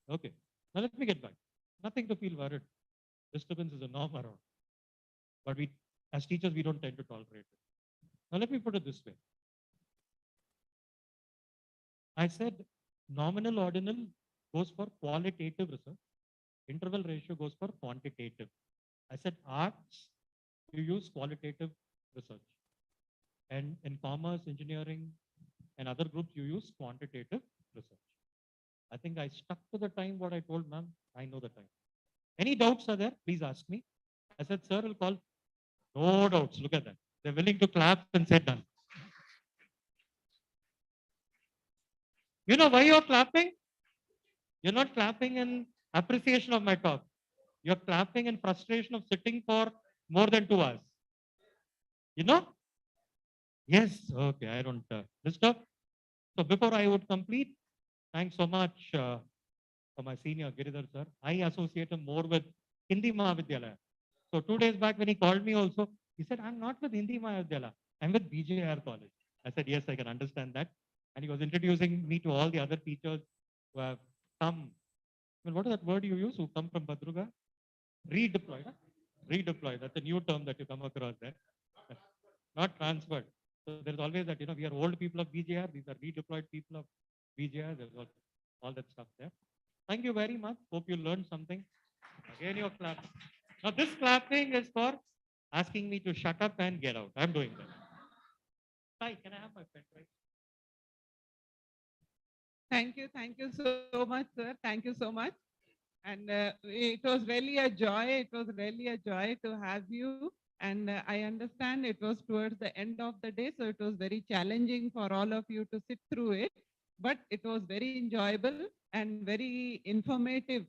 Okay. Now let me get back. Nothing to feel worried. Disturbance is a norm around. But we, as teachers, we don't tend to tolerate it. Now let me put it this way. I said nominal ordinal goes for qualitative research. Interval ratio goes for quantitative. I said arts, you use qualitative research. And in commerce, engineering, and other groups, you use quantitative research. I think I stuck to the time what I told ma'am. I know the time. Any doubts are there? Please ask me. I said, sir will call. No doubts. Look at that. They're willing to clap and say done. You know why you're clapping? You're not clapping in appreciation of my talk. You're clapping in frustration of sitting for more than 2 hours. You know? Yes. Okay. I don't disturb. So before I would complete, thanks so much for my senior Giridhar sir. I associate him more with Hindi Mahavidyalaya. So 2 days back when he called me also, he said, I'm not with Hindi Mahavidyalaya. I'm with BJR College. I said, yes, I can understand that. And he was introducing me to all the other teachers who have come. Well, what is that word you use? Who come from Badruga? Redeployed. Huh? Redeployed. That's a new term that you come across there. Not transferred. So there's always that, we are old people of BJR. These are redeployed people of BJR. There's all that stuff there. Thank you very much. Hope you learned something. Again, you're clapping. Now, this clapping is for asking me to shut up and get out. I'm doing that. Hi, can I have my pen, right? Thank you so much, sir. Thank you so much. And it was really a joy. It was really a joy to have you. And I understand it was towards the end of the day, so it was very challenging for all of you to sit through it. But it was very enjoyable and very informative.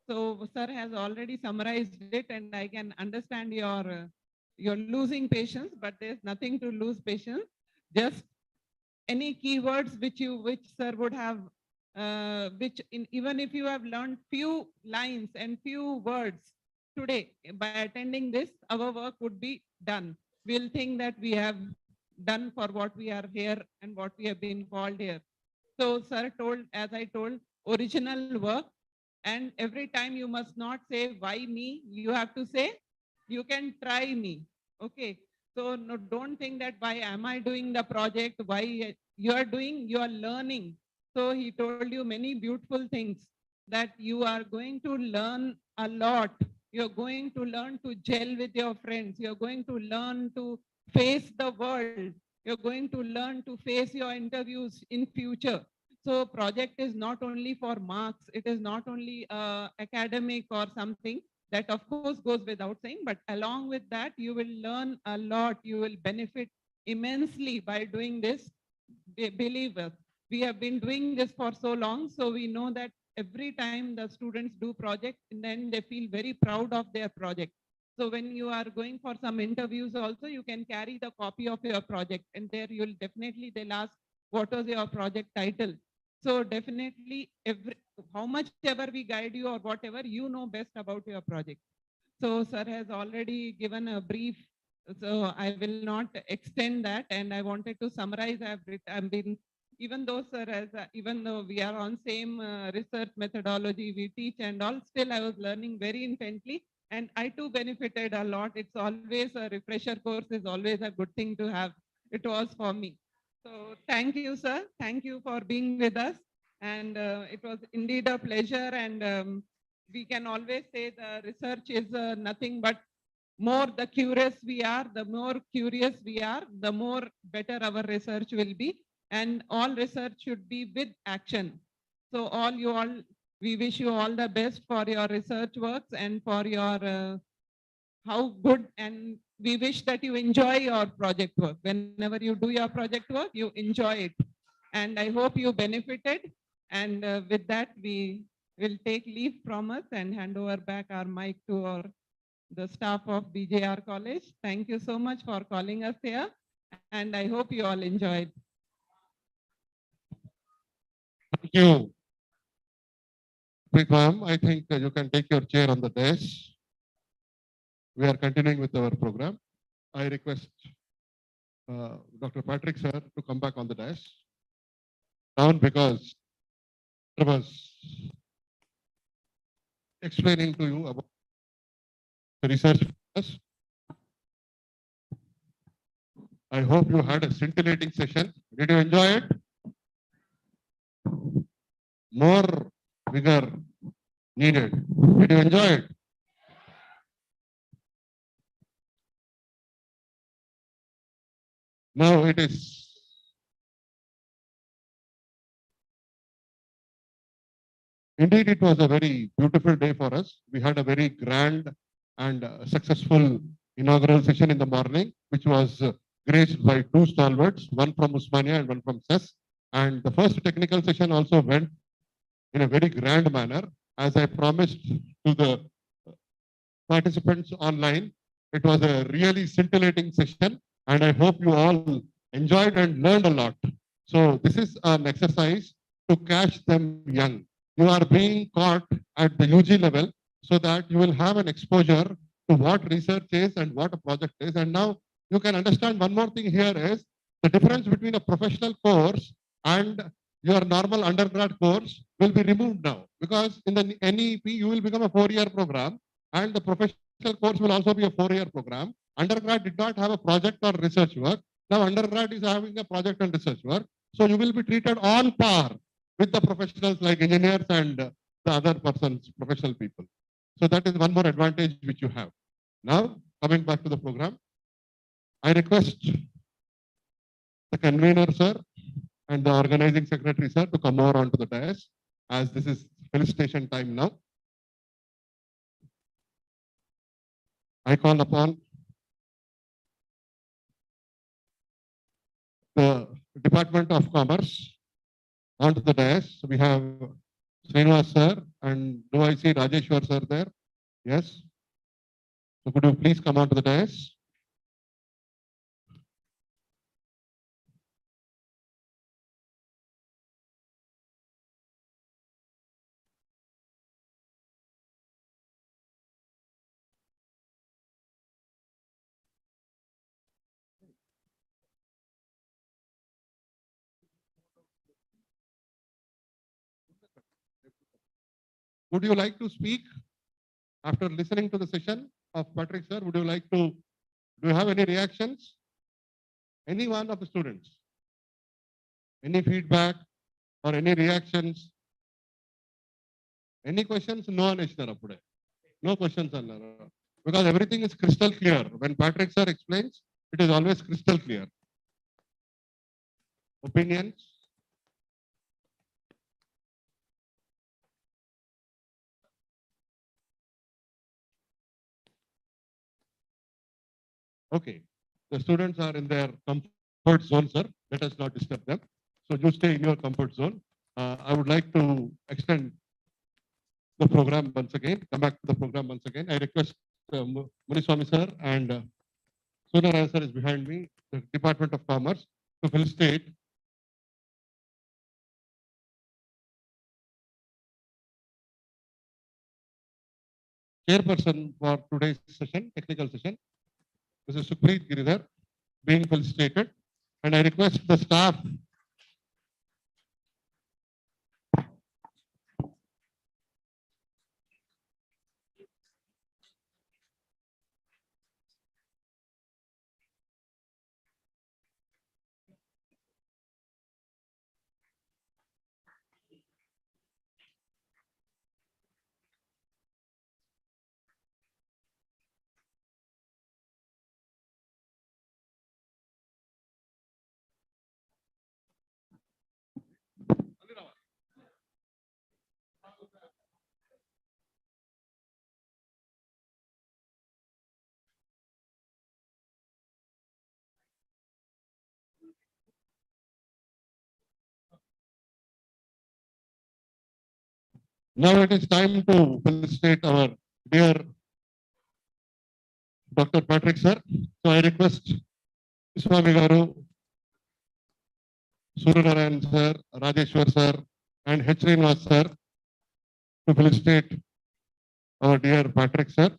So sir has already summarized it, and I can understand you're losing patience, but there's nothing to lose patience. Just any keywords which sir would have even if you have learned few lines and few words today, by attending this, our work would be done. We'll think that we have done for what we are here and what we have been called here. So sir told, as I told, original work. And every time you must not say, why me? You have to say, you can try me. Okay. So no, don't think that why am I doing the project? Why you are doing, you are learning. So he told you many beautiful things, that you are going to learn a lot. You're going to learn to gel with your friends. You're going to learn to face the world. You're going to learn to face your interviews in future. So project is not only for marks, it is not only academic or something that of course goes without saying, but along with that, you will learn a lot. You will benefit immensely by doing this. Believe us, we have been doing this for so long, so we know that every time the students do project, and then they feel very proud of their project. So when you are going for some interviews also, you can carry the copy of your project, and there you'll definitely, they'll ask, what was your project title? So definitely, how much ever we guide you or whatever, you know best about your project. So sir has already given a brief, so I will not extend that. And I wanted to summarize. I've been, even though sir has, even though we are on same research methodology, we teach and all, still I was learning very intently. And I too benefited a lot. It's always a refresher course is always a good thing to have. It was for me. So thank you, sir. Thank you for being with us. And it was indeed a pleasure. And we can always say the research is nothing but more the curious we are, the more curious we are, the more better our research will be. And all research should be with action. So we wish you all the best for your research works and for your how good, and we wish that you enjoy your project work. Whenever you do your project work, you enjoy it. And I hope you benefited. And with that, we will take leave from us and hand over back our mic to the staff of BJR College. Thank you so much for calling us here. And I hope you all enjoyed. Thank you. Ma'am, I think you can take your chair on the desk. We are continuing with our program. I request Dr. Patrick sir to come back on the desk. Down, because I was explaining to you about the research. I hope you had a scintillating session. Did you enjoy it? More vigor needed. Did you enjoy it? Now it is indeed, it was a very beautiful day for us. We had a very grand and successful inaugural session in the morning, which was graced by two stalwarts, one from Usmania and one from CES. And the first technical session also went in a very grand manner. As I promised to the participants online, it was a really scintillating session, and I hope you all enjoyed and learned a lot. So this is an exercise to catch them young. You are being caught at the UG level so that you will have an exposure to what research is and what a project is. And now you can understand one more thing here is the difference between a professional course and your normal undergrad course will be removed now, because in the NEP you will become a 4-year program, and the professional course will also be a 4-year program. Undergrad did not have a project or research work. Now undergrad is having a project and research work. So you will be treated on par with the professionals like engineers and the other persons, professional people. So that is one more advantage which you have. Now, coming back to the program, I request the convener, sir, and the organizing secretary, sir, to come over onto the dais, as this is felicitation time now. I call upon the Department of Commerce onto the dais. We have Srinivas sir, and do I see Rajeshwar sir there? Yes. So could you please come onto the dais? Would you like to speak after listening to the session of Patrick, sir? Would you like to, do you have any reactions? Any one of the students? Any feedback or any reactions? Any questions? No anishnar appude. No questions annaru. Because everything is crystal clear. When Patrick sir explains, it is always crystal clear. Opinions? Okay. The students are in their comfort zone, sir. Let us not disturb them. So you stay in your comfort zone. I would like to extend the program once again, come back to the program once again. I request Muniswamy sir and Sunaraya sir is behind me, the Department of Commerce, to felicitate chairperson for today's session, technical session, Mrs. Supreet Giridhar, being felicitated. And I request the staff now it is time to felicitate our dear Dr. Patrick sir. So I request Swamy Garu, Suryanarayan sir, Rajeshwar sir, and H. Srinivas sir to felicitate our dear Patrick sir.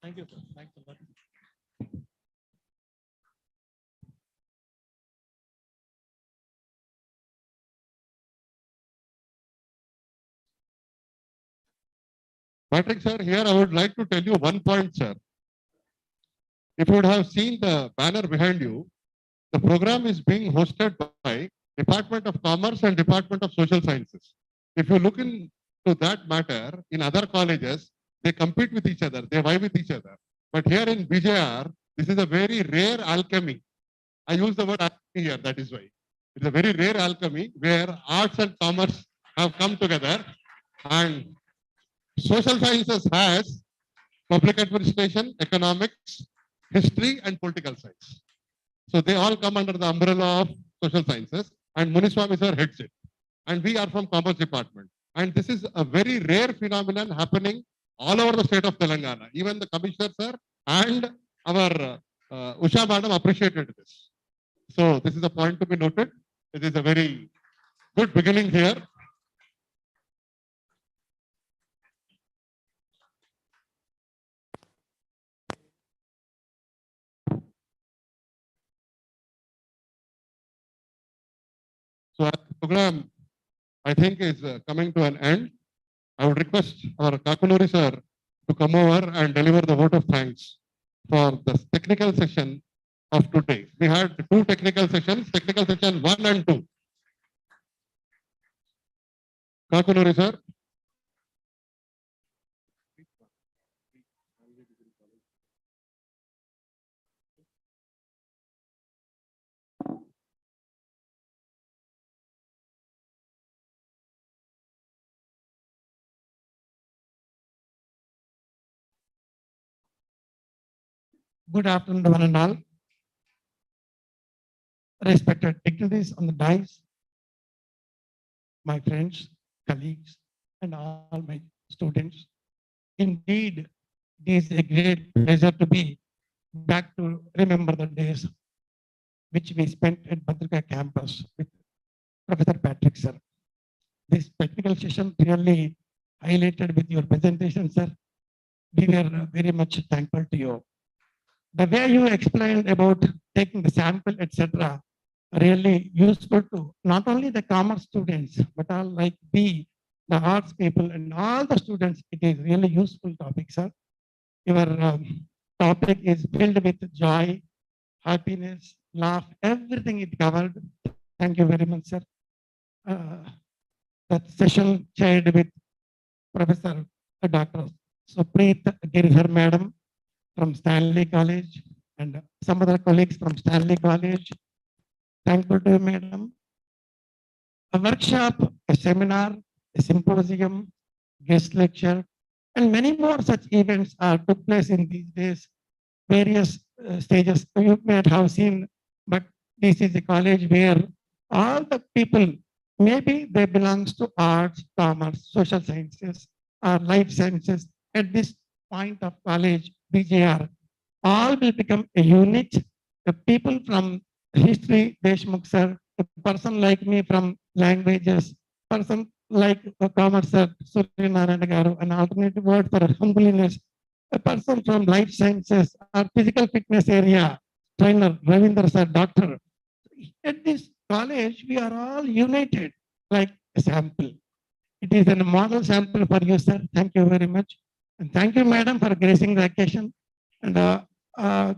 Thank you, sir. Thanks a lot. Patrick sir, here I would like to tell you one point, sir. If you would have seen the banner behind you, the program is being hosted by Department of Commerce and Department of Social Sciences. If you look into that matter, in other colleges, they compete with each other, they vie with each other. But here in BJR, this is a very rare alchemy. I use the word alchemy here, that is why. It's a very rare alchemy where arts and commerce have come together, and social sciences has public administration, economics, history, and political science. So they all come under the umbrella of social sciences, and Muniswamy sir heads it. And we are from Commerce Department. And this is a very rare phenomenon happening all over the state of Telangana. Even the Commissioner sir and our Usha madam appreciated this. So this is a point to be noted. It is a very good beginning here. So our program, I think, is coming to an end. I would request our Kakunuri sir to come over and deliver the vote of thanks for the technical session of today. We had two technical sessions, technical session 1 and 2. Kakunuri sir. Good afternoon, one and all. Respected dignitaries on the dais, my friends, colleagues, and all my students. Indeed, it is a great pleasure to be back to remember the days which we spent at Bhadraka campus with Professor Patrick, sir. This technical session really highlighted with your presentation, sir. We were very much thankful to you. the way you explained about taking the sample, etc., really useful to not only the commerce students, but all like the arts people and all the students. It is really useful topic, sir. Your topic is filled with joy, happiness, laugh, everything it covered. Thank you very much, sir. Uh, that session chaired with Professor Dr. Supreet Giridhar Madam from Stanley College and some other colleagues from Stanley College. Thankful to you, Madam. A workshop, a seminar, a symposium, guest lecture, and many more such events took place in these days, various stages. You may have seen, but this is a college where all the people, maybe they belongs to arts, commerce, social sciences, or life sciences. At this point of college, BJR, all will become a unit. The people from history, Deshmukh sir, a person like me from languages, person like commerce sir, Suryanarayan garu, an alternative word for humbleness, a person from life sciences or physical fitness area, trainer, Ravindra sir, doctor. At this college, we are all united like a sample. It is a model sample for you, sir. Thank you very much. And thank you, madam, for gracing the occasion. And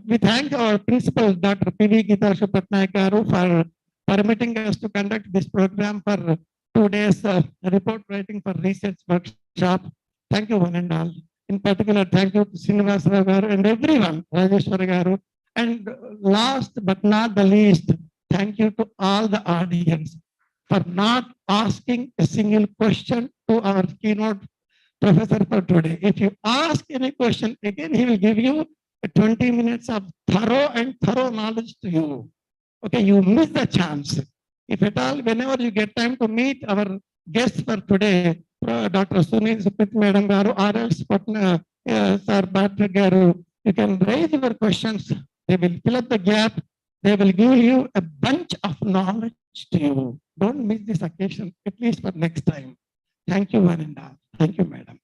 we thank our principal, Dr. P.V. Gita Patnaik garu, for permitting us to conduct this program for 2 days report writing for research workshop. Thank you, one and all. In particular, thank you to Srinivas Rao garu and everyone, Rajeshwar garu. And last but not the least, thank you to all the audience for not asking a single question to our keynote professor for today. If you ask any question, again, he will give you 20 minutes of thorough knowledge to you. Okay, you miss the chance. If at all, whenever you get time to meet our guests for today, Dr. Sunil Supit Madam Garu, R.S. Patna, Sir Patrick Garu, you can raise your questions. They will fill up the gap. They will give you a bunch of knowledge to you. Don't miss this occasion, at least for next time. Thank you, one and all. Thank you, madam.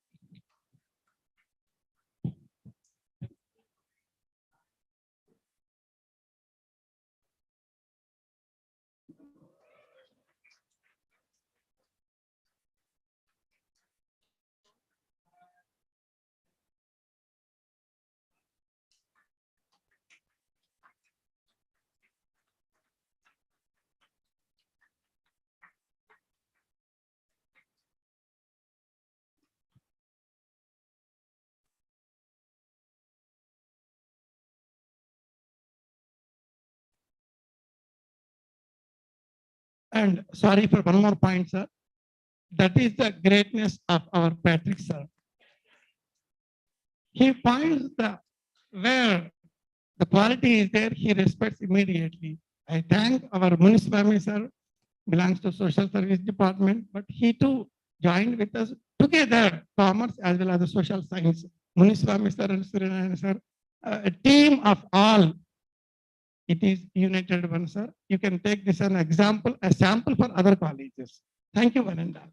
And sorry for one more point, sir. That is the greatness of our Patrick, sir. He finds where the quality is there, he respects immediately. I thank our Muniswamy, sir, belongs to Social Service Department, but he too joined with us together, commerce as well as the social science. Muniswamy, sir, and Suryanarayan, sir, a team of all. It is united one, sir. You can take this as an example, a sample for other colleges. Thank you, one and all.